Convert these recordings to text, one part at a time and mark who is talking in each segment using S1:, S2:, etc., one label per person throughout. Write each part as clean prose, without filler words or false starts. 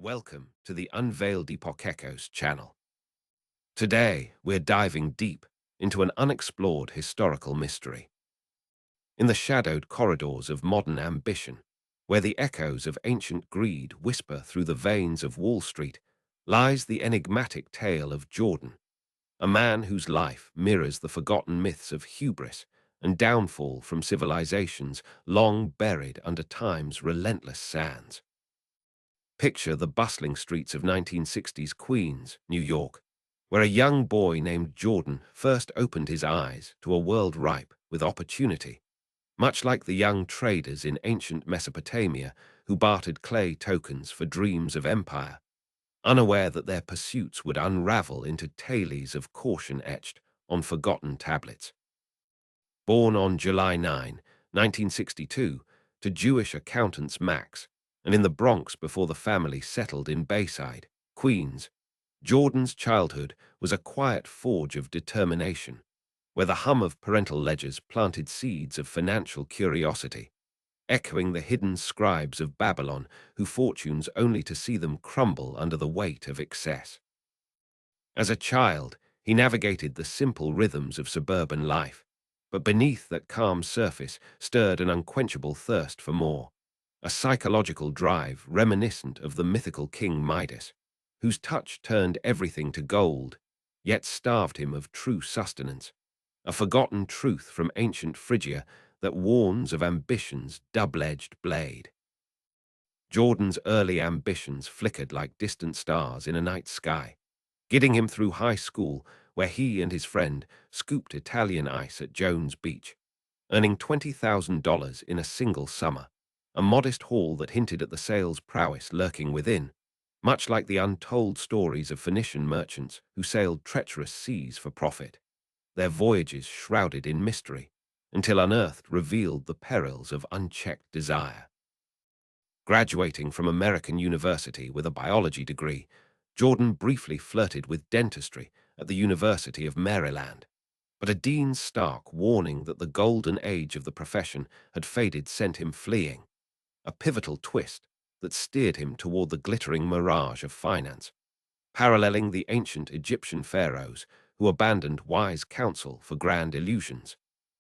S1: Welcome to the Unveiled Epochekos channel. Today, we're diving deep into an unexplored historical mystery. In the shadowed corridors of modern ambition, where the echoes of ancient greed whisper through the veins of Wall Street, lies the enigmatic tale of Jordan, a man whose life mirrors the forgotten myths of hubris and downfall from civilizations long buried under time's relentless sands. Picture the bustling streets of 1960s Queens, New York, where a young boy named Jordan first opened his eyes to a world ripe with opportunity, much like the young traders in ancient Mesopotamia who bartered clay tokens for dreams of empire, unaware that their pursuits would unravel into tales of caution etched on forgotten tablets. Born on July 9, 1962, to Jewish accountants Max, and in the Bronx before the family settled in Bayside, Queens, Jordan's childhood was a quiet forge of determination, where the hum of parental ledgers planted seeds of financial curiosity, echoing the hidden scribes of Babylon who fortunes only to see them crumble under the weight of excess. As a child, he navigated the simple rhythms of suburban life, but beneath that calm surface stirred an unquenchable thirst for more, a psychological drive reminiscent of the mythical King Midas, whose touch turned everything to gold, yet starved him of true sustenance, a forgotten truth from ancient Phrygia that warns of ambition's double-edged blade. Jordan's early ambitions flickered like distant stars in a night sky, getting him through high school, where he and his friend scooped Italian ice at Jones Beach, earning $20,000 in a single summer, a modest haul that hinted at the sales prowess lurking within, much like the untold stories of Phoenician merchants who sailed treacherous seas for profit, their voyages shrouded in mystery, until unearthed revealed the perils of unchecked desire. Graduating from American University with a biology degree, Jordan briefly flirted with dentistry at the University of Maryland, but a dean's stark warning that the golden age of the profession had faded sent him fleeing, a pivotal twist that steered him toward the glittering mirage of finance, paralleling the ancient Egyptian pharaohs who abandoned wise counsel for grand illusions,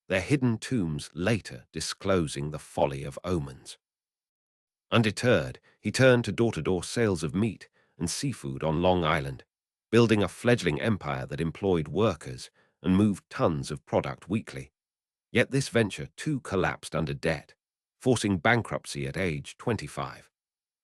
S1: their hidden tombs later disclosing the folly of omens. Undeterred, he turned to door-to-door sales of meat and seafood on Long Island, building a fledgling empire that employed workers and moved tons of product weekly. Yet this venture too collapsed under debt, forcing bankruptcy at age 25,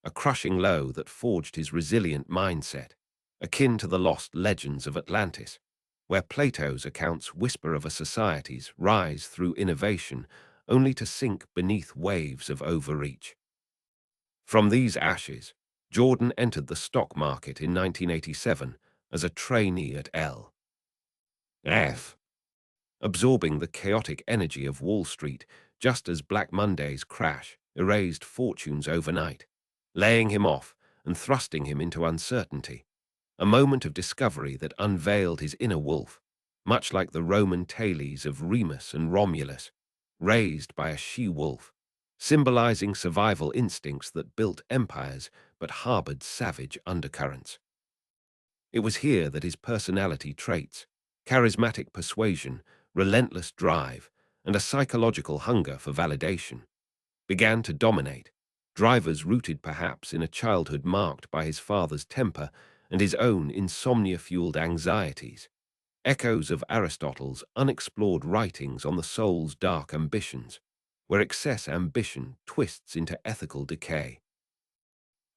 S1: a crushing low that forged his resilient mindset, akin to the lost legends of Atlantis, where Plato's accounts whisper of a society's rise through innovation only to sink beneath waves of overreach. From these ashes, Jordan entered the stock market in 1987 as a trainee at L.F., absorbing the chaotic energy of Wall Street just as Black Monday's crash erased fortunes overnight, laying him off and thrusting him into uncertainty, a moment of discovery that unveiled his inner wolf, much like the Roman tales of Remus and Romulus, raised by a she-wolf, symbolizing survival instincts that built empires but harbored savage undercurrents. It was here that his personality traits, charismatic persuasion, relentless drive, and a psychological hunger for validation, began to dominate, drivers rooted perhaps in a childhood marked by his father's temper and his own insomnia-fueled anxieties, echoes of Aristotle's unexplored writings on the soul's dark ambitions, where excess ambition twists into ethical decay.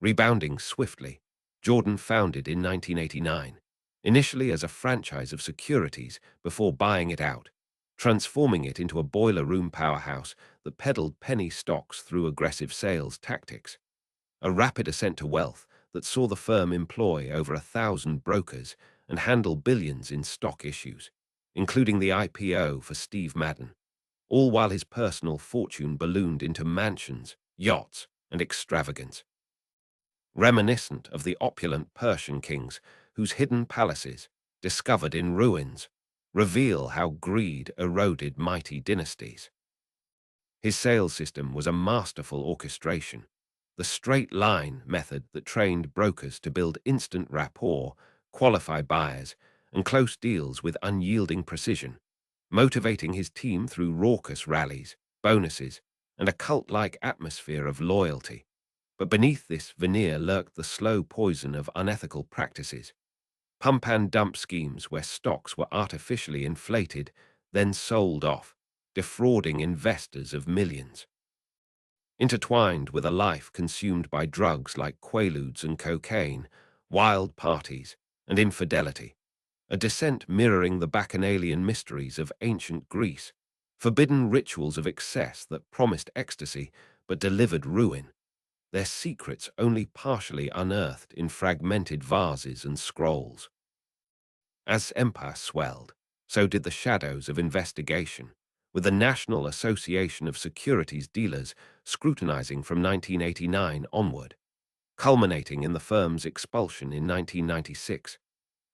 S1: Rebounding swiftly, Jordan founded in 1989, initially as a franchise of securities before buying it out, transforming it into a boiler room powerhouse that peddled penny stocks through aggressive sales tactics, a rapid ascent to wealth that saw the firm employ over 1,000 brokers and handle billions in stock issues, including the IPO for Steve Madden, all while his personal fortune ballooned into mansions, yachts, and extravagance. Reminiscent of the opulent Persian kings whose hidden palaces, discovered in ruins, reveal how greed eroded mighty dynasties. His sales system was a masterful orchestration, the straight line method that trained brokers to build instant rapport, qualify buyers, and close deals with unyielding precision, motivating his team through raucous rallies, bonuses, and a cult-like atmosphere of loyalty. But beneath this veneer lurked the slow poison of unethical practices, pump-and-dump schemes where stocks were artificially inflated, then sold off, defrauding investors of millions. Intertwined with a life consumed by drugs like quaaludes and cocaine, wild parties, and infidelity, a descent mirroring the bacchanalian mysteries of ancient Greece, forbidden rituals of excess that promised ecstasy but delivered ruin, their secrets only partially unearthed in fragmented vases and scrolls. As empire swelled, so did the shadows of investigation, with the National Association of Securities Dealers scrutinizing from 1989 onward, culminating in the firm's expulsion in 1996,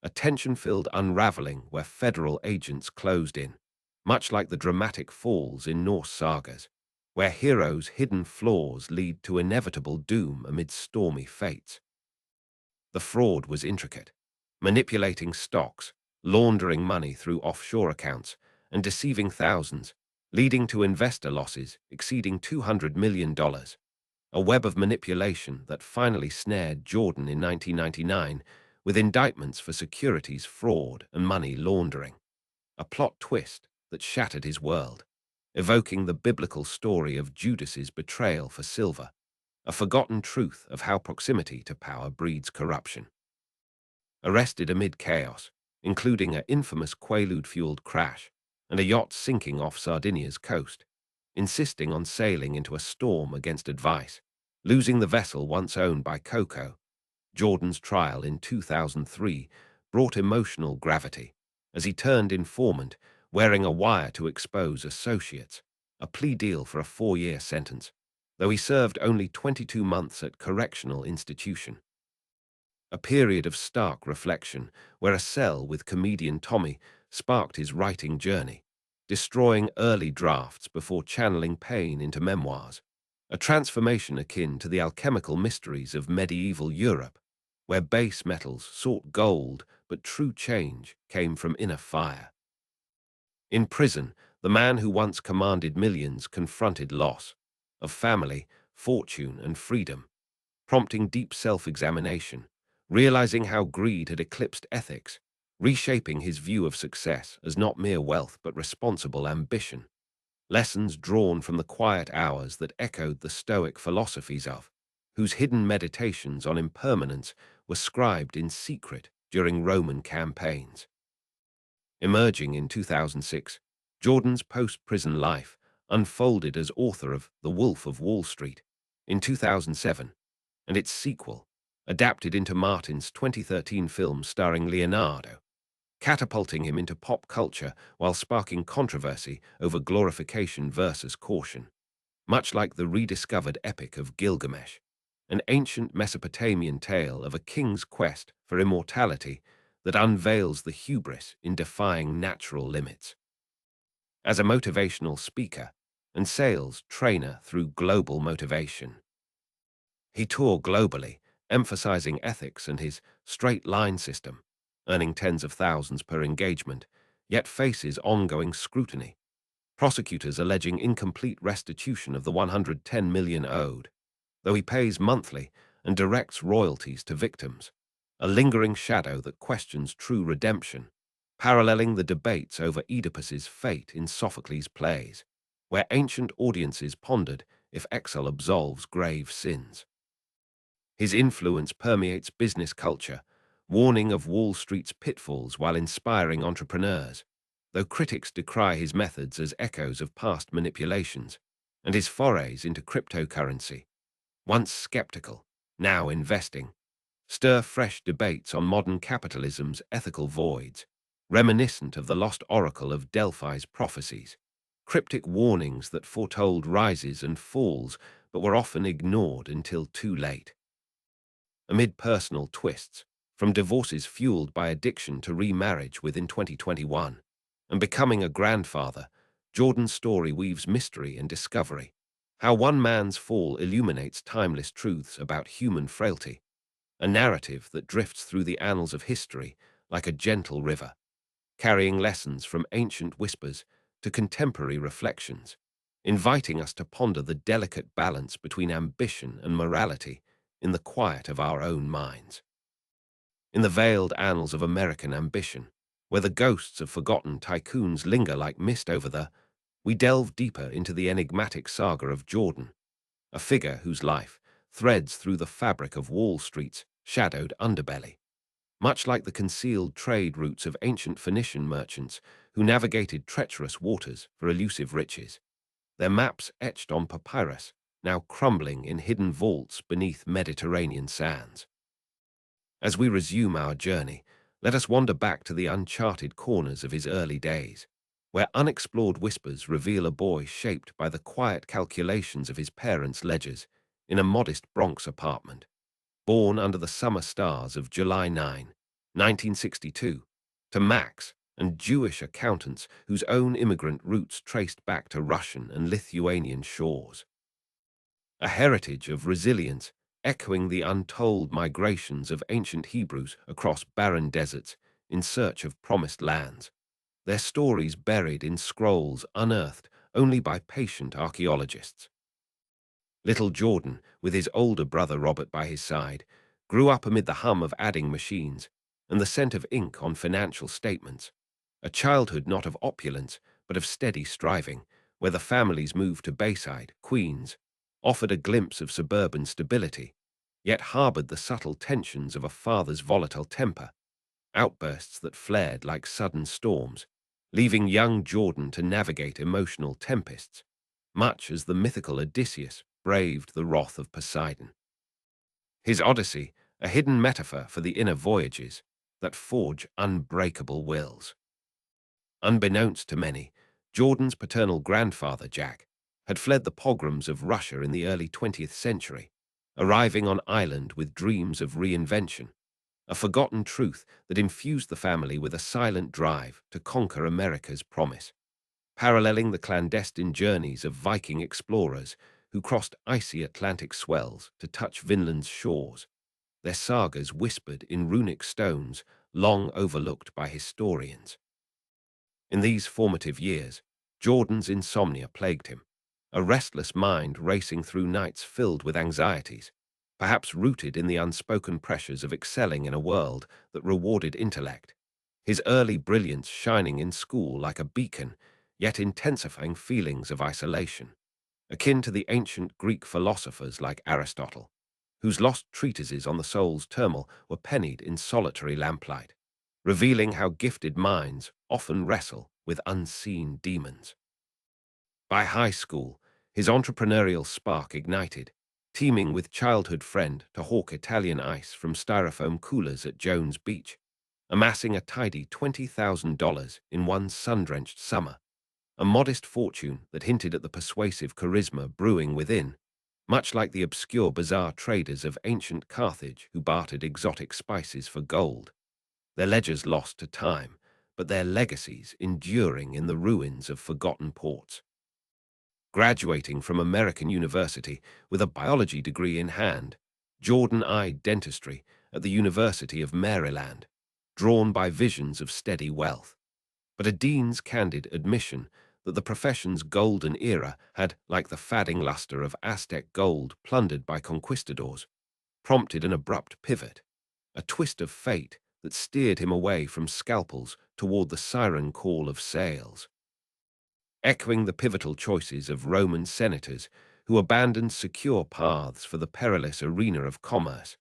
S1: a tension-filled unraveling where federal agents closed in, much like the dramatic falls in Norse sagas, where heroes' hidden flaws lead to inevitable doom amid stormy fates. The fraud was intricate, manipulating stocks, laundering money through offshore accounts, and deceiving thousands, leading to investor losses exceeding $200 million, a web of manipulation that finally snared Jordan in 1999 with indictments for securities fraud and money laundering, a plot twist that shattered his world, evoking the biblical story of Judas's betrayal for silver, a forgotten truth of how proximity to power breeds corruption. Arrested amid chaos, including an infamous quaalude-fueled crash and a yacht sinking off Sardinia's coast, insisting on sailing into a storm against advice, losing the vessel once owned by Coco, Jordan's trial in 2003 brought emotional gravity as he turned informant, wearing a wire to expose associates, a plea deal for a 4-year sentence, though he served only 22 months at correctional institution. A period of stark reflection where a cell with comedian Tommy sparked his writing journey, destroying early drafts before channeling pain into memoirs, a transformation akin to the alchemical mysteries of medieval Europe, where base metals sought gold but true change came from inner fire. In prison, the man who once commanded millions confronted loss of family, fortune, and freedom, prompting deep self-examination, realizing how greed had eclipsed ethics, reshaping his view of success as not mere wealth but responsible ambition. Lessons drawn from the quiet hours that echoed the Stoic philosophies of, whose hidden meditations on impermanence were scribed in secret during Roman campaigns. Emerging in 2006, Jordan's post-prison life unfolded as author of The Wolf of Wall Street in 2007, and its sequel, adapted into Martin's 2013 film starring Leonardo, catapulting him into pop culture while sparking controversy over glorification versus caution, much like the rediscovered epic of Gilgamesh, an ancient Mesopotamian tale of a king's quest for immortality that unveils the hubris in defying natural limits. As a motivational speaker and sales trainer through global motivation, he toured globally, emphasizing ethics and his straight-line system, earning tens of thousands per engagement, yet faces ongoing scrutiny, prosecutors alleging incomplete restitution of the $110 million owed, though he pays monthly and directs royalties to victims, a lingering shadow that questions true redemption, paralleling the debates over Oedipus's fate in Sophocles' plays, where ancient audiences pondered if exile absolves grave sins. His influence permeates business culture, warning of Wall Street's pitfalls while inspiring entrepreneurs, though critics decry his methods as echoes of past manipulations, and his forays into cryptocurrency, once skeptical, now investing, stir fresh debates on modern capitalism's ethical voids, reminiscent of the lost oracle of Delphi's prophecies, cryptic warnings that foretold rises and falls but were often ignored until too late. Amid personal twists, from divorces fueled by addiction to remarriage within 2021, and becoming a grandfather, Jordan's story weaves mystery and discovery, How one man's fall illuminates timeless truths about human frailty, a narrative that drifts through the annals of history like a gentle river, carrying lessons from ancient whispers to contemporary reflections, inviting us to ponder the delicate balance between ambition and morality in the quiet of our own minds. In the veiled annals of American ambition, where the ghosts of forgotten tycoons linger like mist we delve deeper into the enigmatic saga of Jordan, a figure whose life threads through the fabric of Wall Street's shadowed underbelly, much like the concealed trade routes of ancient Phoenician merchants who navigated treacherous waters for elusive riches, their maps etched on papyrus, now crumbling in hidden vaults beneath Mediterranean sands. As we resume our journey, let us wander back to the uncharted corners of his early days, where unexplored whispers reveal a boy shaped by the quiet calculations of his parents' ledgers in a modest Bronx apartment, born under the summer stars of July 9, 1962, to Max and Jewish accountants whose own immigrant roots traced back to Russian and Lithuanian shores. A heritage of resilience echoing the untold migrations of ancient Hebrews across barren deserts in search of promised lands, their stories buried in scrolls unearthed only by patient archaeologists. Little Jordan, with his older brother Robert by his side, grew up amid the hum of adding machines and the scent of ink on financial statements, a childhood not of opulence but of steady striving, where the family's move to Bayside, Queens, offered a glimpse of suburban stability, yet harbored the subtle tensions of a father's volatile temper, outbursts that flared like sudden storms, leaving young Jordan to navigate emotional tempests, much as the mythical Odysseus braved the wrath of Poseidon. His Odyssey, a hidden metaphor for the inner voyages that forge unbreakable wills. Unbeknownst to many, Jordan's paternal grandfather, Jack, had fled the pogroms of Russia in the early 20th century, arriving on island with dreams of reinvention, a forgotten truth that infused the family with a silent drive to conquer America's promise, paralleling the clandestine journeys of Viking explorers who crossed icy Atlantic swells to touch Vinland's shores, their sagas whispered in runic stones long overlooked by historians. In these formative years, Jordan's insomnia plagued him, a restless mind racing through nights filled with anxieties, perhaps rooted in the unspoken pressures of excelling in a world that rewarded intellect, his early brilliance shining in school like a beacon, yet intensifying feelings of isolation, akin to the ancient Greek philosophers like Aristotle, whose lost treatises on the soul's turmoil were pennied in solitary lamplight, revealing how gifted minds often wrestle with unseen demons. By high school, his entrepreneurial spark ignited, teaming with childhood friend to hawk Italian ice from styrofoam coolers at Jones Beach, amassing a tidy $20,000 in one sun-drenched summer, a modest fortune that hinted at the persuasive charisma brewing within, much like the obscure bazaar traders of ancient Carthage who bartered exotic spices for gold, their ledgers lost to time, but their legacies enduring in the ruins of forgotten ports. Graduating from American University with a biology degree in hand, Jordan eyed dentistry at the University of Maryland, drawn by visions of steady wealth. But a dean's candid admission that the profession's golden era had, like the fading luster of Aztec gold plundered by conquistadors, prompted an abrupt pivot, a twist of fate that steered him away from scalpels toward the siren call of sales. Echoing the pivotal choices of Roman senators who abandoned secure paths for the perilous arena of commerce,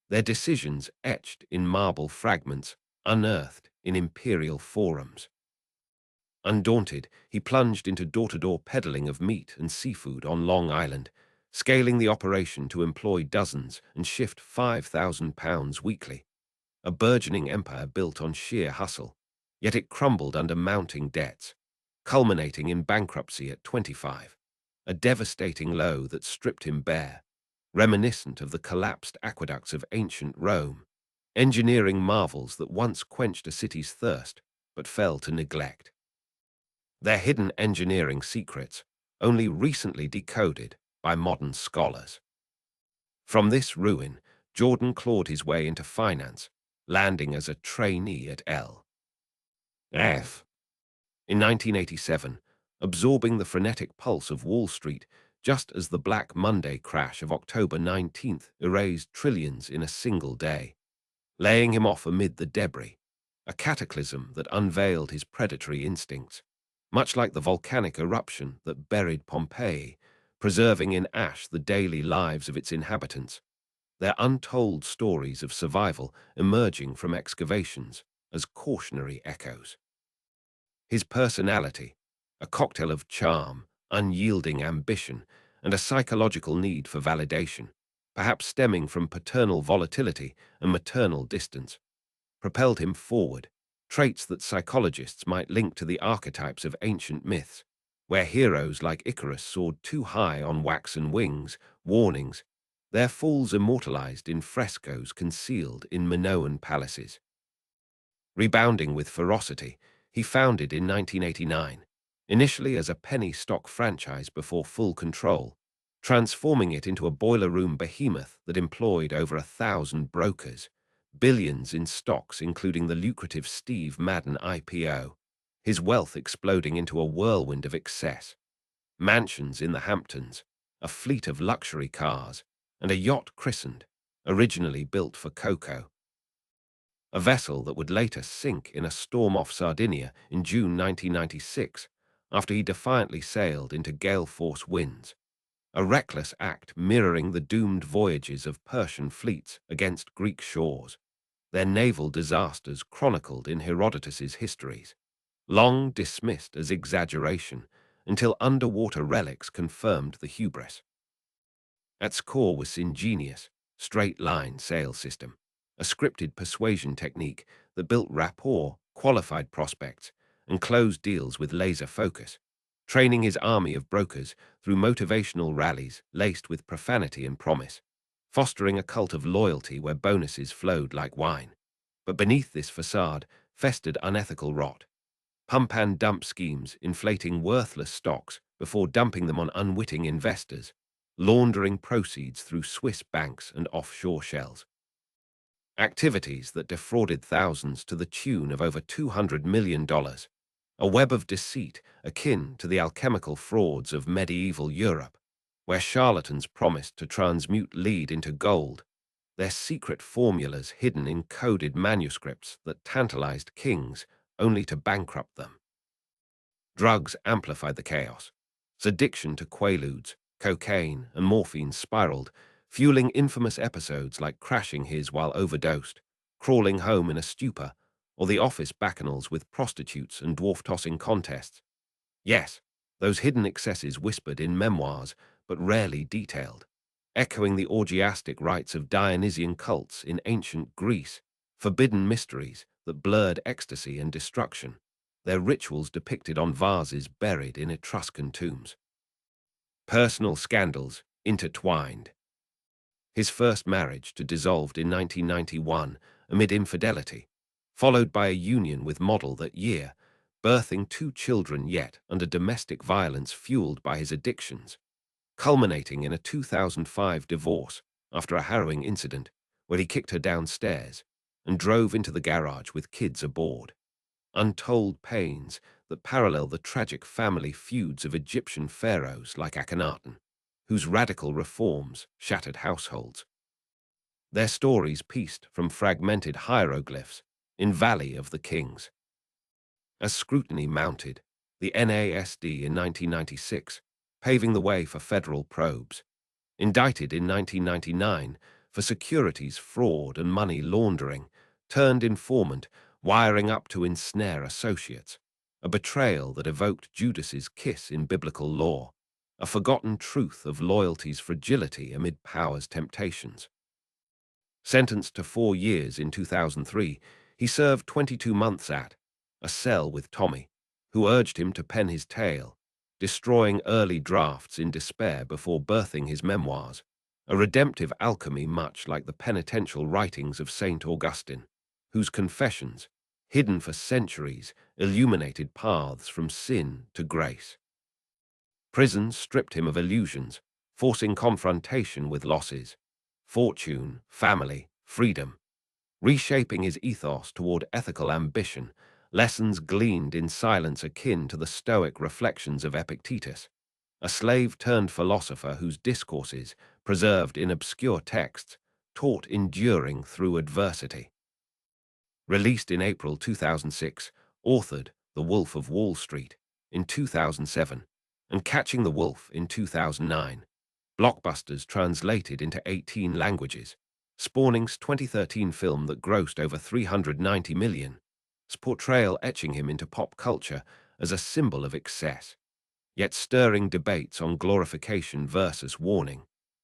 S1: their decisions etched in marble fragments unearthed in imperial forums. Undaunted, he plunged into door-to-door peddling of meat and seafood on Long Island, scaling the operation to employ dozens and shift £5,000 weekly, a burgeoning empire built on sheer hustle, yet it crumbled under mounting debts, culminating in bankruptcy at 25, a devastating low that stripped him bare, reminiscent of the collapsed aqueducts of ancient Rome, engineering marvels that once quenched a city's thirst but fell to neglect. Their hidden engineering secrets, only recently decoded, by modern scholars. From this ruin, Jordan clawed his way into finance, landing as a trainee at L.F. in 1987, absorbing the frenetic pulse of Wall Street just as the Black Monday crash of October 19th erased trillions in a single day, laying him off amid the debris, a cataclysm that unveiled his predatory instincts, much like the volcanic eruption that buried Pompeii, preserving in ash the daily lives of its inhabitants, their untold stories of survival emerging from excavations as cautionary echoes. His personality, a cocktail of charm, unyielding ambition, and a psychological need for validation, perhaps stemming from paternal volatility and maternal distance, propelled him forward, traits that psychologists might link to the archetypes of ancient myths, where heroes like Icarus soared too high on waxen wings, warnings, their falls immortalized in frescoes concealed in Minoan palaces. Rebounding with ferocity, he founded in 1989, initially as a penny stock franchise before full control, transforming it into a boiler room behemoth that employed over 1,000 brokers, billions in stocks including the lucrative Steve Madden IPO, his wealth exploding into a whirlwind of excess, mansions in the Hamptons, a fleet of luxury cars, and a yacht christened, originally built for Coco, a vessel that would later sink in a storm off Sardinia in June 1996 after he defiantly sailed into gale force winds, a reckless act mirroring the doomed voyages of Persian fleets against Greek shores, their naval disasters chronicled in Herodotus's histories, long dismissed as exaggeration until underwater relics confirmed the hubris. At its core was ingenious, straight-line sales system, a scripted persuasion technique that built rapport, qualified prospects, and closed deals with laser focus, training his army of brokers through motivational rallies laced with profanity and promise, fostering a cult of loyalty where bonuses flowed like wine. But beneath this facade festered unethical rot, pump-and-dump schemes inflating worthless stocks before dumping them on unwitting investors, laundering proceeds through Swiss banks and offshore shells. Activities that defrauded thousands to the tune of over $200 million, a web of deceit akin to the alchemical frauds of medieval Europe, where charlatans promised to transmute lead into gold, their secret formulas hidden in coded manuscripts that tantalized kings only to bankrupt them. Drugs amplified the chaos. Its addiction to quaaludes, cocaine, and morphine spiraled, fueling infamous episodes like crashing his while overdosed, crawling home in a stupor, or the office bacchanals with prostitutes and dwarf-tossing contests. Yes, those hidden excesses whispered in memoirs, but rarely detailed, echoing the orgiastic rites of Dionysian cults in ancient Greece, forbidden mysteries that blurred ecstasy and destruction, their rituals depicted on vases buried in Etruscan tombs. Personal scandals intertwined. His first marriage dissolved in 1991 amid infidelity, followed by a union with model that year, birthing 2 children yet under domestic violence fueled by his addictions, culminating in a 2005 divorce after a harrowing incident where he kicked her downstairs and drove into the garage with kids aboard. Untold pains that parallel the tragic family feuds of Egyptian pharaohs like Akhenaten, whose radical reforms shattered households. Their stories pieced from fragmented hieroglyphs in Valley of the Kings. As scrutiny mounted, the NASD in 1996, paving the way for federal probes, indicted in 1999 for securities fraud and money laundering, turned informant, wiring up to ensnare associates, a betrayal that evoked Judas's kiss in biblical lore, a forgotten truth of loyalty's fragility amid power's temptations. Sentenced to 4 years in 2003, he served 22 months at a cell with Tommy, who urged him to pen his tale, destroying early drafts in despair before birthing his memoirs, a redemptive alchemy much like the penitential writings of Saint Augustine, whose confessions, hidden for centuries, illuminated paths from sin to grace. Prison stripped him of illusions, forcing confrontation with losses, fortune, family, freedom, reshaping his ethos toward ethical ambition, lessons gleaned in silence akin to the stoic reflections of Epictetus, a slave-turned philosopher whose discourses, preserved in obscure texts, taught enduring through adversity. Released in April 2006, authored The Wolf of Wall Street in 2007 and Catching the Wolf in 2009, blockbusters translated into 18 languages, Spawning's 2013 film that grossed over $390 million, his portrayal etching him into pop culture as a symbol of excess, yet stirring debates on glorification versus warning,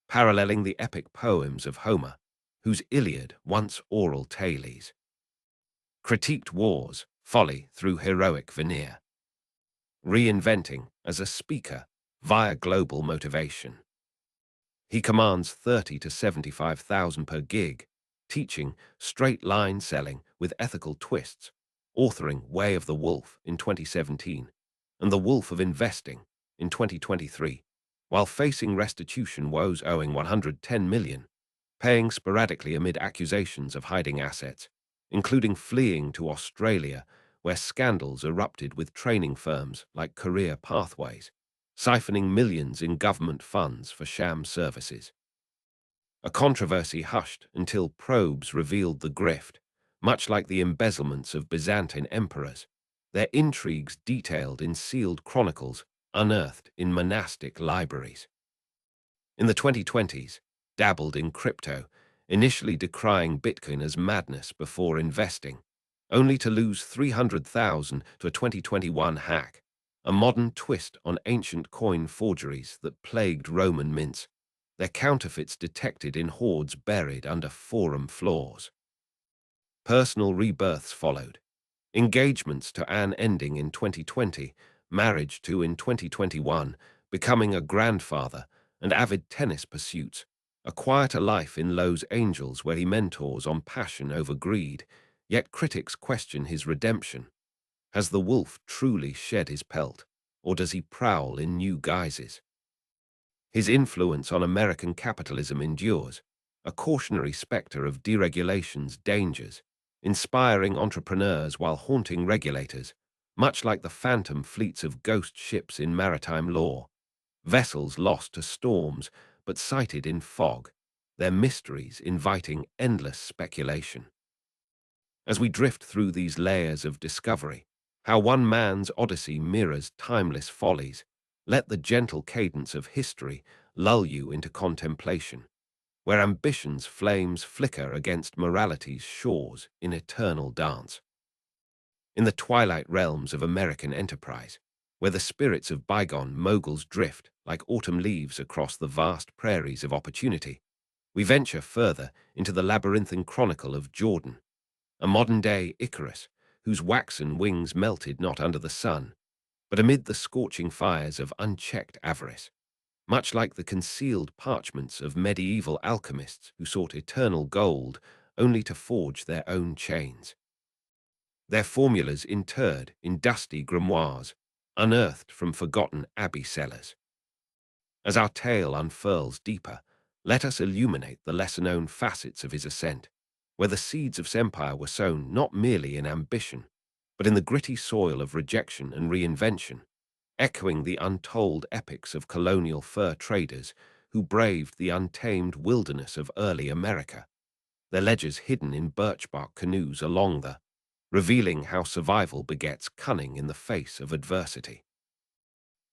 S1: paralleling the epic poems of Homer, whose Iliad once oral tales, critiqued war's folly through heroic veneer, reinventing as a speaker via global motivation. He commands 30 to 75,000 per gig, teaching straight-line selling with ethical twists, authoring Way of the Wolf in 2017 and The Wolf of Investing in 2023, while facing restitution woes owing $110 million, paying sporadically amid accusations of hiding assets, including fleeing to Australia, where scandals erupted with training firms like Career Pathways, siphoning millions in government funds for sham services. A controversy hushed until probes revealed the grift, much like the embezzlements of Byzantine emperors, their intrigues detailed in sealed chronicles unearthed in monastic libraries. In the 2020s, dabbled in crypto, initially decrying Bitcoin as madness before investing, only to lose $300,000 to a 2021 hack, a modern twist on ancient coin forgeries that plagued Roman mints, their counterfeits detected in hoards buried under forum floors. Personal rebirths followed, engagements to Anne ending in 2020, marriage to in 2021, becoming a grandfather, and avid tennis pursuits, a quieter life in Los Angeles where he mentors on passion over greed, yet critics question his redemption. Has the wolf truly shed his pelt, or does he prowl in new guises? His influence on American capitalism endures, a cautionary specter of deregulation's dangers, inspiring entrepreneurs while haunting regulators, much like the phantom fleets of ghost ships in maritime law, vessels lost to storms but sighted in fog, their mysteries inviting endless speculation. As we drift through these layers of discovery, how one man's odyssey mirrors timeless follies, let the gentle cadence of history lull you into contemplation, where ambition's flames flicker against morality's shores in eternal dance. In the twilight realms of American enterprise, where the spirits of bygone moguls drift like autumn leaves across the vast prairies of opportunity, we venture further into the labyrinthine chronicle of Jordan, a modern-day Icarus whose waxen wings melted not under the sun, but amid the scorching fires of unchecked avarice, much like the concealed parchments of medieval alchemists who sought eternal gold only to forge their own chains. Their formulas interred in dusty grimoires, unearthed from forgotten abbey cellars. As our tale unfurls deeper, let us illuminate the lesser-known facets of his ascent, where the seeds of his empire were sown not merely in ambition, but in the gritty soil of rejection and reinvention, echoing the untold epics of colonial fur traders who braved the untamed wilderness of early America, their ledgers hidden in birch-bark canoes along the, revealing how survival begets cunning in the face of adversity.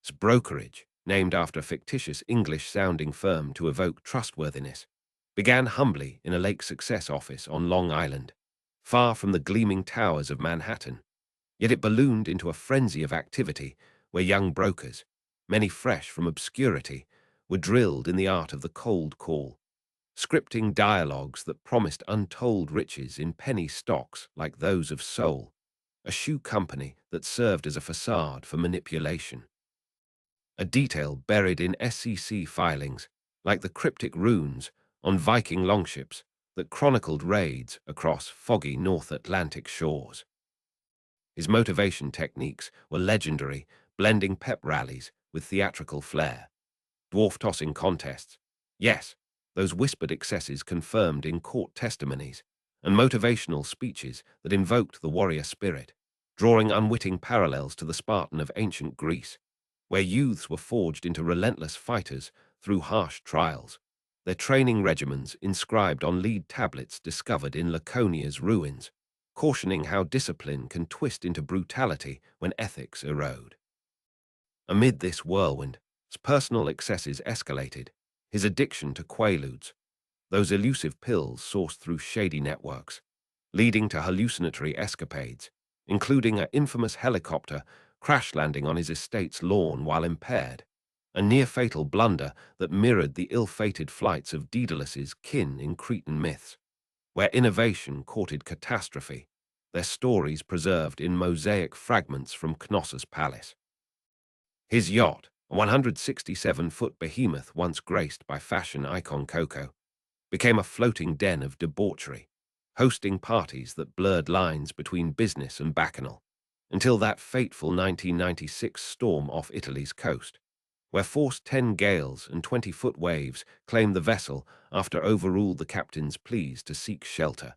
S1: Its brokerage, named after a fictitious English-sounding firm to evoke trustworthiness, began humbly in a Lake Success office on Long Island, far from the gleaming towers of Manhattan, yet it ballooned into a frenzy of activity where young brokers, many fresh from obscurity, were drilled in the art of the cold call, scripting dialogues that promised untold riches in penny stocks like those of Seoul, a shoe company that served as a facade for manipulation. A detail buried in SEC filings, like the cryptic runes on Viking longships that chronicled raids across foggy North Atlantic shores. His motivation techniques were legendary, blending pep rallies with theatrical flair. dwarf-tossing contests. Yes, those whispered excesses confirmed in court testimonies, and motivational speeches that invoked the warrior spirit, drawing unwitting parallels to the Spartan of ancient Greece, where youths were forged into relentless fighters through harsh trials, their training regimens inscribed on lead tablets discovered in Laconia's ruins, cautioning how discipline can twist into brutality when ethics erode. Amid this whirlwind, his personal excesses escalated, his addiction to quaaludes, those elusive pills sourced through shady networks, leading to hallucinatory escapades, including an infamous helicopter crash landing on his estate's lawn while impaired, a near-fatal blunder that mirrored the ill-fated flights of Daedalus's kin in Cretan myths, where innovation courted catastrophe, their stories preserved in mosaic fragments from Knossos' palace. His yacht, a 167-foot behemoth once graced by fashion icon Coco, became a floating den of debauchery, hosting parties that blurred lines between business and bacchanal, until that fateful 1996 storm off Italy's coast, where force 10 gales and 20-foot waves claimed the vessel after overruled the captain's pleas to seek shelter,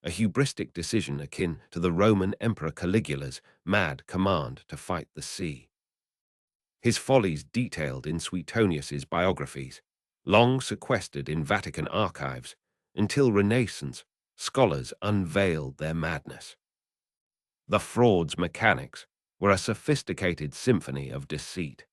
S1: a hubristic decision akin to the Roman Emperor Caligula's mad command to fight the sea. His follies detailed in Suetonius's biographies, long sequestered in Vatican archives, until Renaissance scholars unveiled their madness. The fraud's mechanics were a sophisticated symphony of deceit.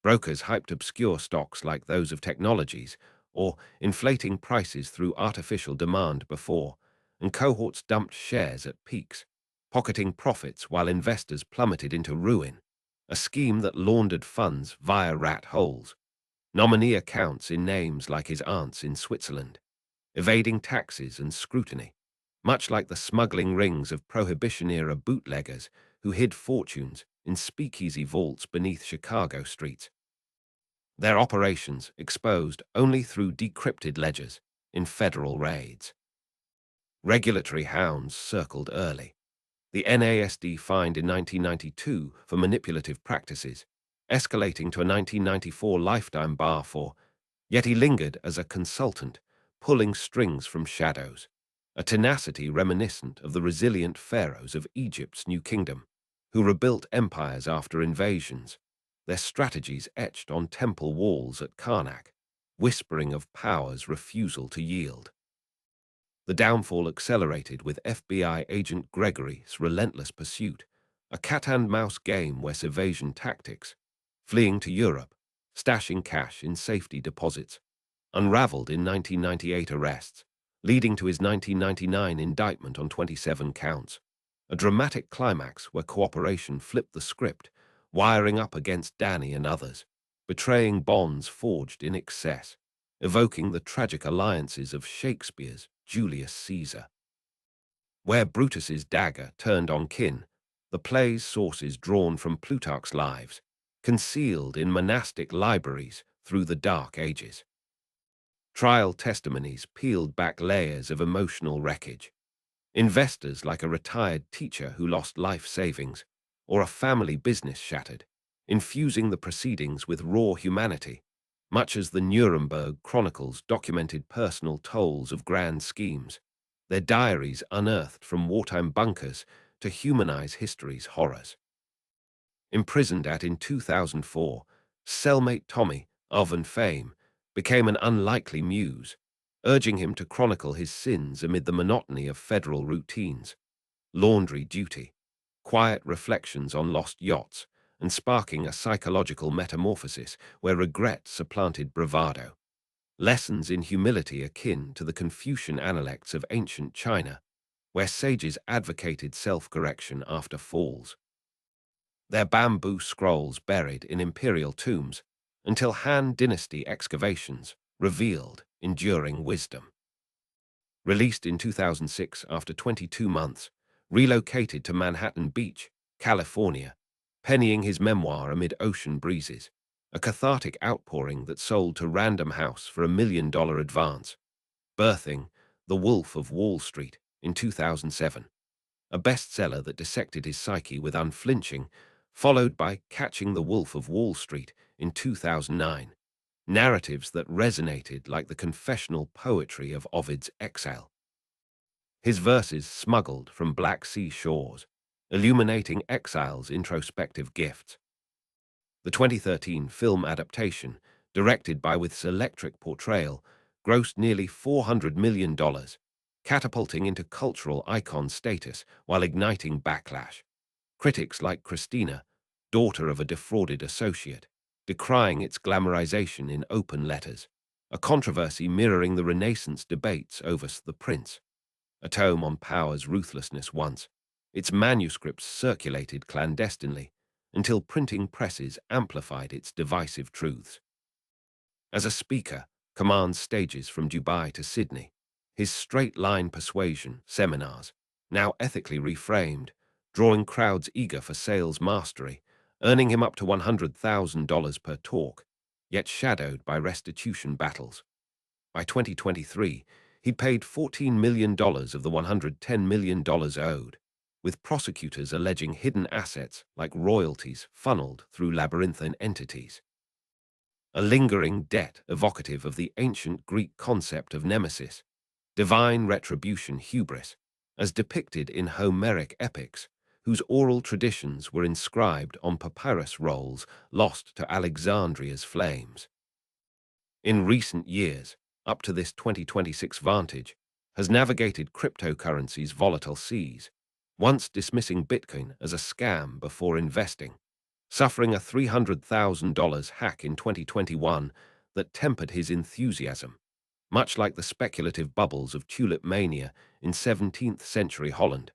S1: Brokers hyped obscure stocks like those of technologies, or inflating prices through artificial demand before, and cohorts dumped shares at peaks, pocketing profits while investors plummeted into ruin, a scheme that laundered funds via rat holes, nominee accounts in names like his aunt's in Switzerland, evading taxes and scrutiny, much like the smuggling rings of Prohibition-era bootleggers who hid fortunes in speakeasy vaults beneath Chicago streets. Their operations exposed only through decrypted ledgers in federal raids. Regulatory hounds circled early. The NASD fined in 1992 for manipulative practices, escalating to a 1994 lifetime bar for, yet he lingered as a consultant, pulling strings from shadows, a tenacity reminiscent of the resilient pharaohs of Egypt's New Kingdom, who rebuilt empires after invasions, their strategies etched on temple walls at Karnak, whispering of power's refusal to yield. The downfall accelerated with FBI agent Gregory's relentless pursuit, a cat-and-mouse game where evasion tactics, fleeing to Europe, stashing cash in safety deposits, unraveled in 1998 arrests, leading to his 1999 indictment on 27 counts, a dramatic climax where cooperation flipped the script, wiring up against Danny and others, betraying bonds forged in excess, evoking the tragic alliances of Shakespeare's Julius Caesar. Where Brutus's dagger turned on kin, the play's sources drawn from Plutarch's lives, concealed in monastic libraries through the Dark Ages. Trial testimonies peeled back layers of emotional wreckage. Investors like a retired teacher who lost life savings, or a family business shattered, infusing the proceedings with raw humanity, much as the Nuremberg Chronicles documented personal tolls of grand schemes, their diaries unearthed from wartime bunkers to humanize history's horrors. Imprisoned in 2004, cellmate Tommy, of and fame, became an unlikely muse, urging him to chronicle his sins amid the monotony of federal routines, laundry duty, quiet reflections on lost yachts, and sparking a psychological metamorphosis where regret supplanted bravado. Lessons in humility akin to the Confucian analects of ancient China, where sages advocated self-correction after falls. Their bamboo scrolls buried in imperial tombs until Han Dynasty excavations revealed enduring wisdom. Released in 2006 after 22 months, relocated to Manhattan Beach, California, pennying his memoir amid ocean breezes, a cathartic outpouring that sold to Random House for $1 million advance, birthing The Wolf of Wall Street in 2007, a bestseller that dissected his psyche with unflinching, followed by Catching the Wolf of Wall Street in 2009, narratives that resonated like the confessional poetry of Ovid's Exile. His verses smuggled from Black Sea shores, illuminating exile's introspective gifts. The 2013 film adaptation, directed by With's electric portrayal, grossed nearly $400 million, catapulting into cultural icon status while igniting backlash. Critics like Christina, daughter of a defrauded associate, decrying its glamorization in open letters, a controversy mirroring the Renaissance debates over The Prince, a tome on power's ruthlessness once. Its manuscripts circulated clandestinely until printing presses amplified its divisive truths. As a speaker, commands stages from Dubai to Sydney. His straight-line persuasion seminars, now ethically reframed, drawing crowds eager for sales mastery, earning him up to $100,000 per talk, yet shadowed by restitution battles. By 2023, he'd paid $14 million of the $110 million owed, with prosecutors alleging hidden assets like royalties funneled through labyrinthine entities. A lingering debt evocative of the ancient Greek concept of nemesis, divine retribution hubris, as depicted in Homeric epics, whose oral traditions were inscribed on papyrus rolls lost to Alexandria's flames. In recent years, up to this 2026 vantage, has navigated cryptocurrency's volatile seas, once dismissing Bitcoin as a scam before investing, suffering a $300,000 hack in 2021 that tempered his enthusiasm, much like the speculative bubbles of tulip mania in 17th century Holland,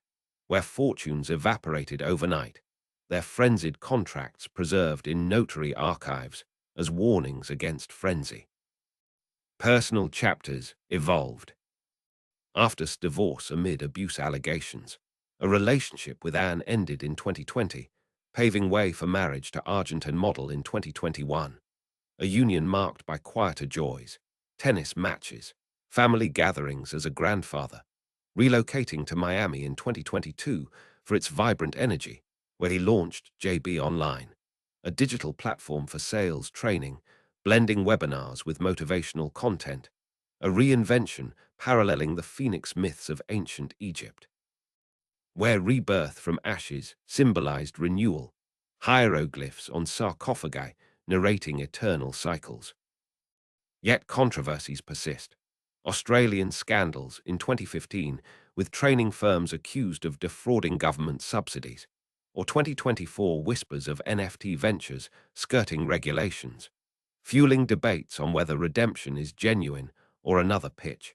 S1: where fortunes evaporated overnight, their frenzied contracts preserved in notary archives as warnings against frenzy. Personal chapters evolved. After divorce amid abuse allegations, a relationship with Anne ended in 2020, paving way for marriage to Argentine model in 2021. A union marked by quieter joys, tennis matches, family gatherings as a grandfather, relocating to Miami in 2022 for its vibrant energy, where he launched JB Online, a digital platform for sales training, blending webinars with motivational content, a reinvention paralleling the phoenix myths of ancient Egypt, where rebirth from ashes symbolized renewal, hieroglyphs on sarcophagi narrating eternal cycles. Yet controversies persist. Australian scandals in 2015 with training firms accused of defrauding government subsidies, or 2024 whispers of NFT ventures skirting regulations, fueling debates on whether redemption is genuine or another pitch,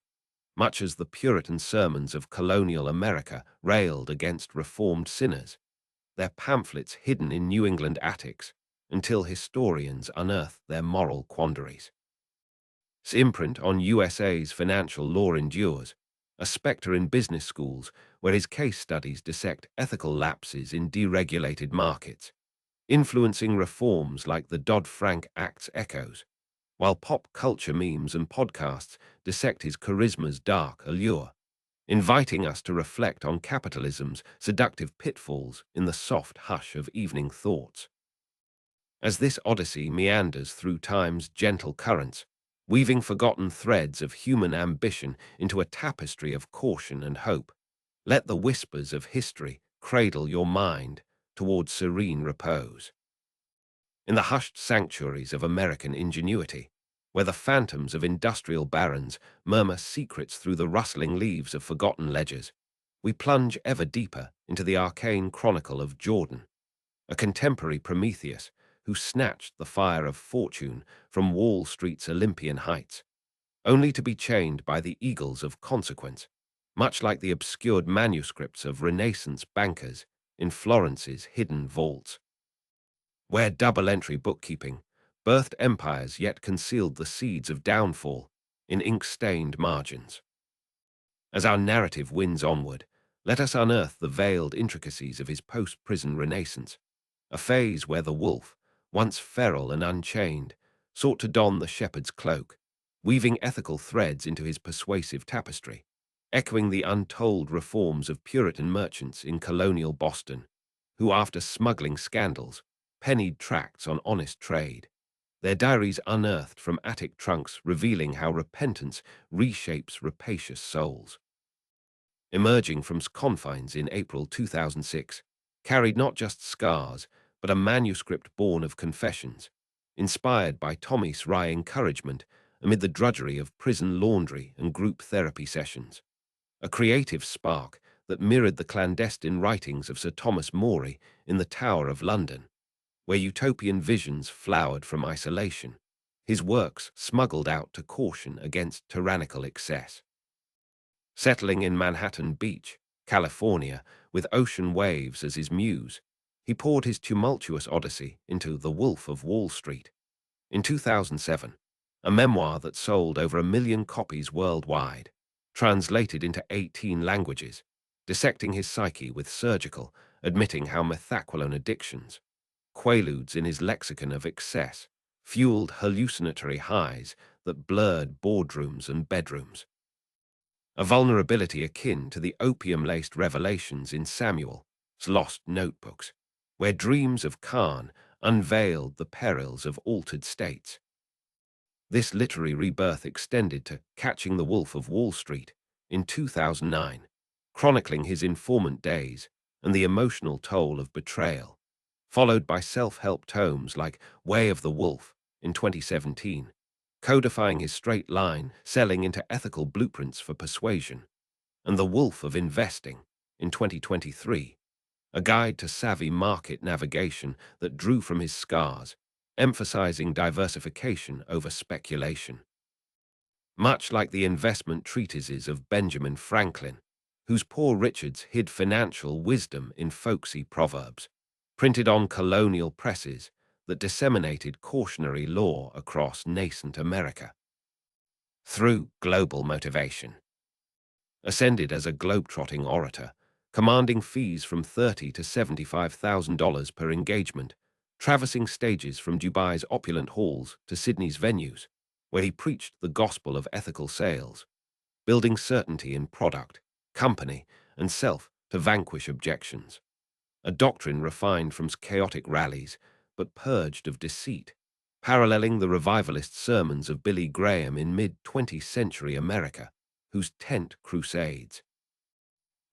S1: much as the Puritan sermons of colonial America railed against reformed sinners, their pamphlets hidden in New England attics until historians unearthed their moral quandaries. Its imprint on USA's financial law endures, a specter in business schools where his case studies dissect ethical lapses in deregulated markets, influencing reforms like the Dodd-Frank Act's echoes, while pop culture memes and podcasts dissect his charisma's dark allure, inviting us to reflect on capitalism's seductive pitfalls in the soft hush of evening thoughts. As this odyssey meanders through time's gentle currents, weaving forgotten threads of human ambition into a tapestry of caution and hope, let the whispers of history cradle your mind towards serene repose. In the hushed sanctuaries of American ingenuity, where the phantoms of industrial barons murmur secrets through the rustling leaves of forgotten ledgers, we plunge ever deeper into the arcane chronicle of Jordan, a contemporary Prometheus who snatched the fire of fortune from Wall Street's Olympian heights, only to be chained by the eagles of consequence, much like the obscured manuscripts of Renaissance bankers in Florence's hidden vaults, where double-entry bookkeeping birthed empires yet concealed the seeds of downfall in ink-stained margins. As our narrative winds onward, let us unearth the veiled intricacies of his post-prison renaissance, a phase where the wolf, once feral and unchained, sought to don the shepherd's cloak, weaving ethical threads into his persuasive tapestry, echoing the untold reforms of Puritan merchants in colonial Boston, who, after smuggling scandals, pennied tracts on honest trade, their diaries unearthed from attic trunks revealing how repentance reshapes rapacious souls. Emerging from confines in April 2006, carried not just scars, but a manuscript born of confessions, inspired by Tommy's wry encouragement amid the drudgery of prison laundry and group therapy sessions. A creative spark that mirrored the clandestine writings of Sir Thomas More in the Tower of London, where utopian visions flowered from isolation, his works smuggled out to caution against tyrannical excess. Settling in Manhattan Beach, California, with ocean waves as his muse, he poured his tumultuous odyssey into The Wolf of Wall Street. In 2007, a memoir that sold over 1 million copies worldwide, translated into 18 languages, dissecting his psyche with surgical, admitting how methaqualone addictions, quaaludes in his lexicon of excess, fueled hallucinatory highs that blurred boardrooms and bedrooms. A vulnerability akin to the opium-laced revelations in Samuel's lost notebooks, where dreams of Khan unveiled the perils of altered states. This literary rebirth extended to Catching the Wolf of Wall Street in 2009, chronicling his informant days and the emotional toll of betrayal, followed by self-help tomes like Way of the Wolf in 2017, codifying his straight line, selling into ethical blueprints for persuasion, and The Wolf of Investing in 2023, a guide to savvy market navigation that drew from his scars, emphasizing diversification over speculation. Much like the investment treatises of Benjamin Franklin, whose Poor Richards hid financial wisdom in folksy proverbs, printed on colonial presses that disseminated cautionary law across nascent America. Through global motivation. Ascended as a globetrotting orator, commanding fees from $30,000 to $75,000 per engagement, traversing stages from Dubai's opulent halls to Sydney's venues, where he preached the gospel of ethical sales, building certainty in product, company, and self to vanquish objections. A doctrine refined from chaotic rallies, but purged of deceit, paralleling the revivalist sermons of Billy Graham in mid-20th century America, whose tent crusades,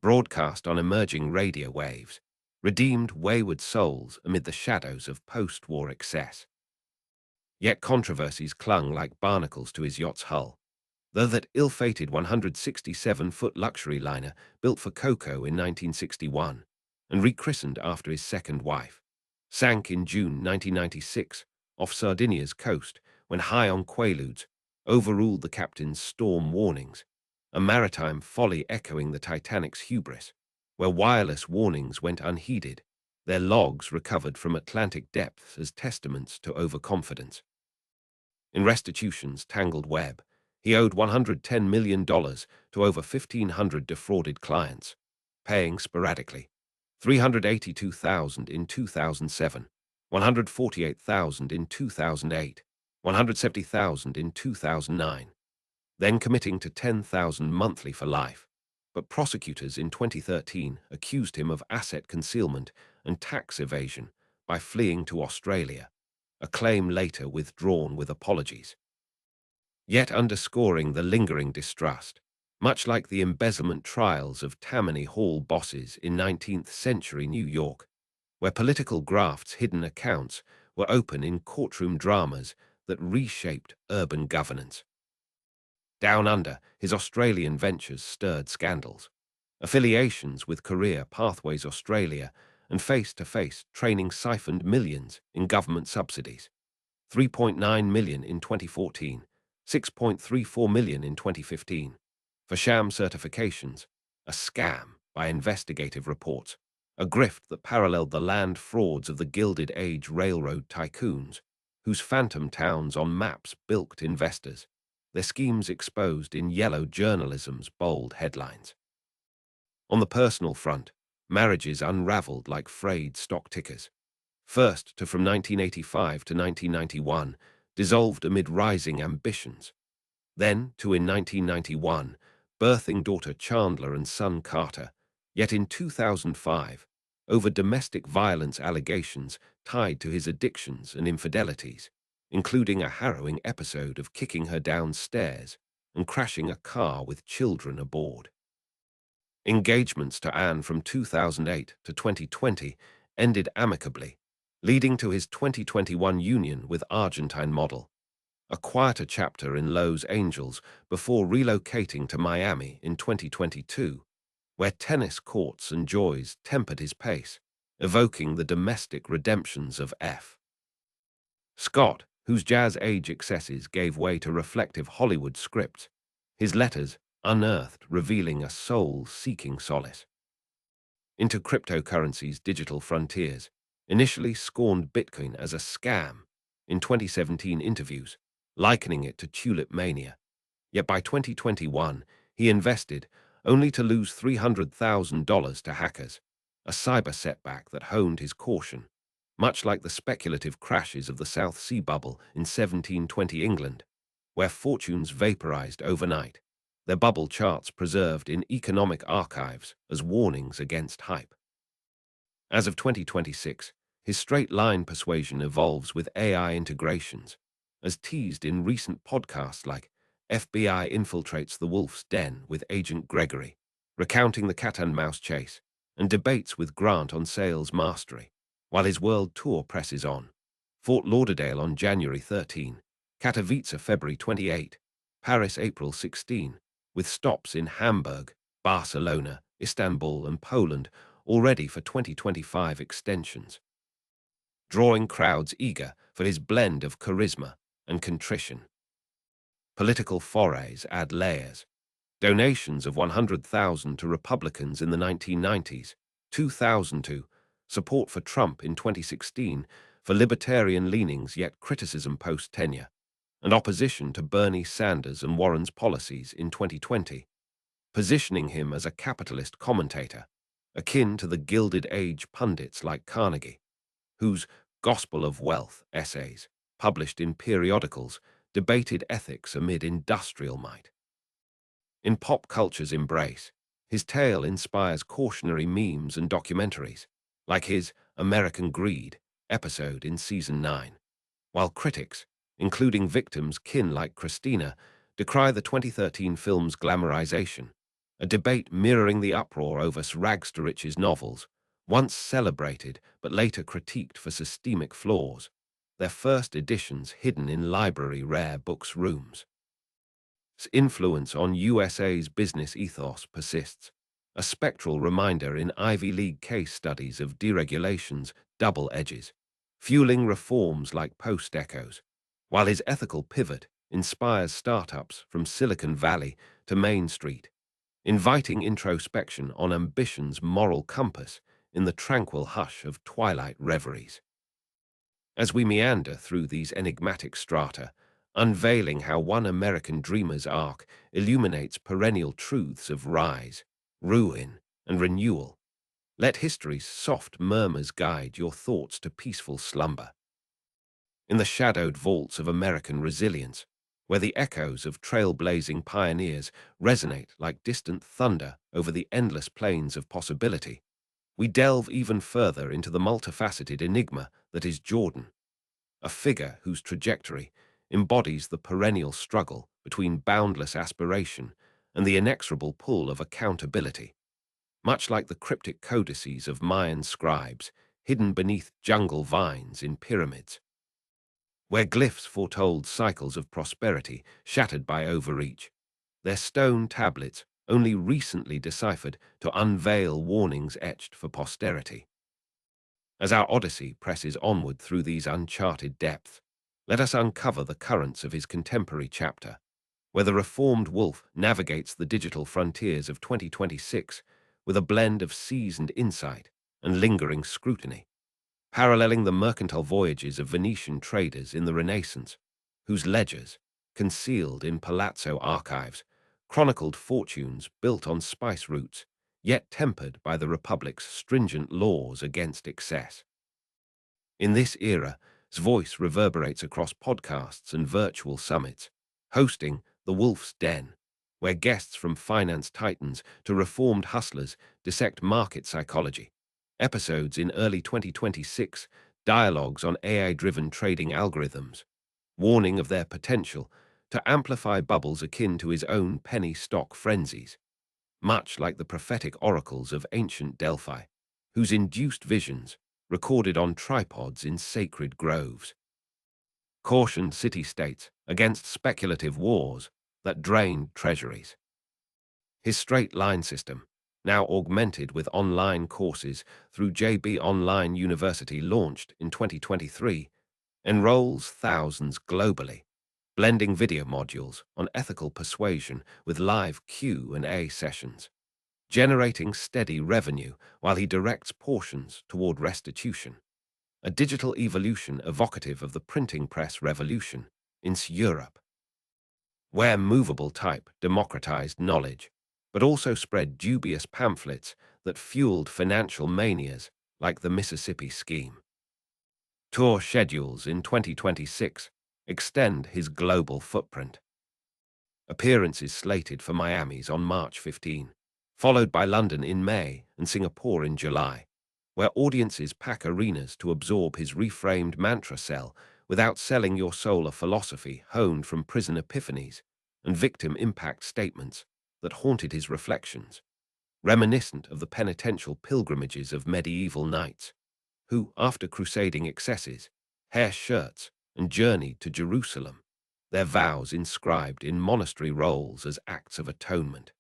S1: broadcast on emerging radio waves, redeemed wayward souls amid the shadows of post-war excess. Yet controversies clung like barnacles to his yacht's hull, though that ill-fated 167-foot luxury liner built for Coco in 1961 and rechristened after his second wife, sank in June 1996 off Sardinia's coast when high on quaaludes overruled the captain's storm warnings, a maritime folly echoing the Titanic's hubris, where wireless warnings went unheeded, their logs recovered from Atlantic depths as testaments to overconfidence. In restitution's tangled web, he owed $110 million to over 1,500 defrauded clients, paying sporadically $382,000 in 2007, $148,000 in 2008, $170,000 in 2009, then committing to $10,000 monthly for life. But prosecutors in 2013 accused him of asset concealment and tax evasion by fleeing to Australia, a claim later withdrawn with apologies, yet underscoring the lingering distrust, much like the embezzlement trials of Tammany Hall bosses in 19th century New York, where political grafts' hidden accounts were open in courtroom dramas that reshaped urban governance. Down under, his Australian ventures stirred scandals. Affiliations with Career Pathways Australia and face-to-face training siphoned millions in government subsidies, $3.9 million in 2014, $6.34 million in 2015, for sham certifications, a scam by investigative reports, a grift that paralleled the land frauds of the Gilded Age railroad tycoons, whose phantom towns on maps bilked investors, their schemes exposed in yellow journalism's bold headlines. On the personal front, marriages unraveled like frayed stock tickers. First to from 1985 to 1991, dissolved amid rising ambitions. Then to in 1991, birthing daughter Chandler and son Carter, yet in 2005, over domestic violence allegations tied to his addictions and infidelities, including a harrowing episode of kicking her downstairs and crashing a car with children aboard. Engagements to Anne from 2008 to 2020 ended amicably, leading to his 2021 union with Argentine model, a quieter chapter in Los Angeles before relocating to Miami in 2022, where tennis courts and joys tempered his pace, evoking the domestic redemptions of F. Scott, whose jazz age excesses gave way to reflective Hollywood scripts, his letters unearthed revealing a soul seeking solace. Into cryptocurrency's digital frontiers, initially scorned Bitcoin as a scam in 2017 interviews, likening it to tulip mania. Yet by 2021, he invested only to lose $300,000 to hackers, a cyber setback that honed his caution, much like the speculative crashes of the South Sea bubble in 1720 England, where fortunes vaporized overnight, their bubble charts preserved in economic archives as warnings against hype. As of 2026, his straight-line persuasion evolves with AI integrations, as teased in recent podcasts like FBI Infiltrates the Wolf's Den with Agent Gregory, recounting the cat-and-mouse chase, and debates with Grant on sales mastery, while his world tour presses on. Fort Lauderdale on January 13, Katowice February 28, Paris April 16, with stops in Hamburg, Barcelona, Istanbul, and Poland, all ready for 2025 extensions, drawing crowds eager for his blend of charisma and contrition. Political forays add layers. Donations of $100,000 to Republicans in the 1990s, $2,000 to support for Trump in 2016 for libertarian leanings yet criticism post-tenure, and opposition to Bernie Sanders and Warren's policies in 2020, positioning him as a capitalist commentator, akin to the Gilded Age pundits like Carnegie, whose Gospel of Wealth essays, published in periodicals, debated ethics amid industrial might. In pop culture's embrace, his tale inspires cautionary memes and documentaries, like his American Greed episode in Season 9, while critics, including victims kin like Christina, decry the 2013 film's glamorization, a debate mirroring the uproar over rags to riches novels, once celebrated but later critiqued for systemic flaws, their first editions hidden in library rare books rooms. Its influence on USA's business ethos persists, a spectral reminder in Ivy League case studies of deregulation's double edges, fueling reforms like Post-Echoes, while his ethical pivot inspires startups from Silicon Valley to Main Street, inviting introspection on ambition's moral compass in the tranquil hush of twilight reveries. As we meander through these enigmatic strata, unveiling how one American dreamer's arc illuminates perennial truths of rise, ruin, and renewal, let history's soft murmurs guide your thoughts to peaceful slumber. In the shadowed vaults of American resilience, where the echoes of trailblazing pioneers resonate like distant thunder over the endless plains of possibility, we delve even further into the multifaceted enigma that is Jordan, a figure whose trajectory embodies the perennial struggle between boundless aspiration and the inexorable pull of accountability, much like the cryptic codices of Mayan scribes hidden beneath jungle vines in pyramids, where glyphs foretold cycles of prosperity shattered by overreach, their stone tablets only recently deciphered to unveil warnings etched for posterity. As our odyssey presses onward through these uncharted depths, let us uncover the currents of his contemporary chapter, where the reformed wolf navigates the digital frontiers of 2026 with a blend of seasoned insight and lingering scrutiny, paralleling the mercantile voyages of Venetian traders in the Renaissance, whose ledgers, concealed in palazzo archives, chronicled fortunes built on spice routes, yet tempered by the Republic's stringent laws against excess. In this era, his voice reverberates across podcasts and virtual summits, hosting The Wolf's Den, where guests from finance titans to reformed hustlers dissect market psychology. Episodes in early 2026, dialogues on AI-driven trading algorithms, warning of their potential to amplify bubbles akin to his own penny stock frenzies, much like the prophetic oracles of ancient Delphi, whose induced visions, recorded on tripods in sacred groves, cautioned city-states against speculative wars that drained treasuries. His straight-line system, now augmented with online courses through JB Online University launched in 2023, enrolls thousands globally, blending video modules on ethical persuasion with live Q&A sessions, generating steady revenue while he directs portions toward restitution, a digital evolution evocative of the printing press revolution in Europe, where movable type democratized knowledge, but also spread dubious pamphlets that fueled financial manias like the Mississippi Scheme. Tour schedules in 2026 extend his global footprint. Appearances slated for Miami's on March 15, followed by London in May and Singapore in July, where audiences pack arenas to absorb his reframed mantra cell without selling your soul, a philosophy honed from prison epiphanies and victim impact statements that haunted his reflections, reminiscent of the penitential pilgrimages of medieval knights, who, after crusading excesses, hair shirts, and journeyed to Jerusalem, their vows inscribed in monastery rolls as acts of atonement.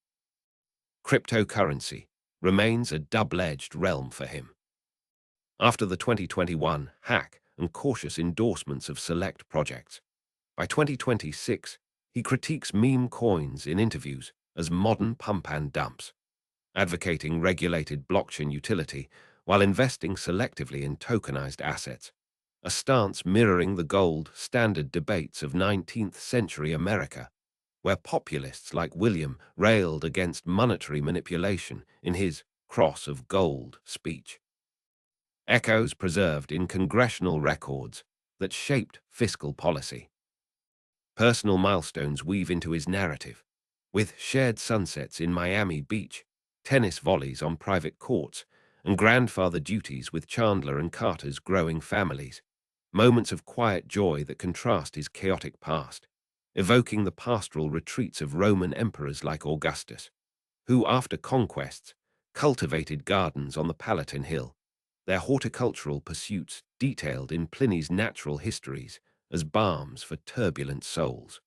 S1: Cryptocurrency remains a double-edged realm for him. After the 2021 hack and cautious endorsements of select projects, by 2026, he critiques meme coins in interviews as modern pump and dumps, advocating regulated blockchain utility while investing selectively in tokenized assets, a stance mirroring the gold standard debates of 19th century America, where populists like William railed against monetary manipulation in his Cross of Gold speech. Echoes preserved in congressional records that shaped fiscal policy. Personal milestones weave into his narrative, with shared sunsets in Miami Beach, tennis volleys on private courts, and grandfather duties with Chandler and Carter's growing families, moments of quiet joy that contrast his chaotic past, evoking the pastoral retreats of Roman emperors like Augustus, who, after conquests, cultivated gardens on the Palatine Hill, their horticultural pursuits detailed in Pliny's natural histories as balms for turbulent souls.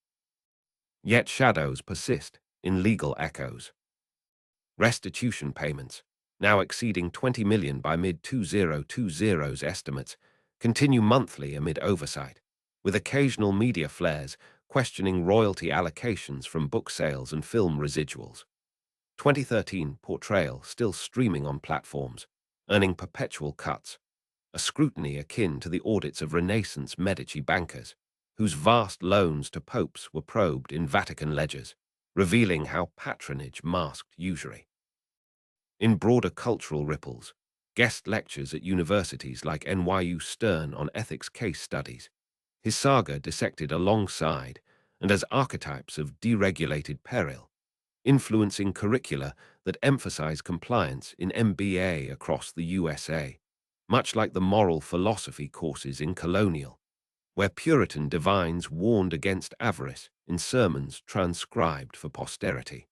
S1: Yet shadows persist in legal echoes. Restitution payments, now exceeding 20 million by mid-2020's estimates, continue monthly amid oversight, with occasional media flares questioning royalty allocations from book sales and film residuals. 2013 Portrayal still streaming on platforms, earning perpetual cuts, a scrutiny akin to the audits of Renaissance Medici bankers, whose vast loans to popes were probed in Vatican ledgers, revealing how patronage masked usury. In broader cultural ripples, guest lectures at universities like NYU Stern on ethics case studies, his saga dissected alongside and as archetypes of deregulated peril, influencing curricula that emphasize compliance in MBA across the USA, much like the moral philosophy courses in Colonial, where Puritan divines warned against avarice in sermons transcribed for posterity.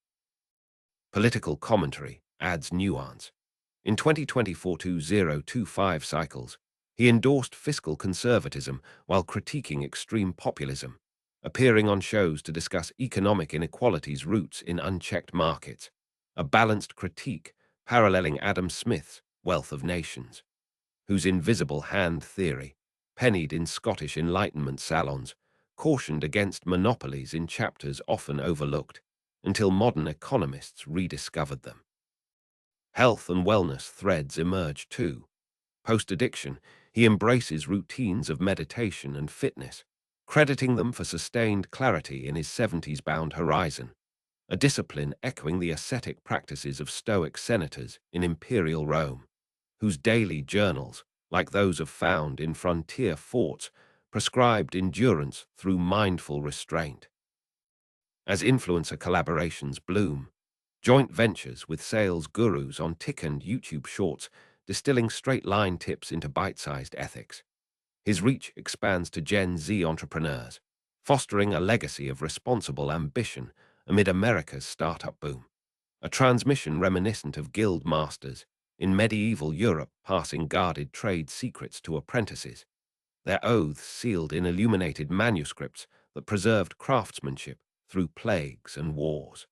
S1: Political commentary adds nuance. In 2024-2025 cycles, he endorsed fiscal conservatism while critiquing extreme populism, appearing on shows to discuss economic inequality's roots in unchecked markets, a balanced critique paralleling Adam Smith's Wealth of Nations, whose invisible hand theory, pennied in Scottish Enlightenment salons, cautioned against monopolies in chapters often overlooked, until modern economists rediscovered them. Health and wellness threads emerge too. Post-addiction, he embraces routines of meditation and fitness, crediting them for sustained clarity in his 70s-bound horizon, a discipline echoing the ascetic practices of Stoic senators in imperial Rome, whose daily journals, like those of found in frontier forts, prescribed endurance through mindful restraint. As influencer collaborations bloom, joint ventures with sales gurus on Tik and YouTube Shorts, distilling straight-line tips into bite-sized ethics, his reach expands to Gen Z entrepreneurs, fostering a legacy of responsible ambition amid America's startup boom. A transmission reminiscent of guild masters in medieval Europe passing guarded trade secrets to apprentices, their oaths sealed in illuminated manuscripts that preserved craftsmanship through plagues and wars.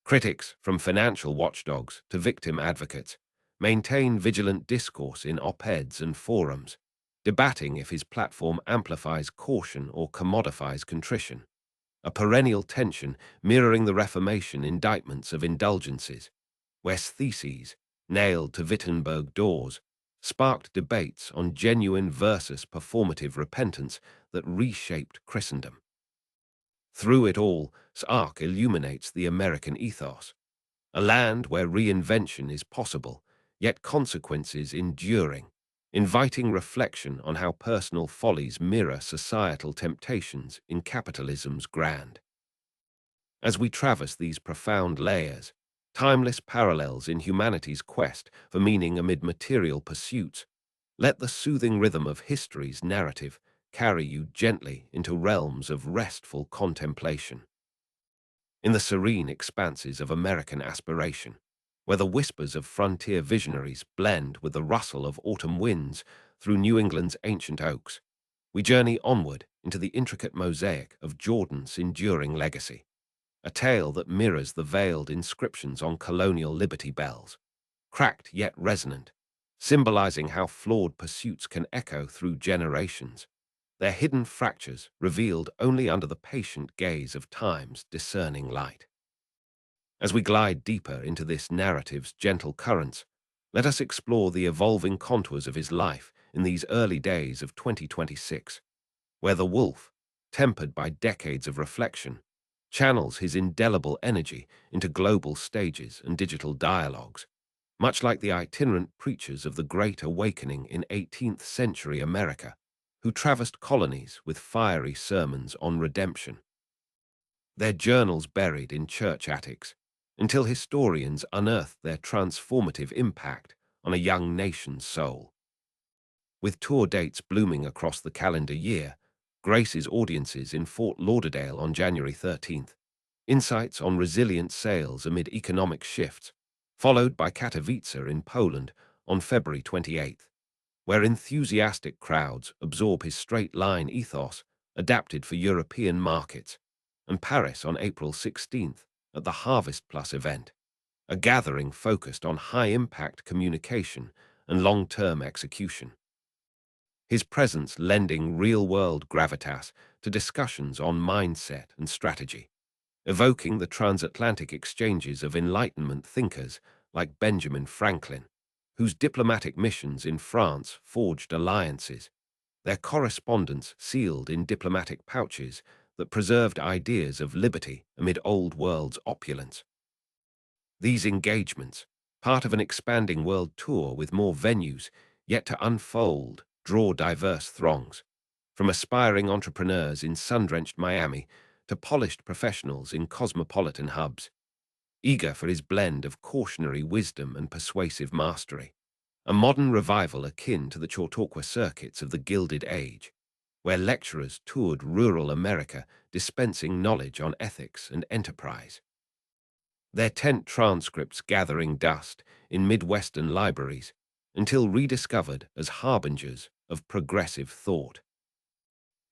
S1: Critics, from financial watchdogs to victim advocates, maintain vigilant discourse in op-eds and forums, debating if his platform amplifies caution or commodifies contrition, a perennial tension mirroring the Reformation indictments of indulgences, where theses, nailed to Wittenberg doors, sparked debates on genuine versus performative repentance that reshaped Christendom. Through it all, Sark illuminates the American ethos, a land where reinvention is possible, yet consequences enduring, inviting reflection on how personal follies mirror societal temptations in capitalism's grand. As we traverse these profound layers, timeless parallels in humanity's quest for meaning amid material pursuits, let the soothing rhythm of history's narrative carry you gently into realms of restful contemplation. In the serene expanses of American aspiration, where the whispers of frontier visionaries blend with the rustle of autumn winds through New England's ancient oaks, we journey onward into the intricate mosaic of Jordan's enduring legacy, a tale that mirrors the veiled inscriptions on colonial Liberty bells, cracked yet resonant, symbolizing how flawed pursuits can echo through generations, their hidden fractures revealed only under the patient gaze of time's discerning light. As we glide deeper into this narrative's gentle currents, let us explore the evolving contours of his life in these early days of 2026, where the wolf, tempered by decades of reflection, channels his indelible energy into global stages and digital dialogues, much like the itinerant preachers of the Great Awakening in 18th century America, who traversed colonies with fiery sermons on redemption. Their journals buried in church attics, until historians unearthed their transformative impact on a young nation's soul. With tour dates blooming across the calendar year, Grace's audiences in Fort Lauderdale on January 13th, insights on resilient sales amid economic shifts, followed by Katowice in Poland on February 28th, where enthusiastic crowds absorb his straight-line ethos adapted for European markets, and Paris on April 16th at the Harvest Plus event, a gathering focused on high-impact communication and long-term execution. His presence lending real-world gravitas to discussions on mindset and strategy, evoking the transatlantic exchanges of Enlightenment thinkers like Benjamin Franklin, whose diplomatic missions in France forged alliances, their correspondence sealed in diplomatic pouches that preserved ideas of liberty amid old world's opulence. These engagements, part of an expanding world tour with more venues yet to unfold, draw diverse throngs, from aspiring entrepreneurs in sun-drenched Miami to polished professionals in cosmopolitan hubs, eager for his blend of cautionary wisdom and persuasive mastery, a modern revival akin to the Chautauqua circuits of the Gilded Age, where lecturers toured rural America dispensing knowledge on ethics and enterprise. Their tent transcripts gathering dust in Midwestern libraries until rediscovered as harbingers of progressive thought.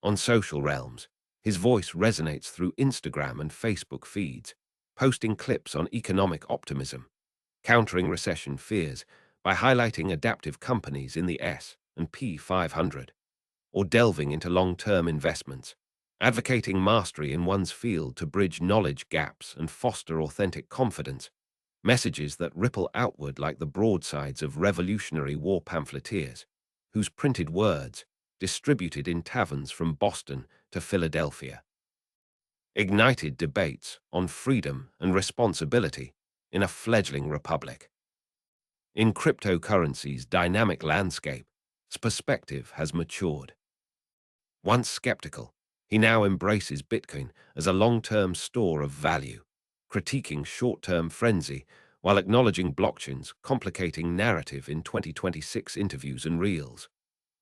S1: On social realms, his voice resonates through Instagram and Facebook feeds, posting clips on economic optimism, countering recession fears by highlighting adaptive companies in the S&P 500, or delving into long-term investments, advocating mastery in one's field to bridge knowledge gaps and foster authentic confidence, messages that ripple outward like the broadsides of Revolutionary War pamphleteers, whose printed words, distributed in taverns from Boston to Philadelphia, ignited debates on freedom and responsibility in a fledgling republic. In cryptocurrency's dynamic landscape, his perspective has matured. Once skeptical, he now embraces Bitcoin as a long-term store of value, critiquing short-term frenzy while acknowledging blockchain's complicating narrative in 2026 interviews and reels,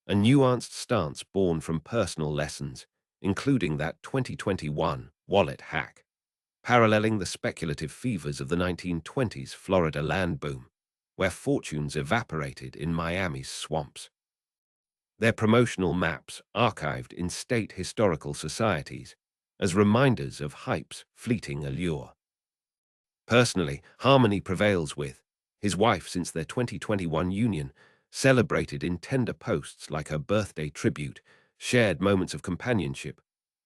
S1: a nuanced stance born from personal lessons including that 2021 wallet hack, paralleling the speculative fevers of the 1920s Florida land boom, where fortunes evaporated in Miami's swamps. Their promotional maps archived in state historical societies as reminders of hype's fleeting allure. Personally, harmony prevails with his wife since their 2021 union, celebrated in tender posts like her birthday tribute, shared moments of companionship,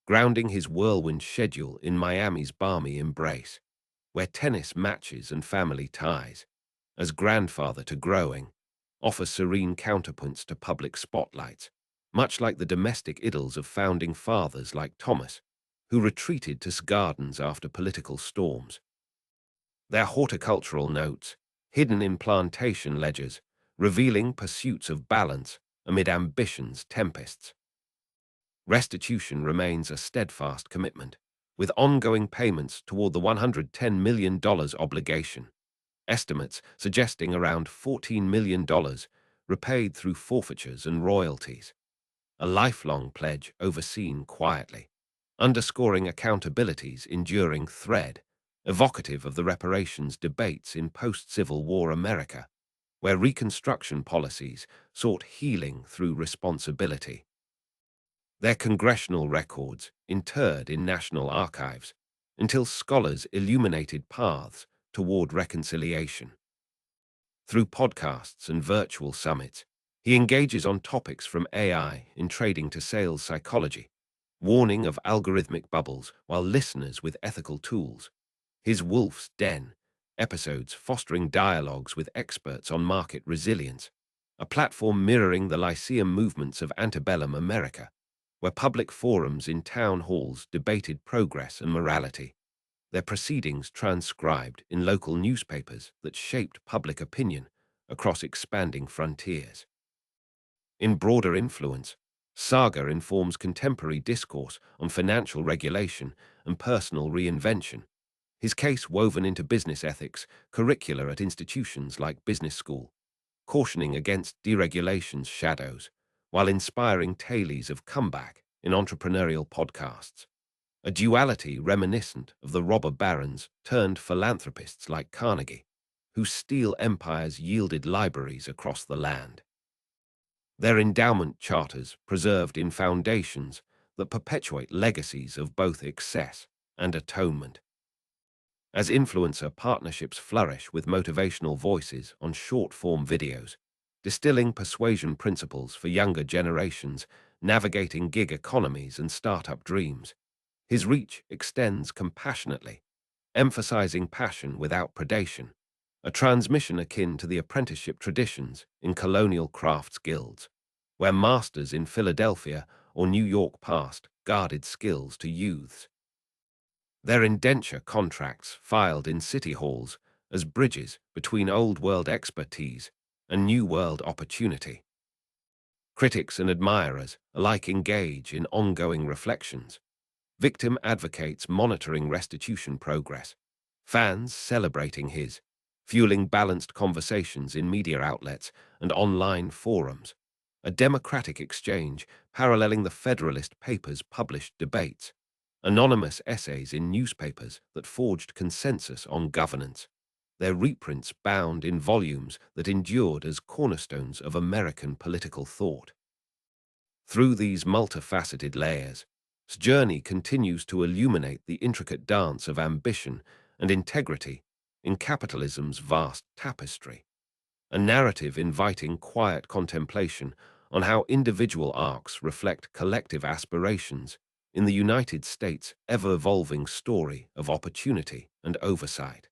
S1: grounding his whirlwind schedule in Miami's balmy embrace, where tennis matches and family ties, as grandfather to growing, offer serene counterpoints to public spotlights, much like the domestic idols of founding fathers like Thomas, who retreated to gardens after political storms. Their horticultural notes, hidden in plantation ledgers, revealing pursuits of balance amid ambition's tempests. Restitution remains a steadfast commitment, with ongoing payments toward the $110 million obligation, estimates suggesting around $14 million repaid through forfeitures and royalties. A lifelong pledge overseen quietly, underscoring accountability's enduring thread, evocative of the reparations debates in post-Civil War America, where Reconstruction policies sought healing through responsibility. Their congressional records interred in national archives until scholars illuminated paths toward reconciliation. Through podcasts and virtual summits, he engages on topics from AI in trading to sales psychology, warning of algorithmic bubbles while listeners with ethical tools. His Wolf's Den episodes fostering dialogues with experts on market resilience, a platform mirroring the Lyceum movements of antebellum America, where public forums in town halls debated progress and morality, their proceedings transcribed in local newspapers that shaped public opinion across expanding frontiers. In broader influence, Saga informs contemporary discourse on financial regulation and personal reinvention, his case woven into business ethics curricula at institutions like business school, cautioning against deregulation's shadows, while inspiring tales of comeback in entrepreneurial podcasts, a duality reminiscent of the robber barons turned philanthropists like Carnegie, whose steel empires yielded libraries across the land. Their endowment charters preserved in foundations that perpetuate legacies of both excess and atonement. As influencer partnerships flourish with motivational voices on short-form videos, distilling persuasion principles for younger generations, navigating gig economies and startup dreams, his reach extends compassionately, emphasizing passion without predation, a transmission akin to the apprenticeship traditions in colonial crafts guilds, where masters in Philadelphia or New York passed guarded skills to youths. Their indenture contracts filed in city halls as bridges between old-world expertise and new-world opportunity. Critics and admirers alike engage in ongoing reflections. Victim advocates monitoring restitution progress. Fans celebrating his, fueling balanced conversations in media outlets and online forums. A democratic exchange paralleling the Federalist Papers' published debates. Anonymous essays in newspapers that forged consensus on governance, their reprints bound in volumes that endured as cornerstones of American political thought. Through these multifaceted layers, his journey continues to illuminate the intricate dance of ambition and integrity in capitalism's vast tapestry, a narrative inviting quiet contemplation on how individual arcs reflect collective aspirations in the United States' ever-evolving story of opportunity and oversight.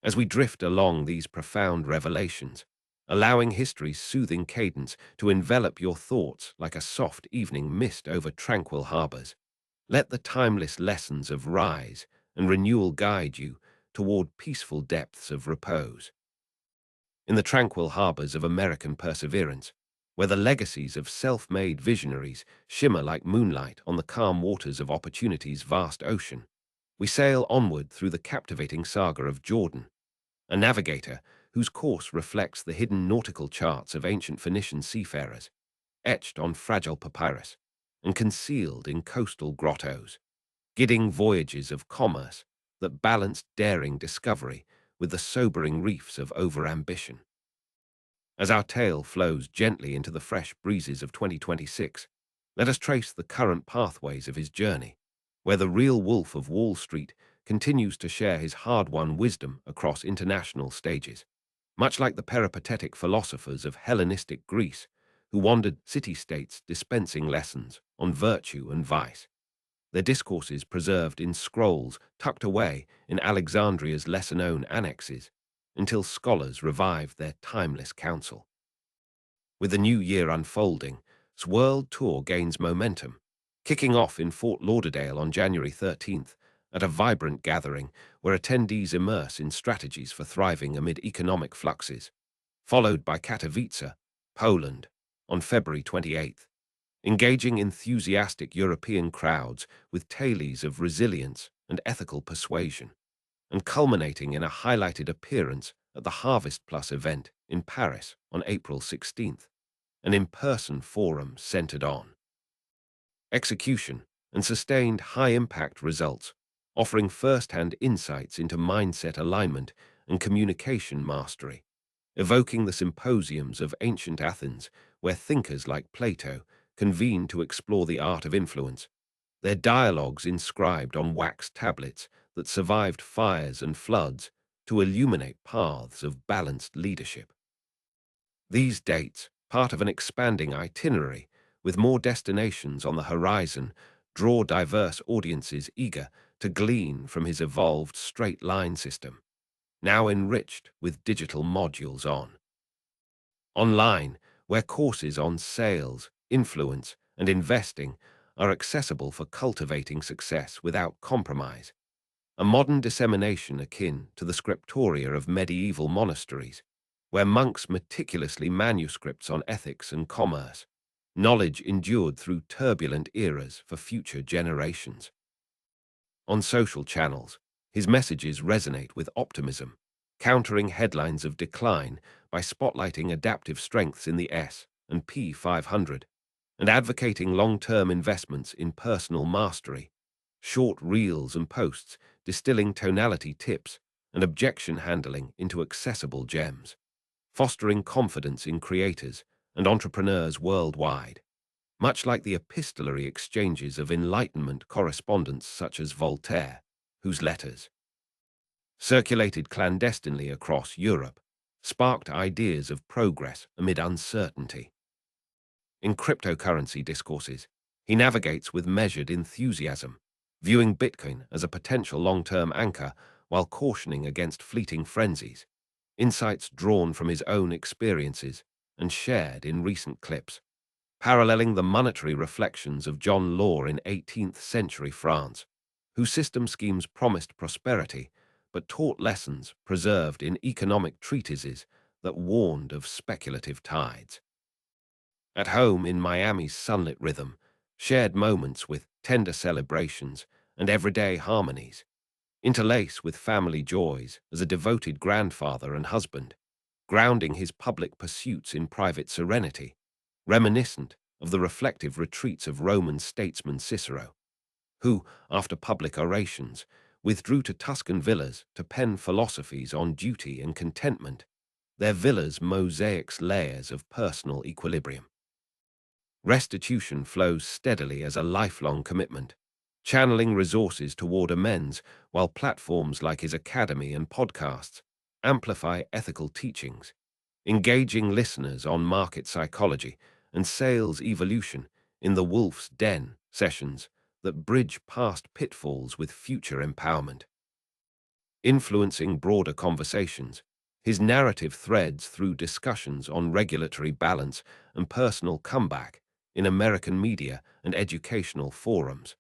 S1: As we drift along these profound revelations, allowing history's soothing cadence to envelop your thoughts like a soft evening mist over tranquil harbors, let the timeless lessons of rise and renewal guide you toward peaceful depths of repose. In the tranquil harbors of American perseverance, where the legacies of self-made visionaries shimmer like moonlight on the calm waters of opportunity's vast ocean, we sail onward through the captivating saga of Jordan, a navigator whose course reflects the hidden nautical charts of ancient Phoenician seafarers, etched on fragile papyrus, and concealed in coastal grottos, gidding voyages of commerce that balanced daring discovery with the sobering reefs of overambition. As our tale flows gently into the fresh breezes of 2026, let us trace the current pathways of his journey, where the real Wolf of Wall Street continues to share his hard-won wisdom across international stages, much like the peripatetic philosophers of Hellenistic Greece who wandered city-states dispensing lessons on virtue and vice, their discourses preserved in scrolls tucked away in Alexandria's lesser-known annexes until scholars revived their timeless counsel. With the new year unfolding, its world tour gains momentum, kicking off in Fort Lauderdale on January 13th at a vibrant gathering where attendees immerse in strategies for thriving amid economic fluxes, followed by Katowice, Poland, on February 28th, engaging enthusiastic European crowds with tales of resilience and ethical persuasion, and culminating in a highlighted appearance at the Harvest Plus event in Paris on April 16th, an in-person forum centered on execution and sustained high-impact results, offering first-hand insights into mindset alignment and communication mastery, evoking the symposiums of ancient Athens where thinkers like Plato convened to explore the art of influence, their dialogues inscribed on wax tablets that survived fires and floods to illuminate paths of balanced leadership. These dates, part of an expanding itinerary with more destinations on the horizon, draw diverse audiences eager to glean from his evolved straight-line system, now enriched with digital modules online, where courses on sales, influence, and investing are accessible for cultivating success without compromise, a modern dissemination akin to the scriptoria of medieval monasteries, where monks meticulously manuscripts on ethics and commerce, knowledge endured through turbulent eras for future generations. On social channels, his messages resonate with optimism, countering headlines of decline by spotlighting adaptive strengths in the S&P 500 and advocating long-term investments in personal mastery, short reels and posts distilling tonality tips and objection handling into accessible gems, fostering confidence in creators and entrepreneurs worldwide, much like the epistolary exchanges of Enlightenment correspondents such as Voltaire, whose letters, circulated clandestinely across Europe, sparked ideas of progress amid uncertainty. In cryptocurrency discourses, he navigates with measured enthusiasm, viewing Bitcoin as a potential long-term anchor while cautioning against fleeting frenzies, insights drawn from his own experiences and shared in recent clips, paralleling the monetary reflections of John Law in 18th century France, whose system schemes promised prosperity but taught lessons preserved in economic treatises that warned of speculative tides. At home in Miami's sunlit rhythm, shared moments with tender celebrations and everyday harmonies, interlace with family joys as a devoted grandfather and husband, grounding his public pursuits in private serenity, reminiscent of the reflective retreats of Roman statesman Cicero, who, after public orations, withdrew to Tuscan villas to pen philosophies on duty and contentment, their villas mosaics layers of personal equilibrium. Restitution flows steadily as a lifelong commitment, channeling resources toward amends while platforms like his academy and podcasts amplify ethical teachings, engaging listeners on market psychology and sales evolution in the Wolf's Den sessions that bridge past pitfalls with future empowerment. Influencing broader conversations, his narrative threads through discussions on regulatory balance and personal comeback in American media and educational forums,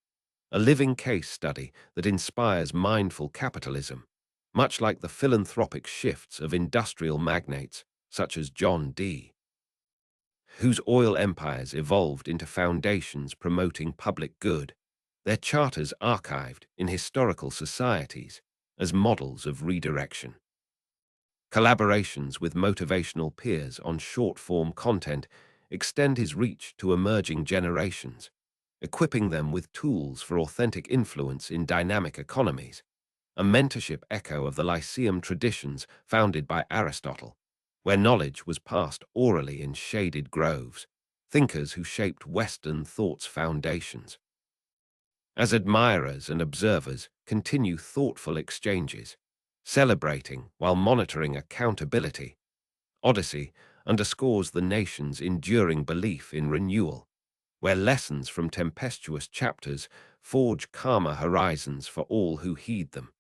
S1: a living case study that inspires mindful capitalism, much like the philanthropic shifts of industrial magnates such as John D., whose oil empires evolved into foundations promoting public good, their charters archived in historical societies as models of redirection. Collaborations with motivational peers on short-form content extend his reach to emerging generations, equipping them with tools for authentic influence in dynamic economies, a mentorship echo of the Lyceum traditions founded by Aristotle, where knowledge was passed orally in shaded groves, thinkers who shaped Western thought's foundations. As admirers and observers continue thoughtful exchanges, celebrating while monitoring accountability, Odyssey underscores the nation's enduring belief in renewal, where lessons from tempestuous chapters forge calmer horizons for all who heed them.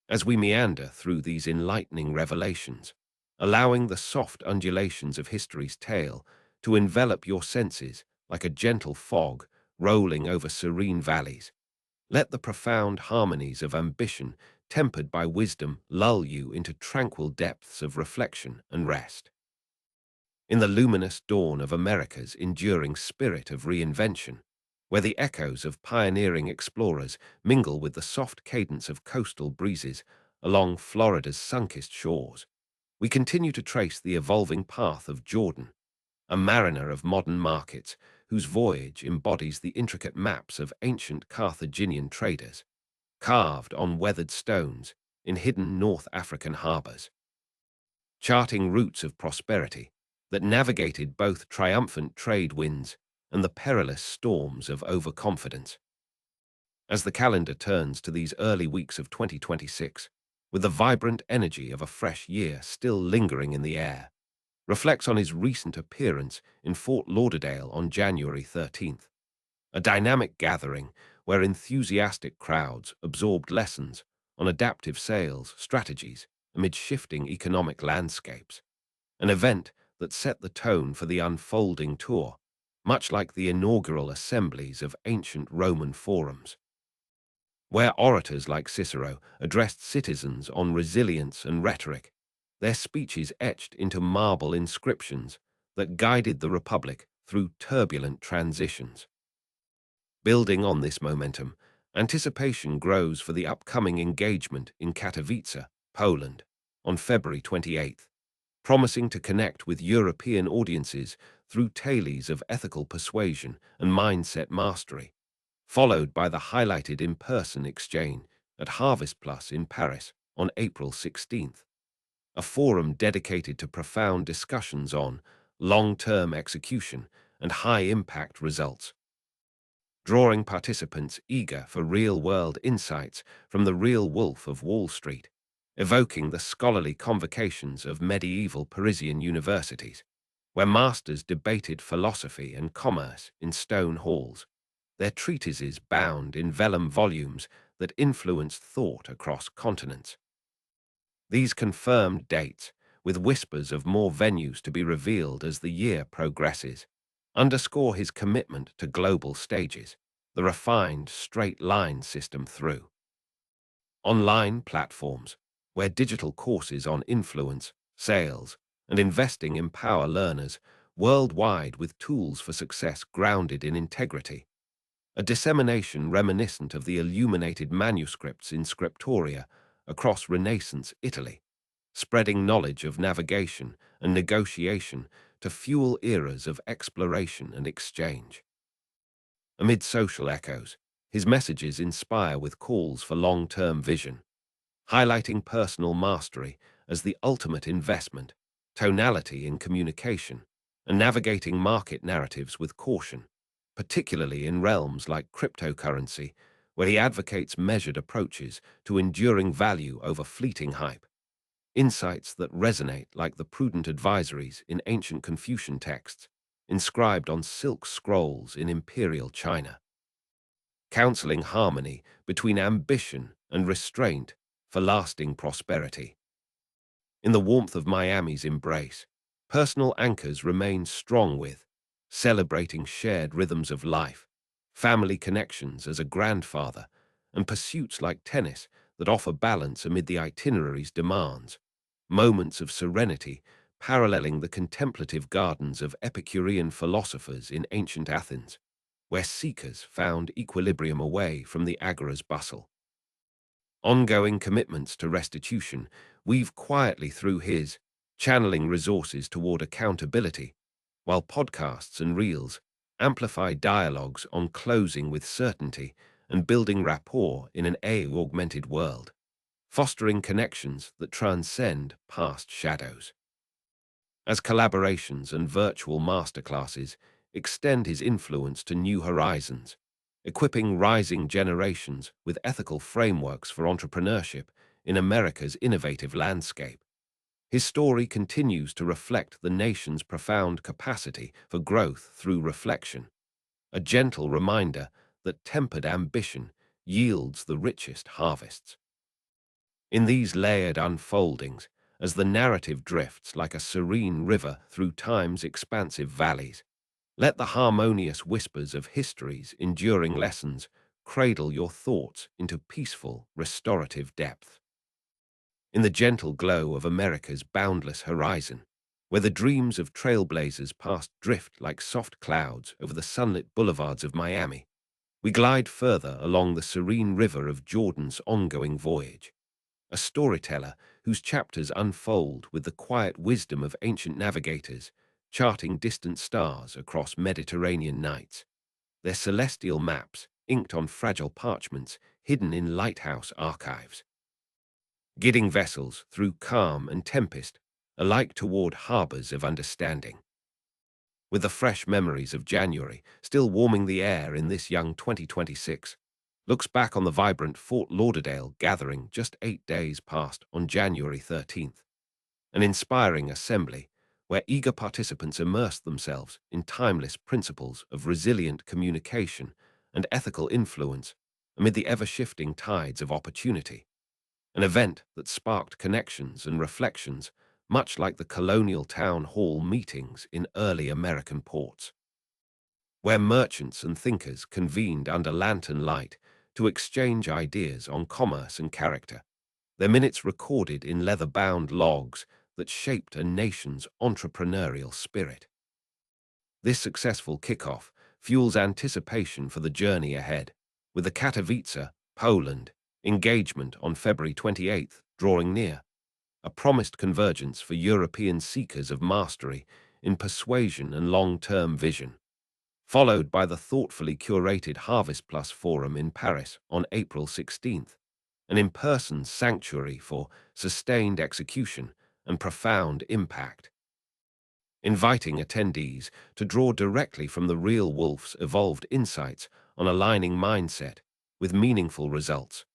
S1: As we meander through these enlightening revelations, allowing the soft undulations of history's tale to envelop your senses like a gentle fog rolling over serene valleys, let the profound harmonies of ambition tempered by wisdom lull you into tranquil depths of reflection and rest. In the luminous dawn of America's enduring spirit of reinvention, where the echoes of pioneering explorers mingle with the soft cadence of coastal breezes along Florida's sun-kissed shores, we continue to trace the evolving path of Jordan, a mariner of modern markets whose voyage embodies the intricate maps of ancient Carthaginian traders, carved on weathered stones in hidden North African harbors, charting routes of prosperity that navigated both triumphant trade winds and the perilous storms of overconfidence. As the calendar turns to these early weeks of 2026, with the vibrant energy of a fresh year still lingering in the air, reflects on his recent appearance in Fort Lauderdale on January 13th, a dynamic gathering where enthusiastic crowds absorbed lessons on adaptive sales strategies amid shifting economic landscapes, an event that set the tone for the unfolding tour, much like the inaugural assemblies of ancient Roman forums, where orators like Cicero addressed citizens on resilience and rhetoric, their speeches etched into marble inscriptions that guided the Republic through turbulent transitions. Building on this momentum, anticipation grows for the upcoming engagement in Katowice, Poland, on February 28th, promising to connect with European audiences through tales of ethical persuasion and mindset mastery, followed by the highlighted in-person exchange at Harvest Plus in Paris on April 16th, a forum dedicated to profound discussions on long-term execution and high-impact results, drawing participants eager for real-world insights from the real wolf of Wall Street, evoking the scholarly convocations of medieval Parisian universities, where masters debated philosophy and commerce in stone halls, their treatises bound in vellum volumes that influenced thought across continents. These confirmed dates, with whispers of more venues to be revealed as the year progresses, underscore his commitment to global stages, the refined straight-line system through online platforms, where digital courses on influence, sales, and investing empower learners worldwide with tools for success grounded in integrity, a dissemination reminiscent of the illuminated manuscripts in scriptoria across Renaissance Italy, spreading knowledge of navigation and negotiation to fuel eras of exploration and exchange. Amid social echoes, his messages inspire with calls for long-term vision, highlighting personal mastery as the ultimate investment, tonality in communication, and navigating market narratives with caution, particularly in realms like cryptocurrency, where he advocates measured approaches to enduring value over fleeting hype, insights that resonate like the prudent advisories in ancient Confucian texts, inscribed on silk scrolls in imperial China, counseling harmony between ambition and restraint for lasting prosperity. In the warmth of Miami's embrace, personal anchors remain strong with celebrating shared rhythms of life, family connections as a grandfather, and pursuits like tennis that offer balance amid the itinerary's demands, moments of serenity paralleling the contemplative gardens of Epicurean philosophers in ancient Athens, where seekers found equilibrium away from the agora's bustle. Ongoing commitments to restitution weave quietly through his, channeling resources toward accountability, while podcasts and reels amplify dialogues on closing with certainty and building rapport in an AI-augmented world, fostering connections that transcend past shadows. As collaborations and virtual masterclasses extend his influence to new horizons, equipping rising generations with ethical frameworks for entrepreneurship in America's innovative landscape. His story continues to reflect the nation's profound capacity for growth through reflection, a gentle reminder that tempered ambition yields the richest harvests. In these layered unfoldings, as the narrative drifts like a serene river through time's expansive valleys, let the harmonious whispers of history's enduring lessons cradle your thoughts into peaceful, restorative depth. In the gentle glow of America's boundless horizon, where the dreams of trailblazers past drift like soft clouds over the sunlit boulevards of Miami, we glide further along the serene river of Jordan's ongoing voyage, a storyteller whose chapters unfold with the quiet wisdom of ancient navigators, charting distant stars across Mediterranean nights, their celestial maps inked on fragile parchments hidden in lighthouse archives, guiding vessels through calm and tempest, alike toward harbors of understanding. With the fresh memories of January still warming the air in this young 2026, looks back on the vibrant Fort Lauderdale gathering just 8 days past on January 13th, an inspiring assembly where eager participants immersed themselves in timeless principles of resilient communication and ethical influence amid the ever-shifting tides of opportunity, an event that sparked connections and reflections much like the colonial town hall meetings in early American ports, where merchants and thinkers convened under lantern light to exchange ideas on commerce and character, their minutes recorded in leather-bound logs that shaped a nation's entrepreneurial spirit. This successful kickoff fuels anticipation for the journey ahead, with the Katowice, Poland, engagement on February 28th drawing near, a promised convergence for European seekers of mastery in persuasion and long-term vision, followed by the thoughtfully curated Harvest Plus Forum in Paris on April 16th, an in-person sanctuary for sustained execution and profound impact, inviting attendees to draw directly from the real Wolf's evolved insights on aligning mindset with meaningful results,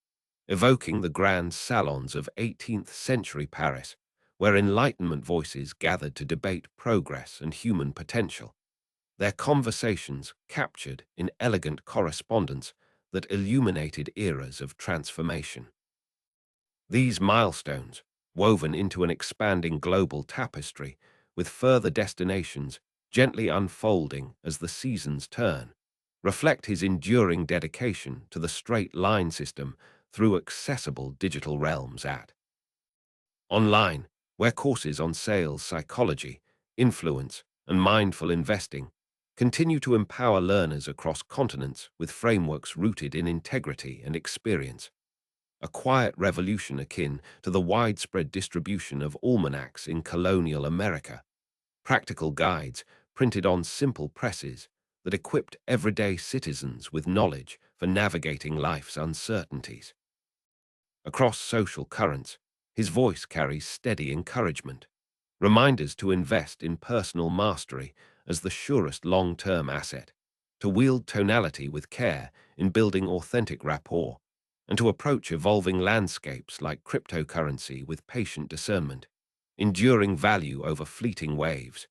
S1: evoking the grand salons of 18th-century Paris, where Enlightenment voices gathered to debate progress and human potential, their conversations captured in elegant correspondence that illuminated eras of transformation. These milestones, woven into an expanding global tapestry, with further destinations gently unfolding as the seasons turn, reflect his enduring dedication to the straight line system through accessible digital realms at online, where courses on sales psychology, influence, and mindful investing continue to empower learners across continents with frameworks rooted in integrity and experience, a quiet revolution akin to the widespread distribution of almanacs in colonial America, practical guides printed on simple presses that equipped everyday citizens with knowledge for navigating life's uncertainties. Across social currents, his voice carries steady encouragement, reminders to invest in personal mastery as the surest long-term asset, to wield tonality with care in building authentic rapport, and to approach evolving landscapes like cryptocurrency with patient discernment, enduring value over fleeting waves,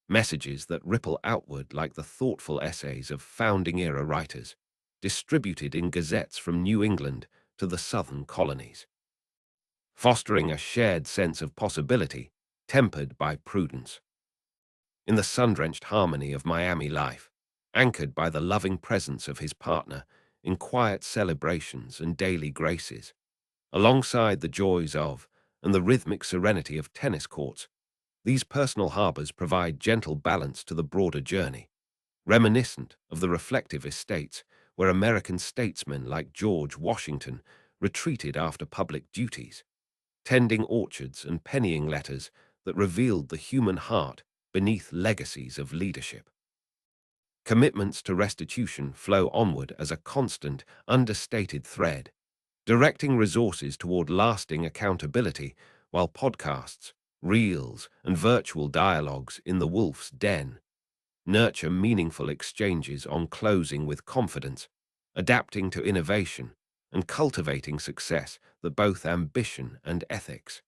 S1: messages that ripple outward like the thoughtful essays of founding-era writers, distributed in gazettes from New England to the southern colonies, fostering a shared sense of possibility tempered by prudence. In the sun-drenched harmony of Miami life, anchored by the loving presence of his partner in quiet celebrations and daily graces, alongside the joys of and the rhythmic serenity of tennis courts, these personal harbors provide gentle balance to the broader journey, reminiscent of the reflective estates where American statesmen like George Washington retreated after public duties, tending orchards and pennying letters that revealed the human heart beneath legacies of leadership. Commitments to restitution flow onward as a constant, understated thread, directing resources toward lasting accountability, while podcasts, reels, and virtual dialogues in the wolf's den nurture meaningful exchanges on closing with confidence, adapting to innovation, and cultivating success that both ambition and ethics.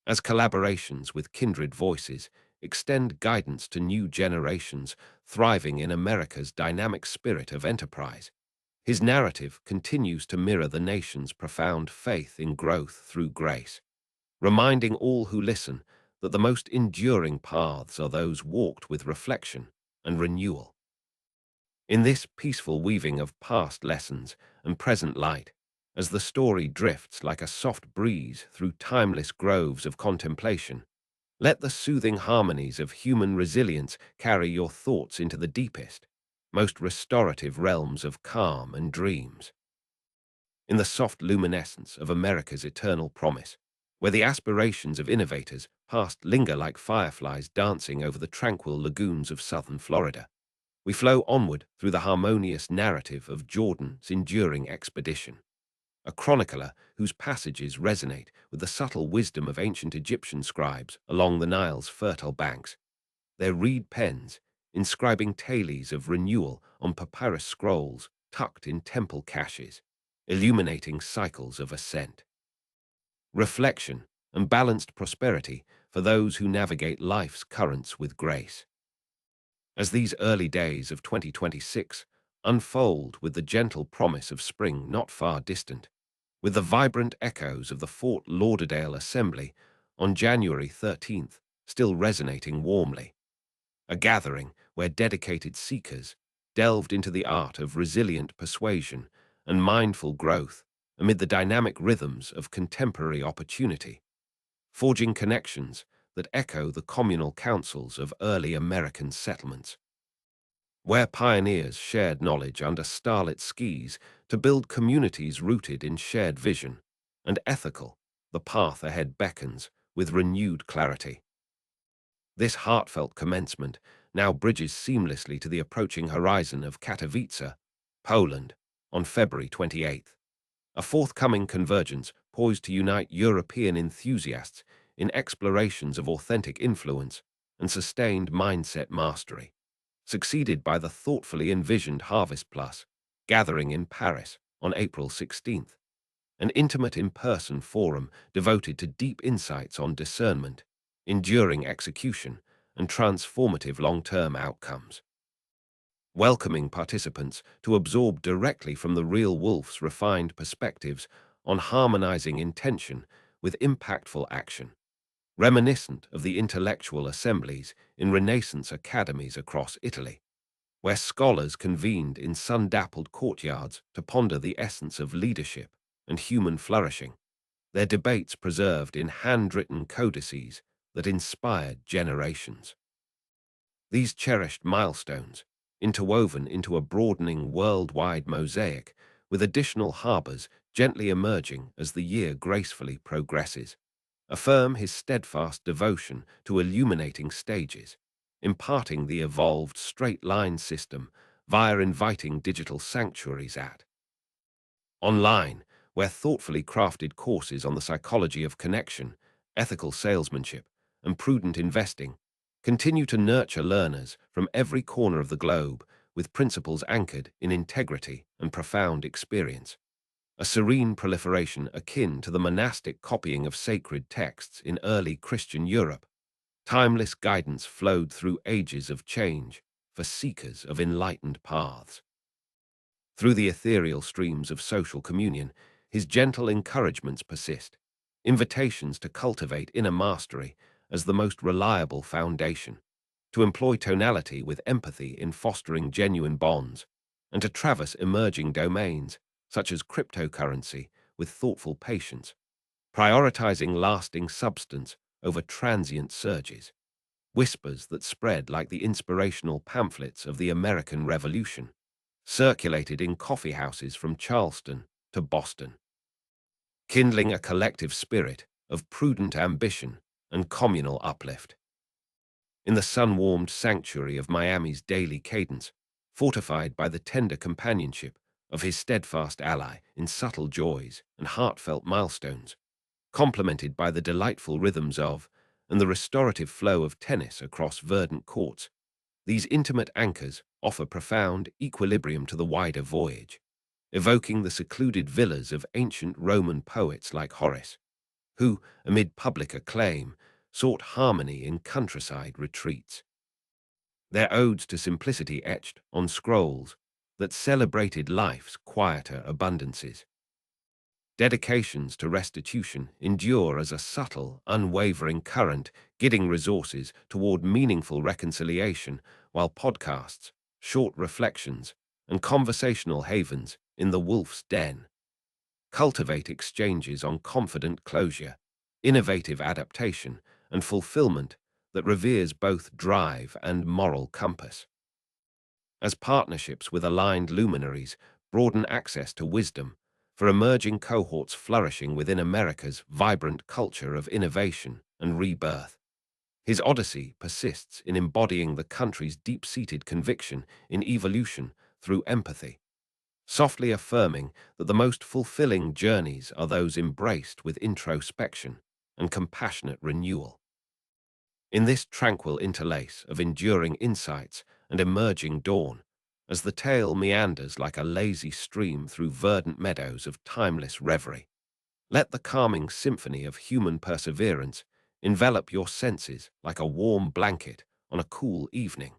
S1: As collaborations with kindred voices extend guidance to new generations thriving in America's dynamic spirit of enterprise, his narrative continues to mirror the nation's profound faith in growth through grace, reminding all who listen that the most enduring paths are those walked with reflection and renewal. In this peaceful weaving of past lessons and present light, as the story drifts like a soft breeze through timeless groves of contemplation, let the soothing harmonies of human resilience carry your thoughts into the deepest, most restorative realms of calm and dreams. In the soft luminescence of America's eternal promise, where the aspirations of innovators past linger like fireflies dancing over the tranquil lagoons of southern Florida, we flow onward through the harmonious narrative of Jordan's enduring expedition, a chronicler whose passages resonate with the subtle wisdom of ancient Egyptian scribes along the Nile's fertile banks, their reed pens inscribing tales of renewal on papyrus scrolls tucked in temple caches, illuminating cycles of ascent, reflection, and balanced prosperity for those who navigate life's currents with grace. As these early days of 2026 unfold with the gentle promise of spring not far distant, with the vibrant echoes of the Fort Lauderdale Assembly on January 13th still resonating warmly, a gathering where dedicated seekers delved into the art of resilient persuasion and mindful growth amid the dynamic rhythms of contemporary opportunity, forging connections that echo the communal councils of early American settlements, where pioneers shared knowledge under starlit skies to build communities rooted in shared vision and ethical. The path ahead beckons with renewed clarity. This heartfelt commencement now bridges seamlessly to the approaching horizon of Katowice, Poland, on February 28th, a forthcoming convergence poised to unite European enthusiasts in explorations of authentic influence and sustained mindset mastery, succeeded by the thoughtfully envisioned Harvest Plus, gathering in Paris on April 16th, an intimate in-person forum devoted to deep insights on discernment, enduring execution, and transformative long-term outcomes, welcoming participants to absorb directly from the real wolf's refined perspectives on harmonizing intention with impactful action, reminiscent of the intellectual assemblies in Renaissance academies across Italy, where scholars convened in sun-dappled courtyards to ponder the essence of leadership and human flourishing, their debates preserved in handwritten codices that inspired generations. These cherished milestones, interwoven into a broadening worldwide mosaic, with additional harbors gently emerging as the year gracefully progresses, affirm his steadfast devotion to illuminating stages, imparting the evolved straight-line system via inviting digital sanctuaries at online, where thoughtfully crafted courses on the psychology of connection, ethical salesmanship, and prudent investing continue to nurture learners from every corner of the globe with principles anchored in integrity and profound experience, a serene proliferation akin to the monastic copying of sacred texts in early Christian Europe. Timeless guidance flowed through ages of change for seekers of enlightened paths. Through the ethereal streams of social communion, his gentle encouragements persist, invitations to cultivate inner mastery as the most reliable foundation, to employ tonality with empathy in fostering genuine bonds, and to traverse emerging domains, such as cryptocurrency, with thoughtful patience, prioritizing lasting substance over transient surges, whispers that spread like the inspirational pamphlets of the American Revolution, circulated in coffeehouses from Charleston to Boston, kindling a collective spirit of prudent ambition and communal uplift. in the sun-warmed sanctuary of Miami's daily cadence, fortified by the tender companionship of his steadfast ally in subtle joys and heartfelt milestones, complemented by the delightful rhythms of and the restorative flow of tennis across verdant courts. These intimate anchors offer profound equilibrium to the wider voyage, evoking the secluded villas of ancient Roman poets like Horace, who, amid public acclaim, sought harmony in countryside retreats. Their odes to simplicity etched on scrolls that celebrated life's quieter abundances. Dedications to restitution endure as a subtle, unwavering current, guiding resources toward meaningful reconciliation, while podcasts, short reflections, and conversational havens in the wolf's den cultivate exchanges on confident closure, innovative adaptation, and fulfillment that reveres both drive and moral compass. As partnerships with aligned luminaries broaden access to wisdom for emerging cohorts flourishing within America's vibrant culture of innovation and rebirth, his odyssey persists in embodying the country's deep-seated conviction in evolution through empathy, softly affirming that the most fulfilling journeys are those embraced with introspection and compassionate renewal. In this tranquil interlace of enduring insights and emerging dawn, as the tale meanders like a lazy stream through verdant meadows of timeless reverie, let the calming symphony of human perseverance envelop your senses like a warm blanket on a cool evening,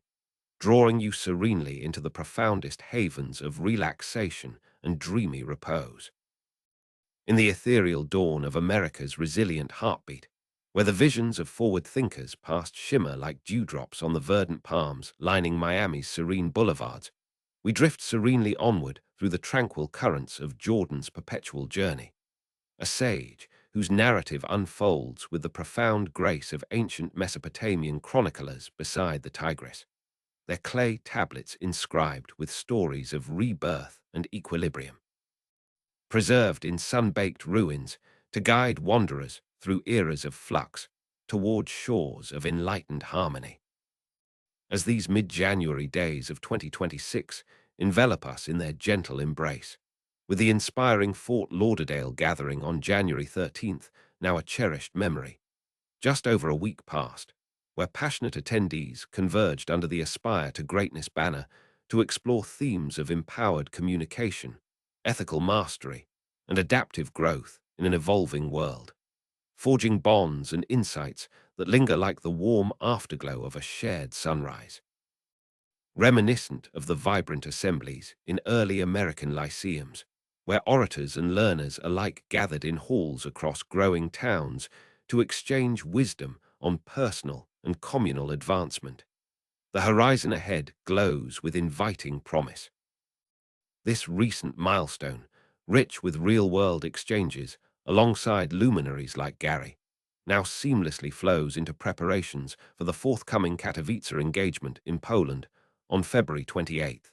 S1: drawing you serenely into the profoundest havens of relaxation and dreamy repose. In the ethereal dawn of America's resilient heartbeat, where the visions of forward thinkers past shimmer like dewdrops on the verdant palms lining Miami's serene boulevards, we drift serenely onward through the tranquil currents of Jordan's perpetual journey, a sage whose narrative unfolds with the profound grace of ancient Mesopotamian chroniclers beside the Tigris, their clay tablets inscribed with stories of rebirth and equilibrium, preserved in sun-baked ruins to guide wanderers through eras of flux toward shores of enlightened harmony. As these mid-January days of 2026 envelop us in their gentle embrace, with the inspiring Fort Lauderdale gathering on January 13th now a cherished memory, just over a week past, where passionate attendees converged under the Aspire to Greatness banner to explore themes of empowered communication, ethical mastery, and adaptive growth in an evolving world, forging bonds and insights that linger like the warm afterglow of a shared sunrise. Reminiscent of the vibrant assemblies in early American lyceums, where orators and learners alike gathered in halls across growing towns to exchange wisdom on personal and communal advancement, the horizon ahead glows with inviting promise. This recent milestone, rich with real-world exchanges alongside luminaries like Gary, now seamlessly flows into preparations for the forthcoming Katowice engagement in Poland on February 28th.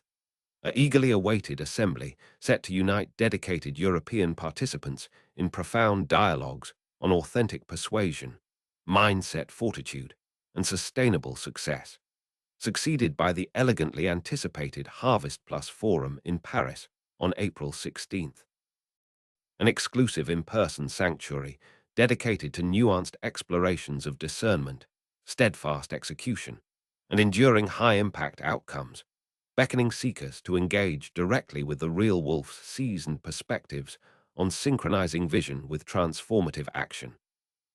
S1: A eagerly awaited assembly set to unite dedicated European participants in profound dialogues on authentic persuasion, mindset fortitude, and sustainable success, succeeded by the elegantly anticipated Harvest Plus Forum in Paris on April 16th. An exclusive in-person sanctuary dedicated to nuanced explorations of discernment, steadfast execution, and enduring high-impact outcomes, beckoning seekers to engage directly with the real wolf's seasoned perspectives on synchronizing vision with transformative action,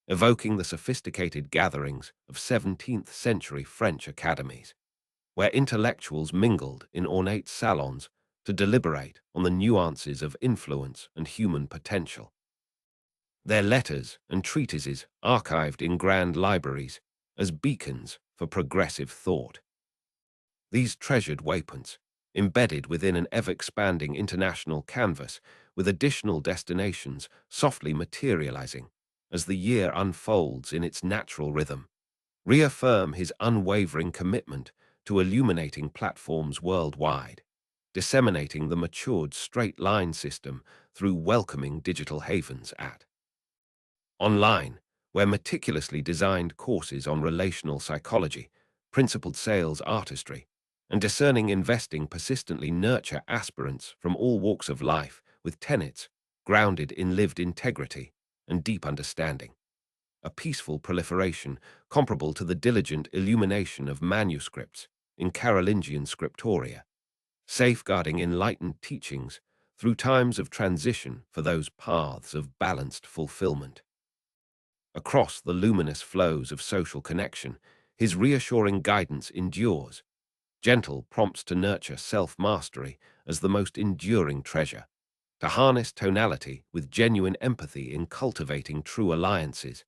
S1: evoking the sophisticated gatherings of 17th-century French academies, where intellectuals mingled in ornate salons to deliberate on the nuances of influence and human potential. Their letters and treatises archived in grand libraries as beacons for progressive thought. These treasured waypoints, embedded within an ever-expanding international canvas with additional destinations softly materializing as the year unfolds in its natural rhythm, reaffirm his unwavering commitment to illuminating platforms worldwide, disseminating the matured straight-line system through welcoming digital havens at online, where meticulously designed courses on relational psychology, principled sales artistry, and discerning investing persistently nurture aspirants from all walks of life with tenets grounded in lived integrity and deep understanding. A peaceful proliferation comparable to the diligent illumination of manuscripts in Carolingian scriptoria, safeguarding enlightened teachings through times of transition for those paths of balanced fulfillment. Across the luminous flows of social connection, his reassuring guidance endures, gentle prompts to nurture self-mastery as the most enduring treasure, to harness tonality with genuine empathy in cultivating true alliances,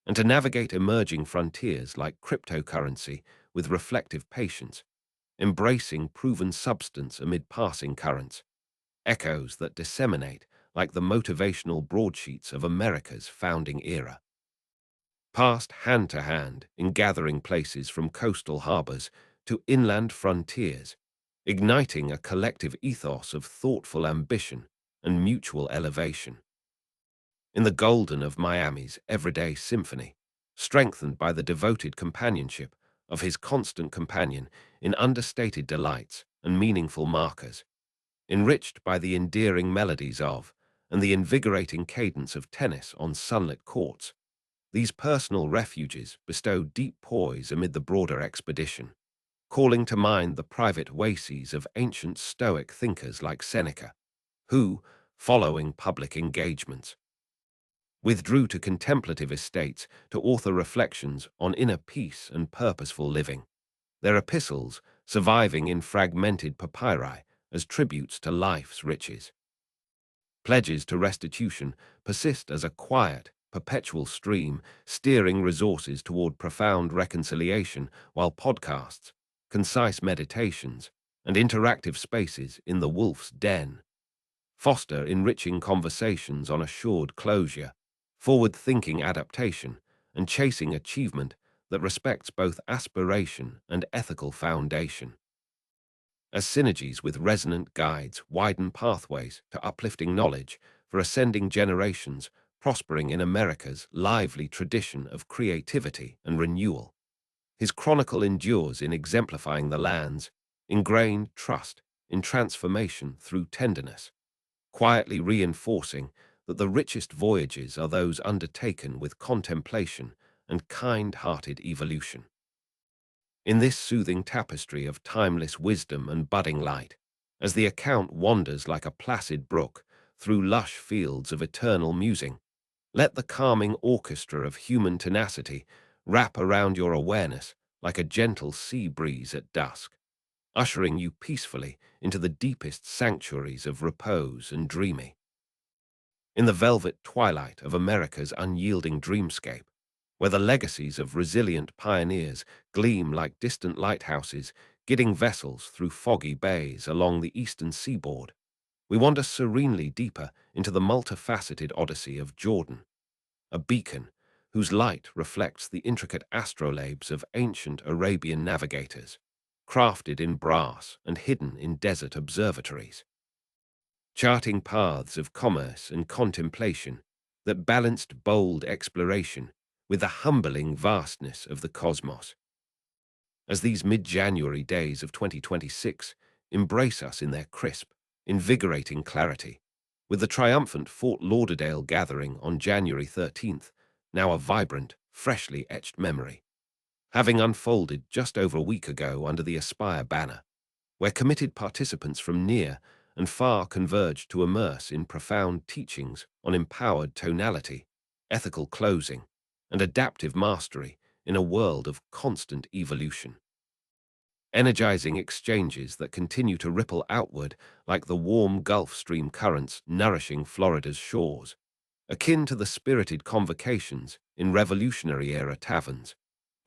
S1: and to navigate emerging frontiers like cryptocurrency with reflective patience, embracing proven substance amid passing currents, echoes that disseminate like the motivational broadsheets of America's founding era. Passed hand to hand in gathering places from coastal harbors to inland frontiers, igniting a collective ethos of thoughtful ambition and mutual elevation. In the golden of Miami's everyday symphony, strengthened by the devoted companionship of his constant companion in understated delights and meaningful markers, enriched by the endearing melodies of and the invigorating cadence of tennis on sunlit courts, these personal refuges bestow deep poise amid the broader expedition, calling to mind the private oases of ancient Stoic thinkers like Seneca, who, following public engagements, withdrew to contemplative estates to author reflections on inner peace and purposeful living, their epistles surviving in fragmented papyri as tributes to life's riches. Pledges to restitution persist as a quiet, perpetual stream, steering resources toward profound reconciliation, while podcasts, concise meditations, and interactive spaces in the wolf's den foster enriching conversations on assured closure, forward-thinking adaptation, and chasing achievement that respects both aspiration and ethical foundation. As synergies with resonant guides widen pathways to uplifting knowledge for ascending generations prospering in America's lively tradition of creativity and renewal, his chronicle endures in exemplifying the land's ingrained trust in transformation through tenderness, quietly reinforcing that the richest voyages are those undertaken with contemplation and kind-hearted evolution. In this soothing tapestry of timeless wisdom and budding light, as the account wanders like a placid brook through lush fields of eternal musing, let the calming orchestra of human tenacity wrap around your awareness like a gentle sea breeze at dusk, ushering you peacefully into the deepest sanctuaries of repose and dreaming. In the velvet twilight of America's unyielding dreamscape, where the legacies of resilient pioneers gleam like distant lighthouses, guiding vessels through foggy bays along the eastern seaboard, we wander serenely deeper into the multifaceted odyssey of Jordan, a beacon whose light reflects the intricate astrolabes of ancient Arabian navigators, crafted in brass and hidden in desert observatories, charting paths of commerce and contemplation that balanced bold exploration with the humbling vastness of the cosmos. As these mid-January days of 2026 embrace us in their crisp, invigorating clarity, with the triumphant Fort Lauderdale gathering on January 13th, now a vibrant, freshly etched memory, having unfolded just over a week ago under the Aspire banner, where committed participants from near and far converged to immerse in profound teachings on empowered tonality, ethical closing, and adaptive mastery in a world of constant evolution. Energizing exchanges that continue to ripple outward like the warm Gulf Stream currents nourishing Florida's shores, akin to the spirited convocations in Revolutionary-era taverns,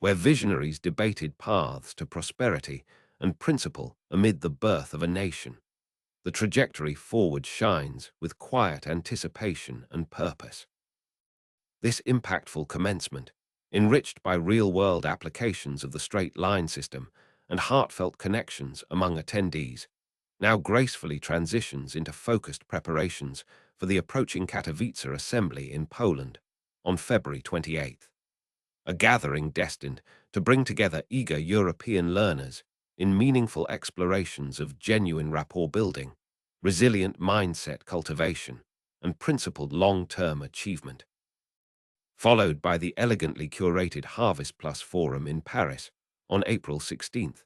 S1: where visionaries debated paths to prosperity and principle amid the birth of a nation. The trajectory forward shines with quiet anticipation and purpose. This impactful commencement, enriched by real-world applications of the straight line system and heartfelt connections among attendees, now gracefully transitions into focused preparations for the approaching Katowice Assembly in Poland on February 28th, a gathering destined to bring together eager European learners in meaningful explorations of genuine rapport building, resilient mindset cultivation, and principled long-term achievement. Followed by the elegantly curated Harvest Plus Forum in Paris on April 16th,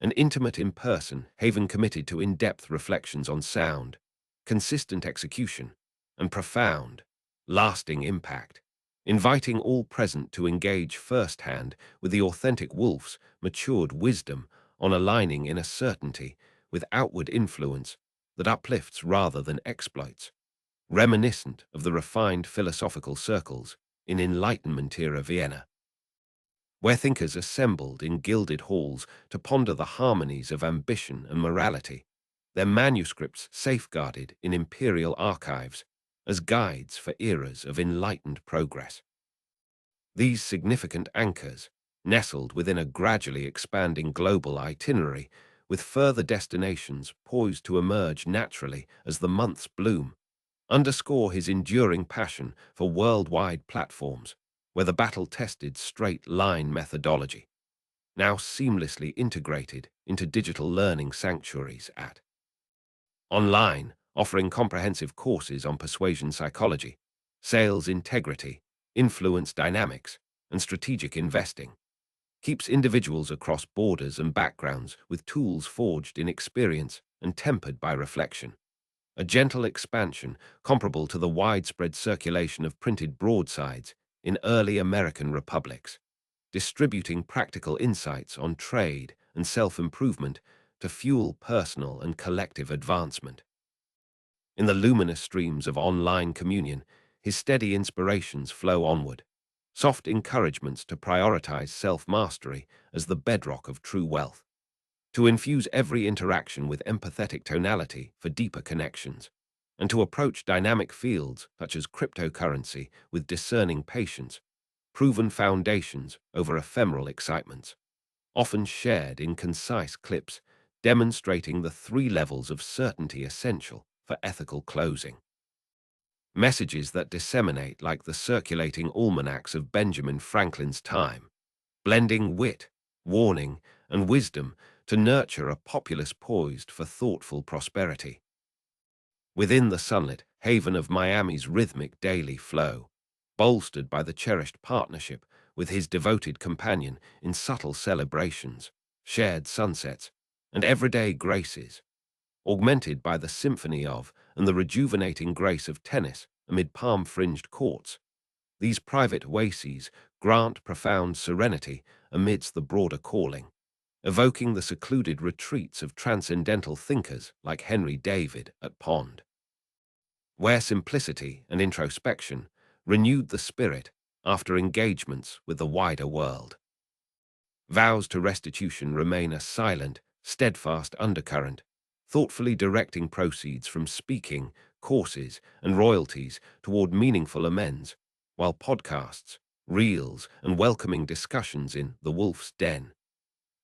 S1: an intimate in-person haven committed to in-depth reflections on sound, consistent execution, and profound, lasting impact, inviting all present to engage firsthand with the authentic Wolf's matured wisdom on aligning inner certainty with outward influence that uplifts rather than exploits, reminiscent of the refined philosophical circles in Enlightenment-era Vienna, where thinkers assembled in gilded halls to ponder the harmonies of ambition and morality, their manuscripts safeguarded in imperial archives as guides for eras of enlightened progress. These significant anchors, nestled within a gradually expanding global itinerary, with further destinations poised to emerge naturally as the months bloom, underscore his enduring passion for worldwide platforms, where the battle-tested straight-line methodology, now seamlessly integrated into digital learning sanctuaries at online, offering comprehensive courses on persuasion psychology, sales integrity, influence dynamics, and strategic investing, keeps individuals across borders and backgrounds with tools forged in experience and tempered by reflection. A gentle expansion comparable to the widespread circulation of printed broadsides in early American republics, distributing practical insights on trade and self-improvement to fuel personal and collective advancement. In the luminous streams of online communion, his steady inspirations flow onward, soft encouragements to prioritize self-mastery as the bedrock of true wealth, to infuse every interaction with empathetic tonality for deeper connections, and to approach dynamic fields such as cryptocurrency with discerning patience, proven foundations over ephemeral excitements, often shared in concise clips demonstrating the three levels of certainty essential for ethical closing. Messages that disseminate like the circulating almanacs of Benjamin Franklin's time, blending wit, warning, and wisdom to nurture a populace poised for thoughtful prosperity. Within the sunlit haven of Miami's rhythmic daily flow, bolstered by the cherished partnership with his devoted companion in subtle celebrations, shared sunsets, and everyday graces, augmented by the symphony of and the rejuvenating grace of tennis amid palm-fringed courts, these private oases grant profound serenity amidst the broader calling, evoking the secluded retreats of transcendental thinkers like Henry David at Pond, where simplicity and introspection renewed the spirit after engagements with the wider world. Vows to restitution remain a silent, steadfast undercurrent, thoughtfully directing proceeds from speaking, courses, and royalties toward meaningful amends, while podcasts, reels, and welcoming discussions in The Wolf's Den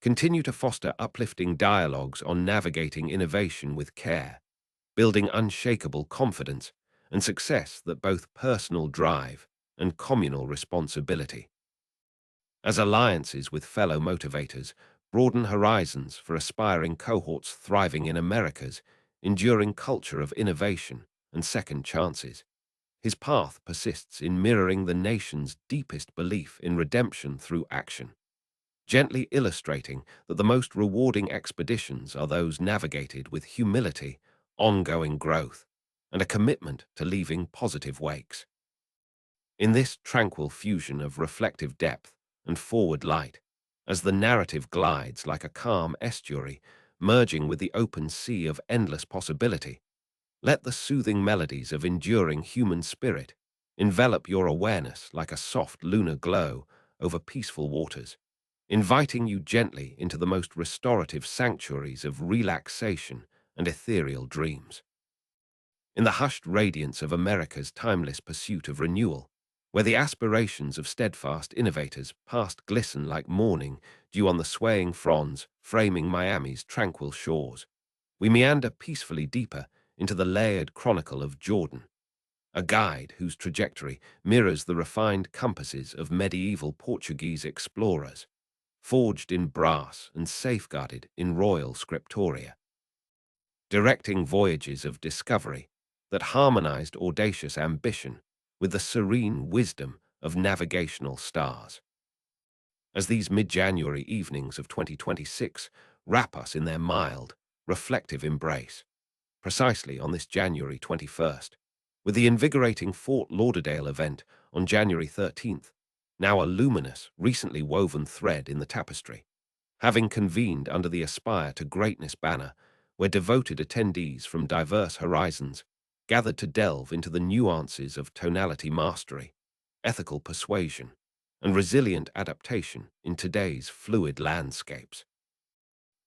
S1: continue to foster uplifting dialogues on navigating innovation with care, building unshakable confidence and success that both personal drive and communal responsibility. As alliances with fellow motivators broaden horizons for aspiring cohorts thriving in America's enduring culture of innovation and second chances, his path persists in mirroring the nation's deepest belief in redemption through action, gently illustrating that the most rewarding expeditions are those navigated with humility, ongoing growth, and a commitment to leaving positive wakes. In this tranquil fusion of reflective depth and forward light, as the narrative glides like a calm estuary, merging with the open sea of endless possibility, let the soothing melodies of enduring human spirit envelop your awareness like a soft lunar glow over peaceful waters, inviting you gently into the most restorative sanctuaries of relaxation and ethereal dreams. In the hushed radiance of America's timeless pursuit of renewal, where the aspirations of steadfast innovators past glisten like morning dew on the swaying fronds framing Miami's tranquil shores, we meander peacefully deeper into the layered chronicle of Jordan, a guide whose trajectory mirrors the refined compasses of medieval Portuguese explorers, forged in brass and safeguarded in royal scriptoria, directing voyages of discovery that harmonized audacious ambition with the serene wisdom of navigational stars. As these mid-January evenings of 2026 wrap us in their mild, reflective embrace, precisely on this January 21st, with the invigorating Fort Lauderdale event on January 13th, now a luminous, recently woven thread in the tapestry, having convened under the Aspire to Greatness banner, where devoted attendees from diverse horizons gathered to delve into the nuances of tonality mastery, ethical persuasion, and resilient adaptation in today's fluid landscapes.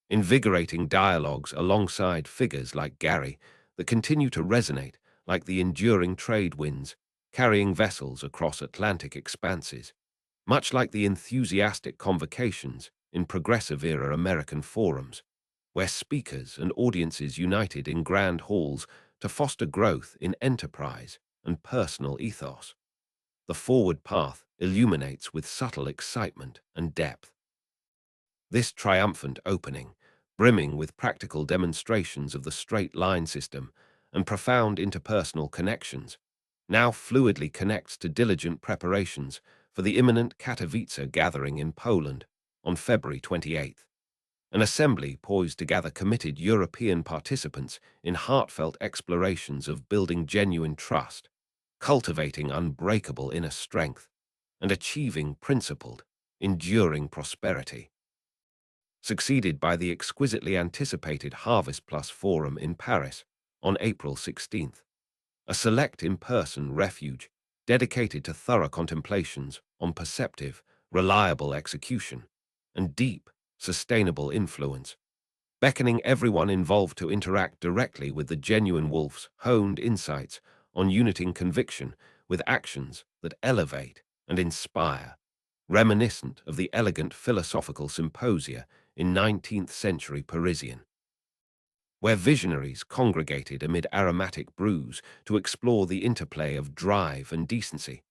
S1: Invigorating dialogues alongside figures like Gary that continue to resonate like the enduring trade winds carrying vessels across Atlantic expanses, much like the enthusiastic convocations in progressive-era American forums, where speakers and audiences united in grand halls to foster growth in enterprise and personal ethos. The forward path illuminates with subtle excitement and depth. This triumphant opening, brimming with practical demonstrations of the straight line system and profound interpersonal connections, now fluidly connects to diligent preparations for the imminent Katowice gathering in Poland on February 28th, an assembly poised to gather committed European participants in heartfelt explorations of building genuine trust, cultivating unbreakable inner strength, and achieving principled, enduring prosperity. Succeeded by the exquisitely anticipated Harvest Plus Forum in Paris on April 16th, a select in-person refuge dedicated to thorough contemplations on perceptive, reliable execution and deep, sustainable influence, beckoning everyone involved to interact directly with the genuine wolf's honed insights on uniting conviction with actions that elevate and inspire, reminiscent of the elegant philosophical symposia in 19th century Parisian, where visionaries congregated amid aromatic brews to explore the interplay of drive and decency,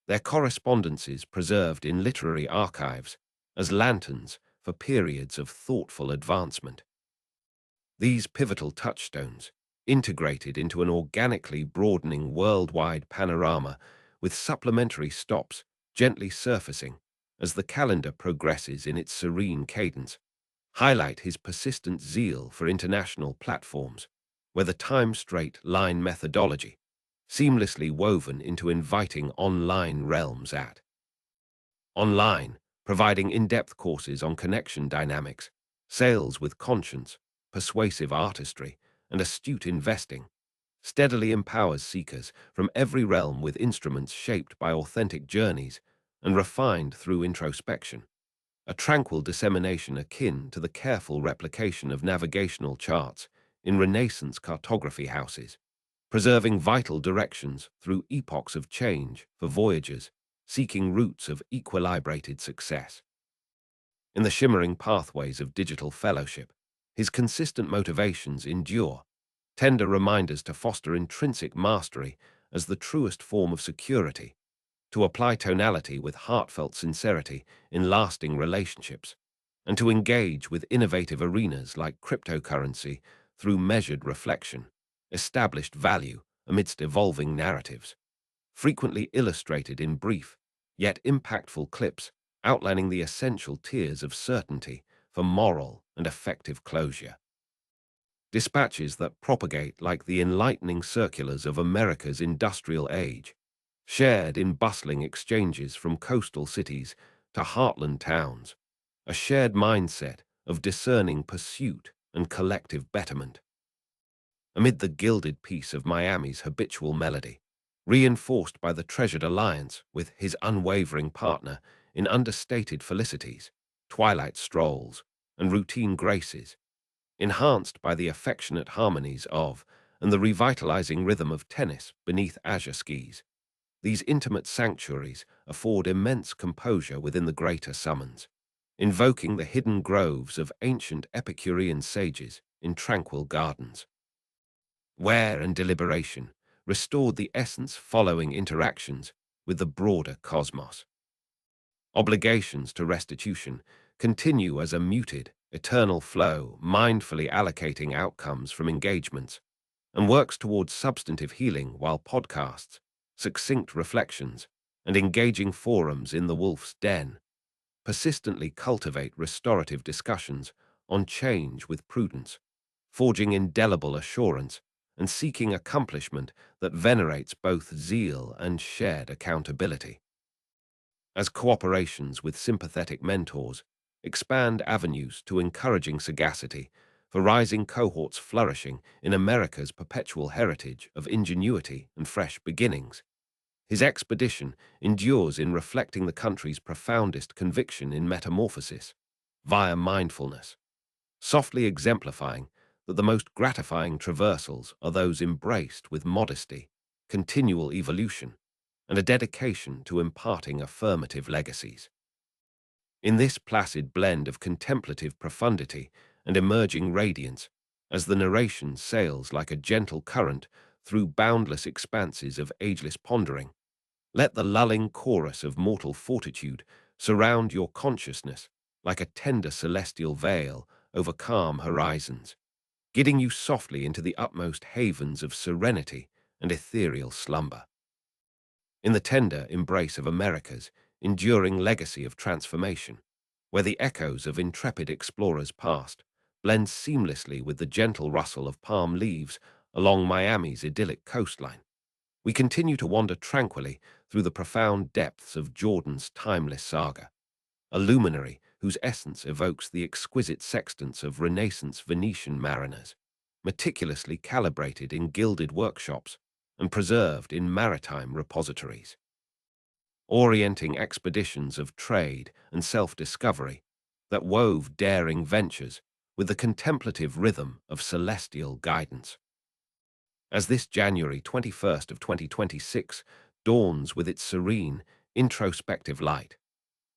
S1: their correspondences preserved in literary archives as lanterns for periods of thoughtful advancement. These pivotal touchstones, integrated into an organically broadening worldwide panorama with supplementary stops gently surfacing as the calendar progresses in its serene cadence, highlight his persistent zeal for international platforms, where the time-straight line methodology, seamlessly woven into inviting online realms at. Online, providing in-depth courses on connection dynamics, sales with conscience, persuasive artistry, and astute investing, steadily empowers seekers from every realm with instruments shaped by authentic journeys and refined through introspection, a tranquil dissemination akin to the careful replication of navigational charts in Renaissance cartography houses, preserving vital directions through epochs of change for voyagers seeking routes of equilibrated success. In the shimmering pathways of digital fellowship, his consistent motivations endure, tender reminders to foster intrinsic mastery as the truest form of security, to apply tonality with heartfelt sincerity in lasting relationships, and to engage with innovative arenas like cryptocurrency through measured reflection, established value amidst evolving narratives, frequently illustrated in brief, yet impactful clips outlining the essential tiers of certainty for moral and effective closure. Dispatches that propagate like the enlightening circulars of America's industrial age, shared in bustling exchanges from coastal cities to heartland towns, a shared mindset of discerning pursuit and collective betterment. Amid the gilded peace of Miami's habitual melody, reinforced by the treasured alliance with his unwavering partner in understated felicities, twilight strolls, and routine graces, enhanced by the affectionate harmonies of and the revitalizing rhythm of tennis beneath azure skis, these intimate sanctuaries afford immense composure within the greater summons, invoking the hidden groves of ancient Epicurean sages in tranquil gardens. Wear and deliberation restored the essence following interactions with the broader cosmos. Obligations to restitution continue as a muted, eternal flow, mindfully allocating outcomes from engagements, and works towards substantive healing while podcasts, succinct reflections, and engaging forums in the wolf's den persistently cultivate restorative discussions on change with prudence, forging indelible assurance and seeking accomplishment that venerates both zeal and shared accountability. As cooperations with sympathetic mentors expand avenues to encouraging sagacity for rising cohorts flourishing in America's perpetual heritage of ingenuity and fresh beginnings, his expedition endures in reflecting the country's profoundest conviction in metamorphosis via mindfulness, softly exemplifying that the most gratifying traversals are those embraced with modesty, continual evolution, and a dedication to imparting affirmative legacies. In this placid blend of contemplative profundity and emerging radiance, as the narration sails like a gentle current through boundless expanses of ageless pondering, let the lulling chorus of mortal fortitude surround your consciousness like a tender celestial veil over calm horizons, guiding you softly into the utmost havens of serenity and ethereal slumber. In the tender embrace of America's enduring legacy of transformation, where the echoes of intrepid explorers past blend seamlessly with the gentle rustle of palm leaves along Miami's idyllic coastline, we continue to wander tranquilly through the profound depths of Jordan's timeless saga, a luminary whose essence evokes the exquisite sextants of Renaissance Venetian mariners, meticulously calibrated in gilded workshops and preserved in maritime repositories. Orienting expeditions of trade and self-discovery that wove daring ventures with the contemplative rhythm of celestial guidance. As this January 21st of 2026 dawns with its serene, introspective light,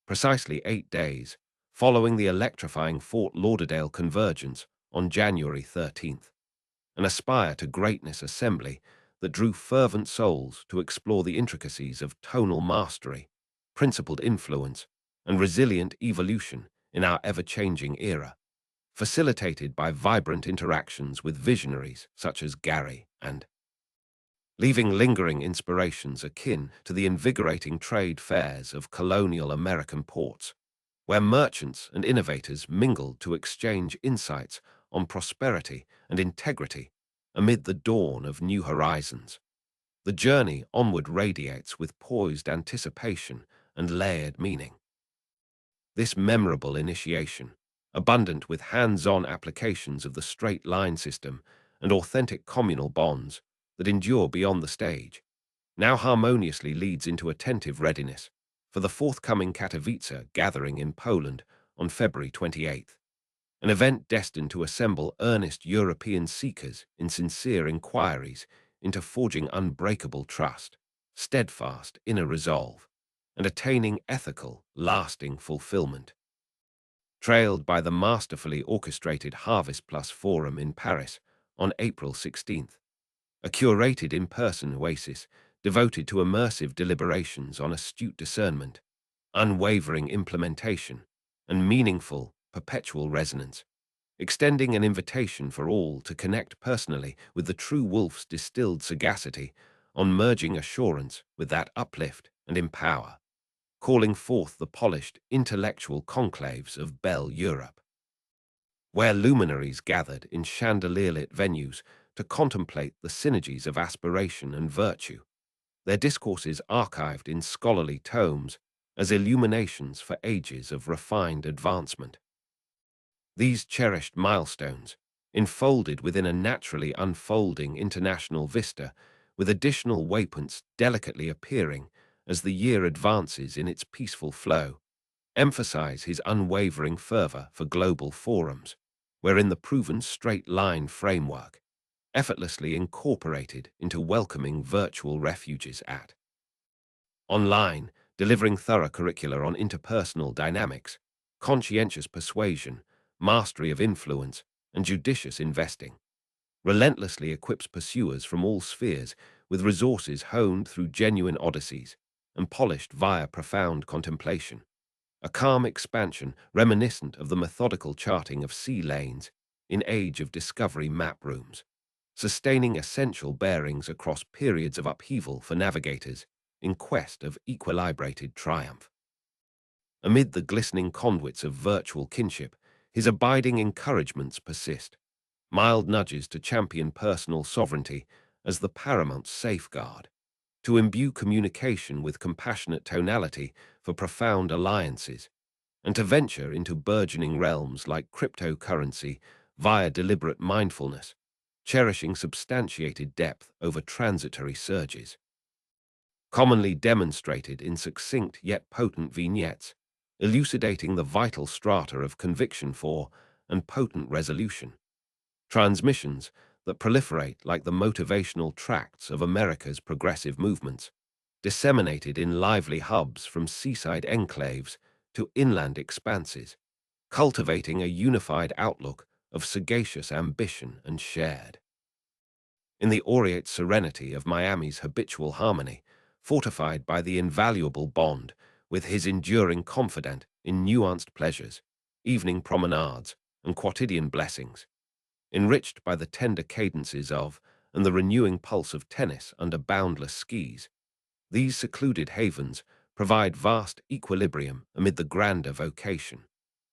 S1: precisely 8 days following the electrifying Fort Lauderdale convergence on January 13th, an Aspire to Greatness assembly that drew fervent souls to explore the intricacies of tonal mastery, principled influence, and resilient evolution in our ever-changing era, facilitated by vibrant interactions with visionaries such as Gary and leaving lingering inspirations akin to the invigorating trade fairs of colonial American ports, where merchants and innovators mingled to exchange insights on prosperity and integrity amid the dawn of new horizons. The journey onward radiates with poised anticipation and layered meaning. This memorable initiation, abundant with hands-on applications of the straight line system and authentic communal bonds that endure beyond the stage, now harmoniously leads into attentive readiness for the forthcoming Katowice gathering in Poland on February 28th, an event destined to assemble earnest European seekers in sincere inquiries into forging unbreakable trust, steadfast inner resolve, and attaining ethical, lasting fulfillment. Trailed by the masterfully orchestrated Harvest Plus Forum in Paris on April 16th, a curated in-person oasis devoted to immersive deliberations on astute discernment, unwavering implementation, and meaningful, perpetual resonance, extending an invitation for all to connect personally with the true wolf's distilled sagacity on merging assurance with that uplift and empower, calling forth the polished intellectual conclaves of Belle Europe, where luminaries gathered in chandelier-lit venues to contemplate the synergies of aspiration and virtue, their discourses archived in scholarly tomes as illuminations for ages of refined advancement. These cherished milestones, enfolded within a naturally unfolding international vista, with additional waypoints delicately appearing as the year advances in its peaceful flow, emphasize his unwavering fervor for global forums, wherein the proven straight-line framework, effortlessly incorporated into welcoming virtual refuges at online, delivering thorough curricula on interpersonal dynamics, conscientious persuasion, mastery of influence, and judicious investing, relentlessly equips pursuers from all spheres with resources honed through genuine odysseys and polished via profound contemplation, a calm expansion reminiscent of the methodical charting of sea lanes in Age of Discovery map rooms, sustaining essential bearings across periods of upheaval for navigators in quest of equilibrated triumph. Amid the glistening conduits of virtual kinship, his abiding encouragements persist, mild nudges to champion personal sovereignty as the paramount safeguard, to imbue communication with compassionate tonality for profound alliances, and to venture into burgeoning realms like cryptocurrency via deliberate mindfulness, cherishing substantiated depth over transitory surges. Commonly demonstrated in succinct yet potent vignettes, elucidating the vital strata of conviction for and potent resolution. Transmissions that proliferate like the motivational tracts of America's progressive movements, disseminated in lively hubs from seaside enclaves to inland expanses, cultivating a unified outlook of sagacious ambition and shared. In the aureate serenity of Miami's habitual harmony, fortified by the invaluable bond with his enduring confidant in nuanced pleasures, evening promenades, and quotidian blessings, enriched by the tender cadences of and the renewing pulse of tennis under boundless skis, these secluded havens provide vast equilibrium amid the grander vocation,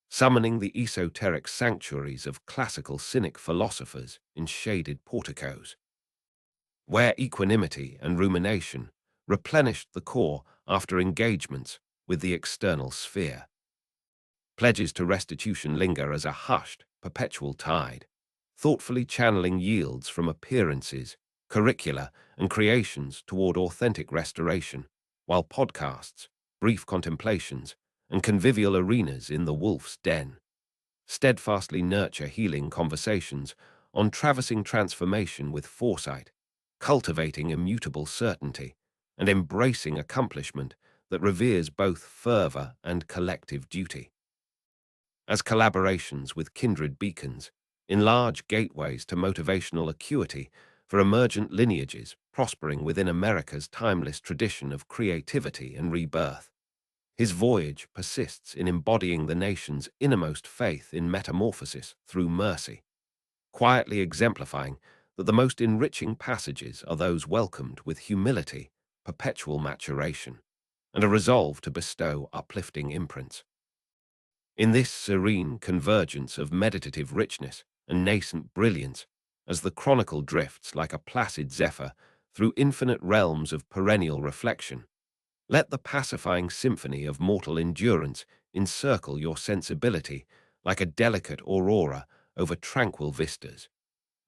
S1: summoning the esoteric sanctuaries of classical cynic philosophers in shaded porticos, where equanimity and rumination replenished the core after engagements with the external sphere. Pledges to restitution linger as a hushed, perpetual tide, thoughtfully channeling yields from appearances, curricula, and creations toward authentic restoration, while podcasts, brief contemplations, and convivial arenas in the wolf's den steadfastly nurture healing conversations on traversing transformation with foresight, cultivating immutable certainty, and embracing accomplishment that reveres both fervor and collective duty. As collaborations with kindred beacons, enlarge gateways to motivational acuity for emergent lineages prospering within America's timeless tradition of creativity and rebirth. His voyage persists in embodying the nation's innermost faith in metamorphosis through mercy, quietly exemplifying that the most enriching passages are those welcomed with humility, perpetual maturation, and a resolve to bestow uplifting imprints. In this serene convergence of meditative richness and nascent brilliance, as the chronicle drifts like a placid zephyr through infinite realms of perennial reflection, let the pacifying symphony of mortal endurance encircle your sensibility like a delicate aurora over tranquil vistas,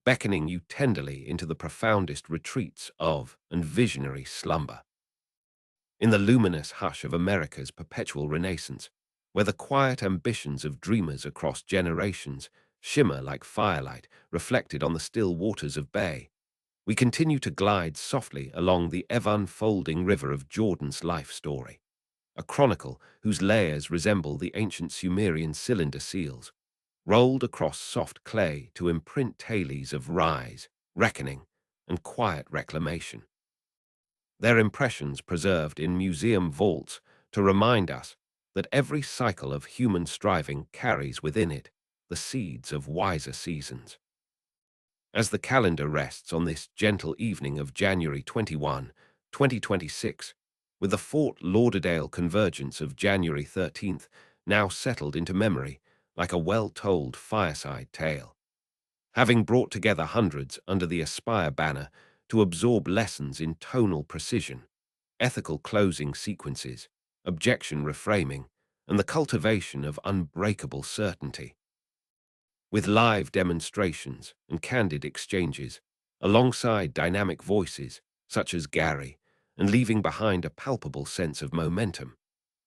S1: beckoning you tenderly into the profoundest retreats of and visionary slumber. In the luminous hush of America's perpetual renaissance, where the quiet ambitions of dreamers across generations shimmer like firelight reflected on the still waters of Bay, we continue to glide softly along the ever-unfolding river of Jordan's life story, a chronicle whose layers resemble the ancient Sumerian cylinder seals, rolled across soft clay to imprint tales of rise, reckoning, and quiet reclamation. Their impressions preserved in museum vaults to remind us that every cycle of human striving carries within it the seeds of wiser seasons. As the calendar rests on this gentle evening of January 21, 2026, with the Fort Lauderdale convergence of January 13th now settled into memory like a well-told fireside tale, having brought together hundreds under the Aspire banner to absorb lessons in tonal precision, ethical closing sequences, objection reframing, and the cultivation of unbreakable certainty. With live demonstrations and candid exchanges, alongside dynamic voices such as Gary, and leaving behind a palpable sense of momentum,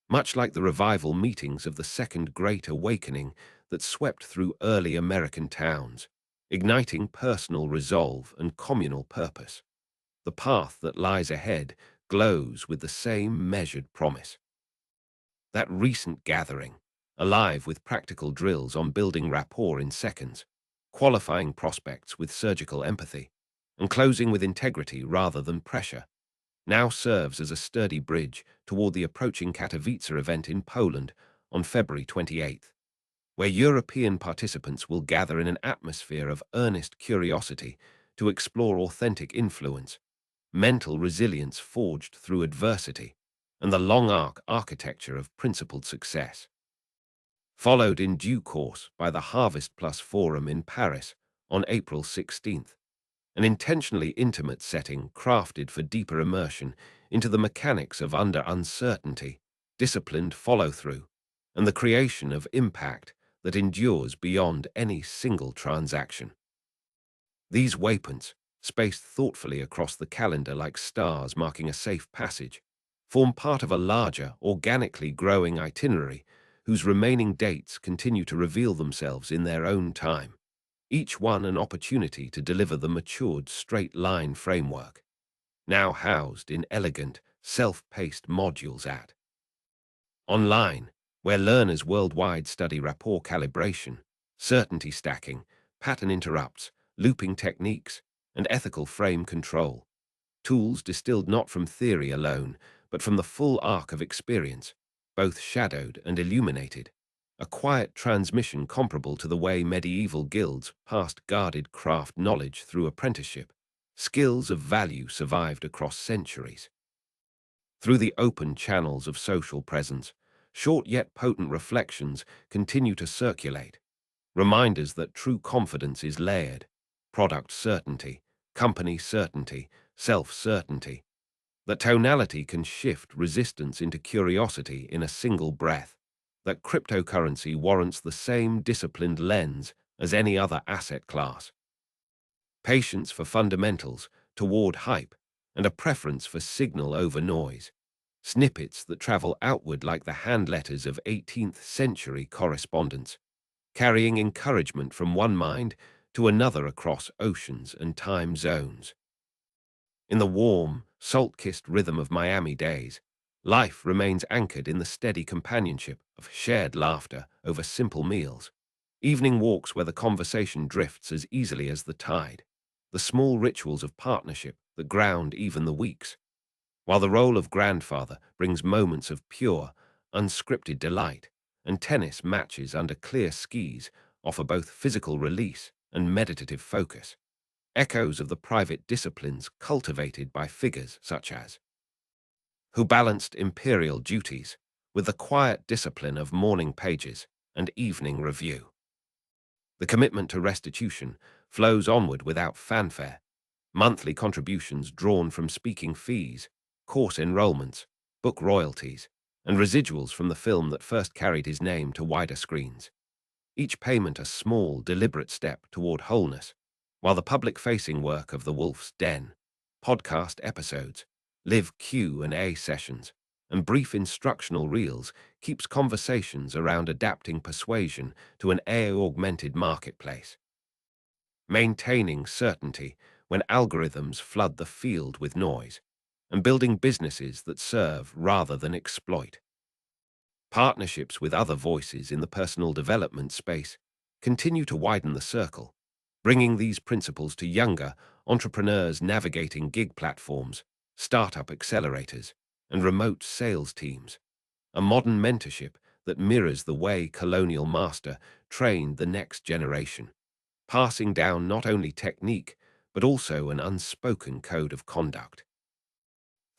S1: much like the revival meetings of the Second Great Awakening that swept through early American towns, igniting personal resolve and communal purpose. The path that lies ahead glows with the same measured promise. That recent gathering, alive with practical drills on building rapport in seconds, qualifying prospects with surgical empathy, and closing with integrity rather than pressure, now serves as a sturdy bridge toward the approaching Katowice event in Poland on February 28th, where European participants will gather in an atmosphere of earnest curiosity to explore authentic influence, mental resilience forged through adversity, and the long arc architecture of principled success. Followed in due course by the Harvest Plus Forum in Paris on April 16th, an intentionally intimate setting crafted for deeper immersion into the mechanics of under uncertainty, disciplined follow-through, and the creation of impact that endures beyond any single transaction. These waypoints, spaced thoughtfully across the calendar like stars marking a safe passage, form part of a larger, organically growing itinerary whose remaining dates continue to reveal themselves in their own time, each one an opportunity to deliver the matured straight-line framework, now housed in elegant, self-paced modules at online, where learners worldwide study rapport calibration, certainty stacking, pattern interrupts, looping techniques, and ethical frame control, tools distilled not from theory alone, but from the full arc of experience, both shadowed and illuminated, a quiet transmission comparable to the way medieval guilds passed guarded craft knowledge through apprenticeship, skills of value survived across centuries. Through the open channels of social presence, short yet potent reflections continue to circulate, reminders that true confidence is layered, product certainty, company certainty, self-certainty, that tonality can shift resistance into curiosity in a single breath, that cryptocurrency warrants the same disciplined lens as any other asset class. Patience for fundamentals toward hype, and a preference for signal over noise, snippets that travel outward like the hand letters of 18th century correspondence, carrying encouragement from one mind to another across oceans and time zones. In the warm, salt-kissed rhythm of Miami days, life remains anchored in the steady companionship of shared laughter over simple meals, evening walks where the conversation drifts as easily as the tide, the small rituals of partnership that ground even the weeks, while the role of grandfather brings moments of pure, unscripted delight, and tennis matches under clear skies offer both physical release and meditative focus, echoes of the private disciplines cultivated by figures such as who balanced imperial duties with the quiet discipline of morning pages and evening review. The commitment to restitution flows onward without fanfare, monthly contributions drawn from speaking fees, course enrollments, book royalties, and residuals from the film that first carried his name to wider screens. Each payment a small, deliberate step toward wholeness, while the public-facing work of The Wolf's Den, podcast episodes, live Q&A sessions, and brief instructional reels keeps conversations around adapting Persuasion to an AI-augmented marketplace. Maintaining certainty when algorithms flood the field with noise, and building businesses that serve rather than exploit. Partnerships with other voices in the personal development space continue to widen the circle, bringing these principles to younger entrepreneurs navigating gig platforms, startup accelerators, and remote sales teams, a modern mentorship that mirrors the way Colonial Master trained the next generation, passing down not only technique, but also an unspoken code of conduct.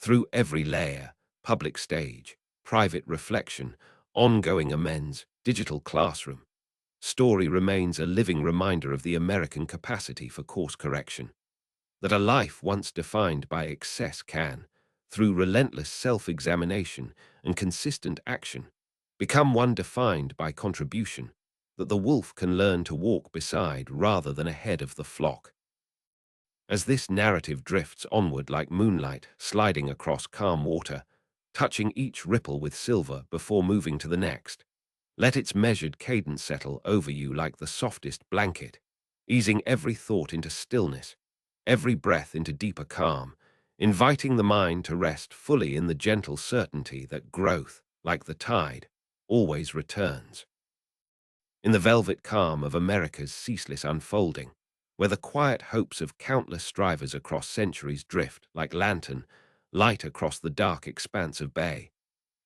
S1: Through every layer, public stage, private reflection, ongoing amends, digital classroom, story remains a living reminder of the American capacity for course correction, that a life once defined by excess can, through relentless self-examination and consistent action, become one defined by contribution, that the wolf can learn to walk beside rather than ahead of the flock. As this narrative drifts onward like moonlight sliding across calm water, touching each ripple with silver before moving to the next, let its measured cadence settle over you like the softest blanket, easing every thought into stillness, every breath into deeper calm, inviting the mind to rest fully in the gentle certainty that growth, like the tide, always returns. In the velvet calm of America's ceaseless unfolding, where the quiet hopes of countless strivers across centuries drift like lantern, light across the dark expanse of bay,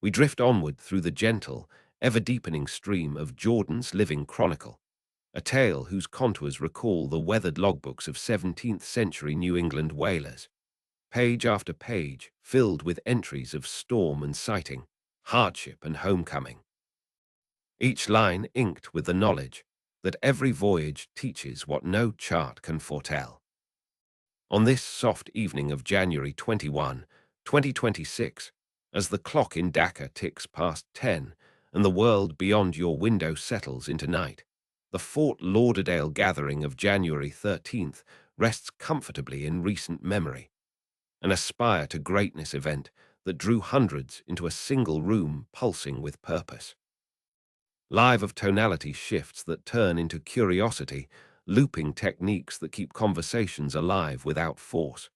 S1: we drift onward through the gentle, ever-deepening stream of Jordan's living chronicle, a tale whose contours recall the weathered logbooks of 17th-century New England whalers, page after page filled with entries of storm and sighting, hardship and homecoming. Each line inked with the knowledge that every voyage teaches what no chart can foretell. On this soft evening of January 21, 2026, as the clock in Dhaka ticks past 10 and the world beyond your window settles into night, the Fort Lauderdale gathering of January 13th rests comfortably in recent memory, an aspire to greatness event that drew hundreds into a single room pulsing with purpose. Live of tonality shifts that turn into curiosity, looping techniques that keep conversations alive without force,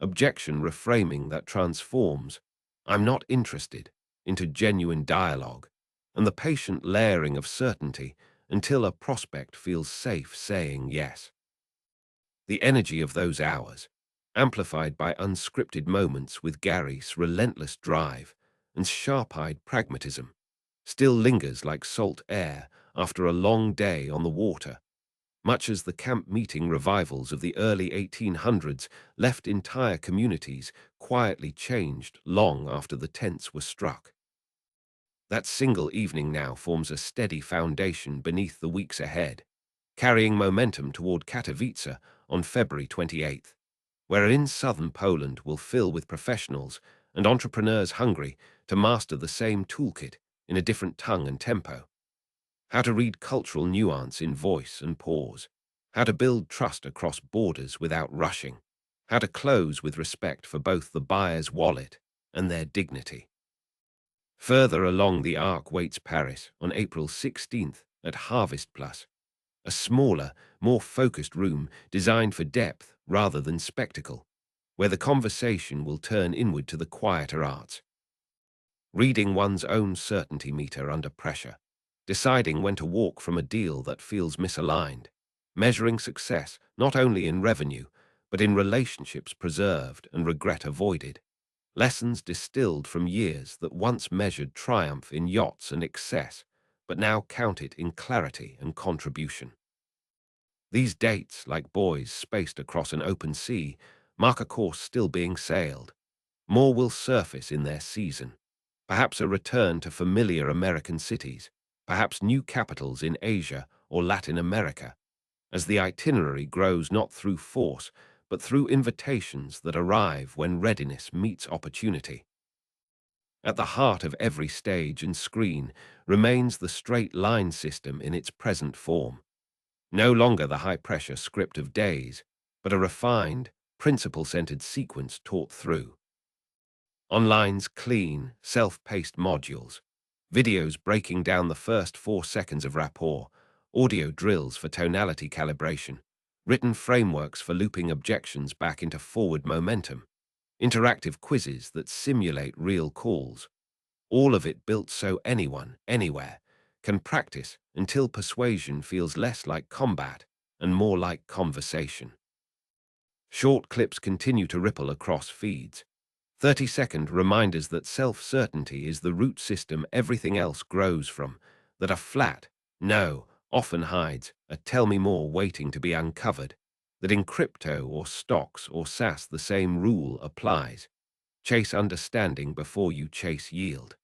S1: objection reframing that transforms "I'm not interested" into genuine dialogue, and the patient layering of certainty until a prospect feels safe saying yes. The energy of those hours, amplified by unscripted moments with Gary's relentless drive and sharp-eyed pragmatism, still lingers like salt air after a long day on the water, much as the camp meeting revivals of the early 1800s left entire communities quietly changed long after the tents were struck. That single evening now forms a steady foundation beneath the weeks ahead, carrying momentum toward Katowice on February 28th, wherein southern Poland will fill with professionals and entrepreneurs hungry to master the same toolkit in a different tongue and tempo. How to read cultural nuance in voice and pause, how to build trust across borders without rushing, how to close with respect for both the buyer's wallet and their dignity. Further along the arc waits Paris on April 16th at Harvest Plus, a smaller, more focused room designed for depth rather than spectacle, where the conversation will turn inward to the quieter arts. Reading one's own certainty meter under pressure, deciding when to walk from a deal that feels misaligned, measuring success not only in revenue, but in relationships preserved and regret avoided, lessons distilled from years that once measured triumph in yachts and excess, but now count it in clarity and contribution. These dates, like buoys spaced across an open sea, mark a course still being sailed. More will surface in their season. Perhaps a return to familiar American cities, perhaps new capitals in Asia or Latin America, as the itinerary grows not through force, but through invitations that arrive when readiness meets opportunity. At the heart of every stage and screen remains the straight line system in its present form. No longer the high-pressure script of days, but a refined, principle-centered sequence taught through. Online's clean, self-paced modules, videos breaking down the first 4 seconds of rapport, audio drills for tonality calibration, written frameworks for looping objections back into forward momentum, interactive quizzes that simulate real calls, all of it built so anyone, anywhere, can practice until persuasion feels less like combat and more like conversation. Short clips continue to ripple across feeds, 30-second reminders that self-certainty is the root system everything else grows from, that a flat "no" often hides a "tell me more" waiting to be uncovered, that in crypto or stocks or SaaS the same rule applies. Chase understanding before you chase yield.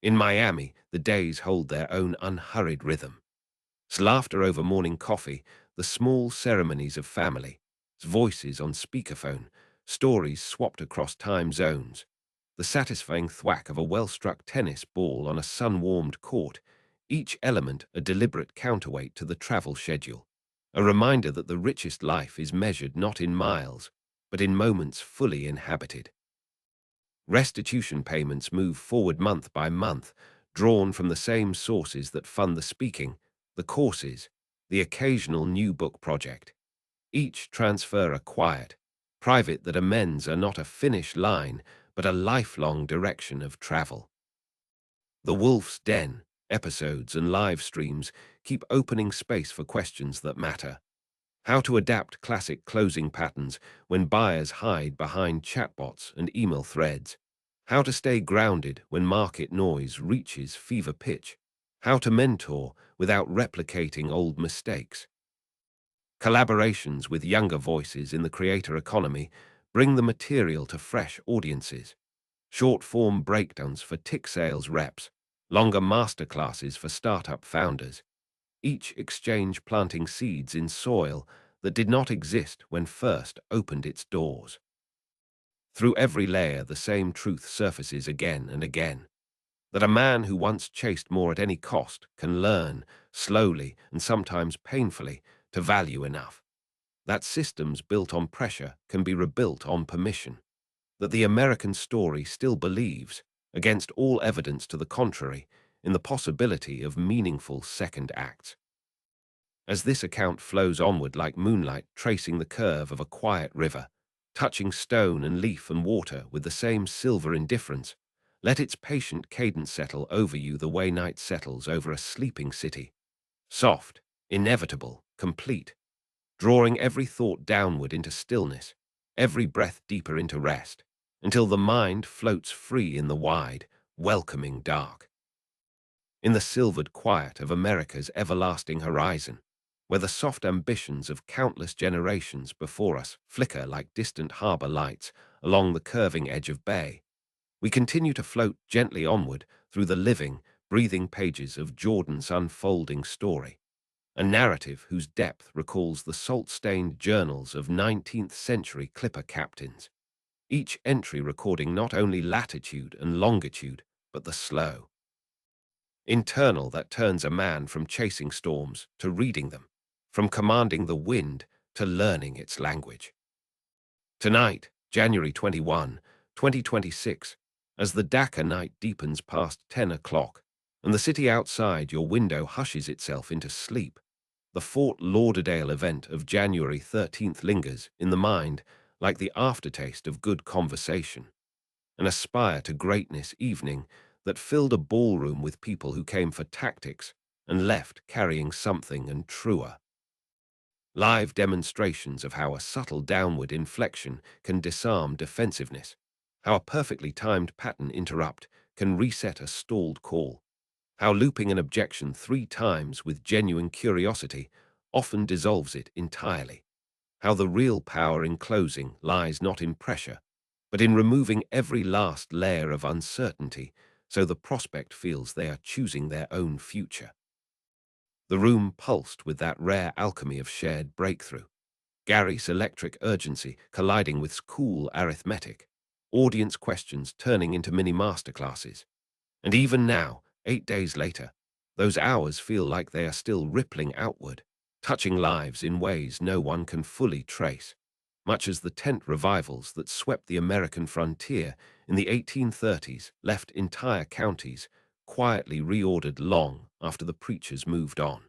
S1: In Miami, the days hold their own unhurried rhythm. It's laughter over morning coffee, the small ceremonies of family, voices on speakerphone, stories swapped across time zones, the satisfying thwack of a well-struck tennis ball on a sun-warmed court, each element a deliberate counterweight to the travel schedule, a reminder that the richest life is measured not in miles, but in moments fully inhabited. Restitution payments move forward month by month, drawn from the same sources that fund the speaking, the courses, the occasional new book project. Each transfer a quiet, private that amends are not a finish line, but a lifelong direction of travel. The Wolf's Den, episodes and live streams keep opening space for questions that matter. How to adapt classic closing patterns when buyers hide behind chatbots and email threads. How to stay grounded when market noise reaches fever pitch. How to mentor without replicating old mistakes. Collaborations with younger voices in the creator economy bring the material to fresh audiences. Short-form breakdowns for tick sales reps, longer masterclasses for startup founders. Each exchange planting seeds in soil that did not exist when first opened its doors. Through every layer, the same truth surfaces again and again, that a man who once chased more at any cost can learn, slowly and sometimes painfully, to value enough. That systems built on pressure can be rebuilt on permission. That the American story still believes, against all evidence to the contrary, in the possibility of meaningful second acts. As this account flows onward like moonlight tracing the curve of a quiet river, touching stone and leaf and water with the same silver indifference, let its patient cadence settle over you the way night settles over a sleeping city. Soft, inevitable, complete, drawing every thought downward into stillness, every breath deeper into rest, until the mind floats free in the wide, welcoming dark. In the silvered quiet of America's everlasting horizon, where the soft ambitions of countless generations before us flicker like distant harbor lights along the curving edge of bay, we continue to float gently onward through the living, breathing pages of Jordan's unfolding story, a narrative whose depth recalls the salt-stained journals of 19th-century clipper captains, each entry recording not only latitude and longitude, but the slow internal that turns a man from chasing storms to reading them, from commanding the wind to learning its language. Tonight, January 21, 2026, as the Dhaka night deepens past 10 o'clock and the city outside your window hushes itself into sleep, the Fort Lauderdale event of January 13th lingers in the mind like the aftertaste of good conversation, an aspire to greatness evening that filled a ballroom with people who came for tactics and left carrying something and truer. Live demonstrations of how a subtle downward inflection can disarm defensiveness, how a perfectly timed pattern interrupt can reset a stalled call, how looping an objection 3 times with genuine curiosity often dissolves it entirely, how the real power in closing lies not in pressure, but in removing every last layer of uncertainty so the prospect feels they are choosing their own future. The room pulsed with that rare alchemy of shared breakthrough, Gary's electric urgency colliding with cool arithmetic, audience questions turning into mini masterclasses. And even now, 8 days later, those hours feel like they are still rippling outward, touching lives in ways no one can fully trace, much as the tent revivals that swept the American frontier in the 1830s left entire counties quietly reordered long after the preachers moved on.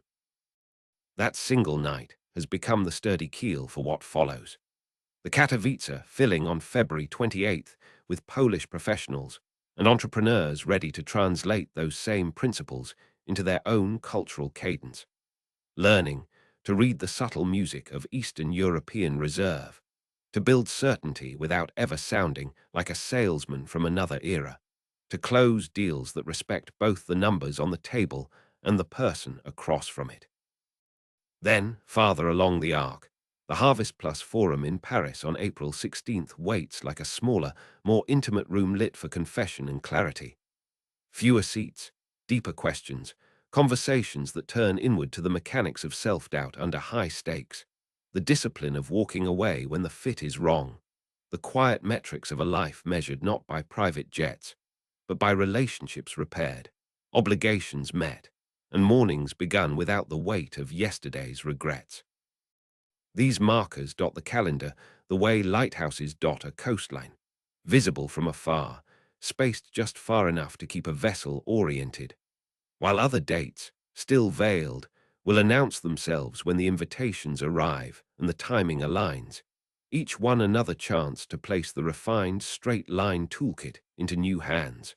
S1: That single night has become the sturdy keel for what follows. The Katowice filling on February 28th with Polish professionals and entrepreneurs ready to translate those same principles into their own cultural cadence, learning to read the subtle music of Eastern European reserve, to build certainty without ever sounding like a salesman from another era, to close deals that respect both the numbers on the table and the person across from it. Then, farther along the arc, the Harvest Plus Forum in Paris on April 16th waits like a smaller, more intimate room lit for confession and clarity. Fewer seats, deeper questions, conversations that turn inward to the mechanics of self-doubt under high stakes, the discipline of walking away when the fit is wrong, the quiet metrics of a life measured not by private jets, but by relationships repaired, obligations met, and mornings begun without the weight of yesterday's regrets. These markers dot the calendar the way lighthouses dot a coastline, visible from afar, spaced just far enough to keep a vessel oriented, while other dates, still veiled, will announce themselves when the invitations arrive and the timing aligns, each one another chance to place the refined straight-line toolkit into new hands.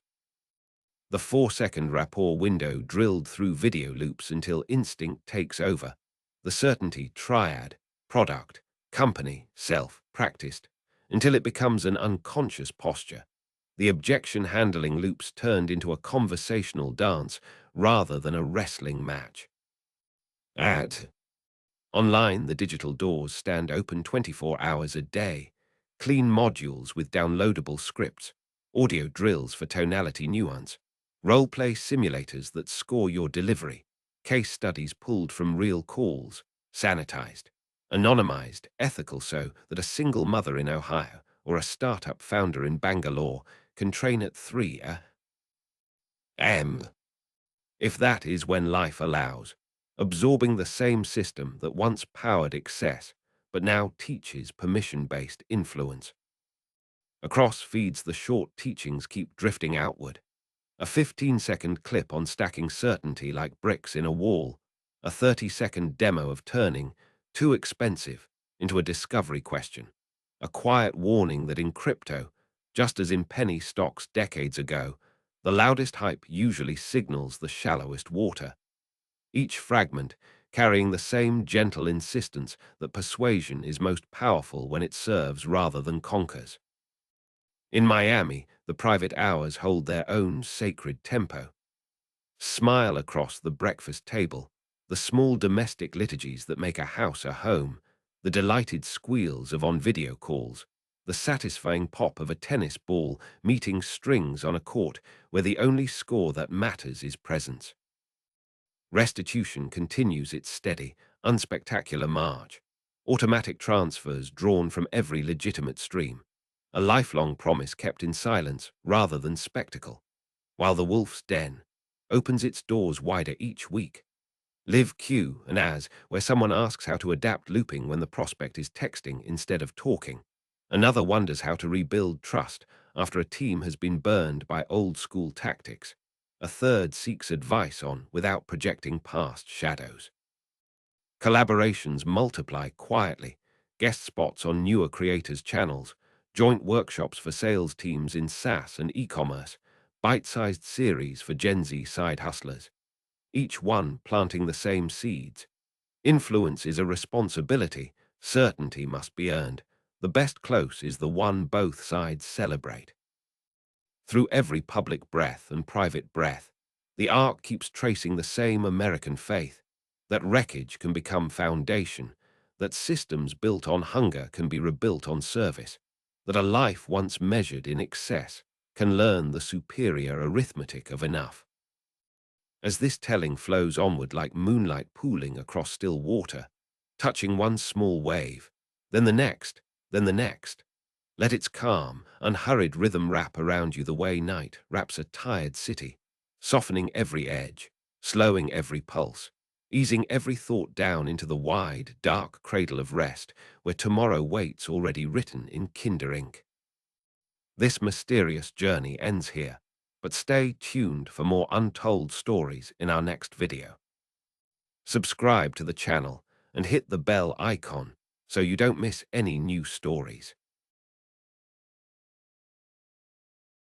S1: The 4-second rapport window drilled through video loops until instinct takes over, the certainty triad, product, company, self, practiced, until it becomes an unconscious posture, The objection handling loops turned into a conversational dance rather than a wrestling match. Online, the digital doors stand open 24 hours a day. Clean modules with downloadable scripts, audio drills for tonality nuance, role-play simulators that score your delivery, case studies pulled from real calls, sanitized, anonymized, ethical so that a single mother in Ohio or a startup founder in Bangalore can train at 3 a.m. If that is when life allows, absorbing the same system that once powered excess, but now teaches permission-based influence. Across feeds, the short teachings keep drifting outward. A 15-second clip on stacking certainty like bricks in a wall, a 30-second demo of turning, too expensive, into a discovery question, a quiet warning that in crypto, just as in penny stocks decades ago, the loudest hype usually signals the shallowest water. Each fragment carrying the same gentle insistence that persuasion is most powerful when it serves rather than conquers. In Miami, the private hours hold their own sacred tempo. Smile across the breakfast table, the small domestic liturgies that make a house a home, the delighted squeals of on-video calls, the satisfying pop of a tennis ball meeting strings on a court where the only score that matters is presence. Restitution continues its steady, unspectacular march. Automatic transfers drawn from every legitimate stream. A lifelong promise kept in silence rather than spectacle. While the Wolf's Den opens its doors wider each week. Live Q and As, where someone asks how to adapt looping when the prospect is texting instead of talking. Another wonders how to rebuild trust after a team has been burned by old-school tactics. A third seeks advice on without projecting past shadows. Collaborations multiply quietly, guest spots on newer creators' channels, joint workshops for sales teams in SaaS and e-commerce, bite-sized series for Gen Z side hustlers, each one planting the same seeds. Influence is a responsibility, certainty must be earned. The best close is the one both sides celebrate. Through every public breath and private breath, the arc keeps tracing the same American faith, that wreckage can become foundation, that systems built on hunger can be rebuilt on service, that a life once measured in excess can learn the superior arithmetic of enough. As this telling flows onward like moonlight pooling across still water, touching one small wave, then the next, then the next, let its calm, unhurried rhythm wrap around you the way night wraps a tired city, softening every edge, slowing every pulse, easing every thought down into the wide, dark cradle of rest where tomorrow waits already written in kinder ink. This mysterious journey ends here, but stay tuned for more untold stories in our next video. Subscribe to the channel and hit the bell icon so you don't miss any new stories.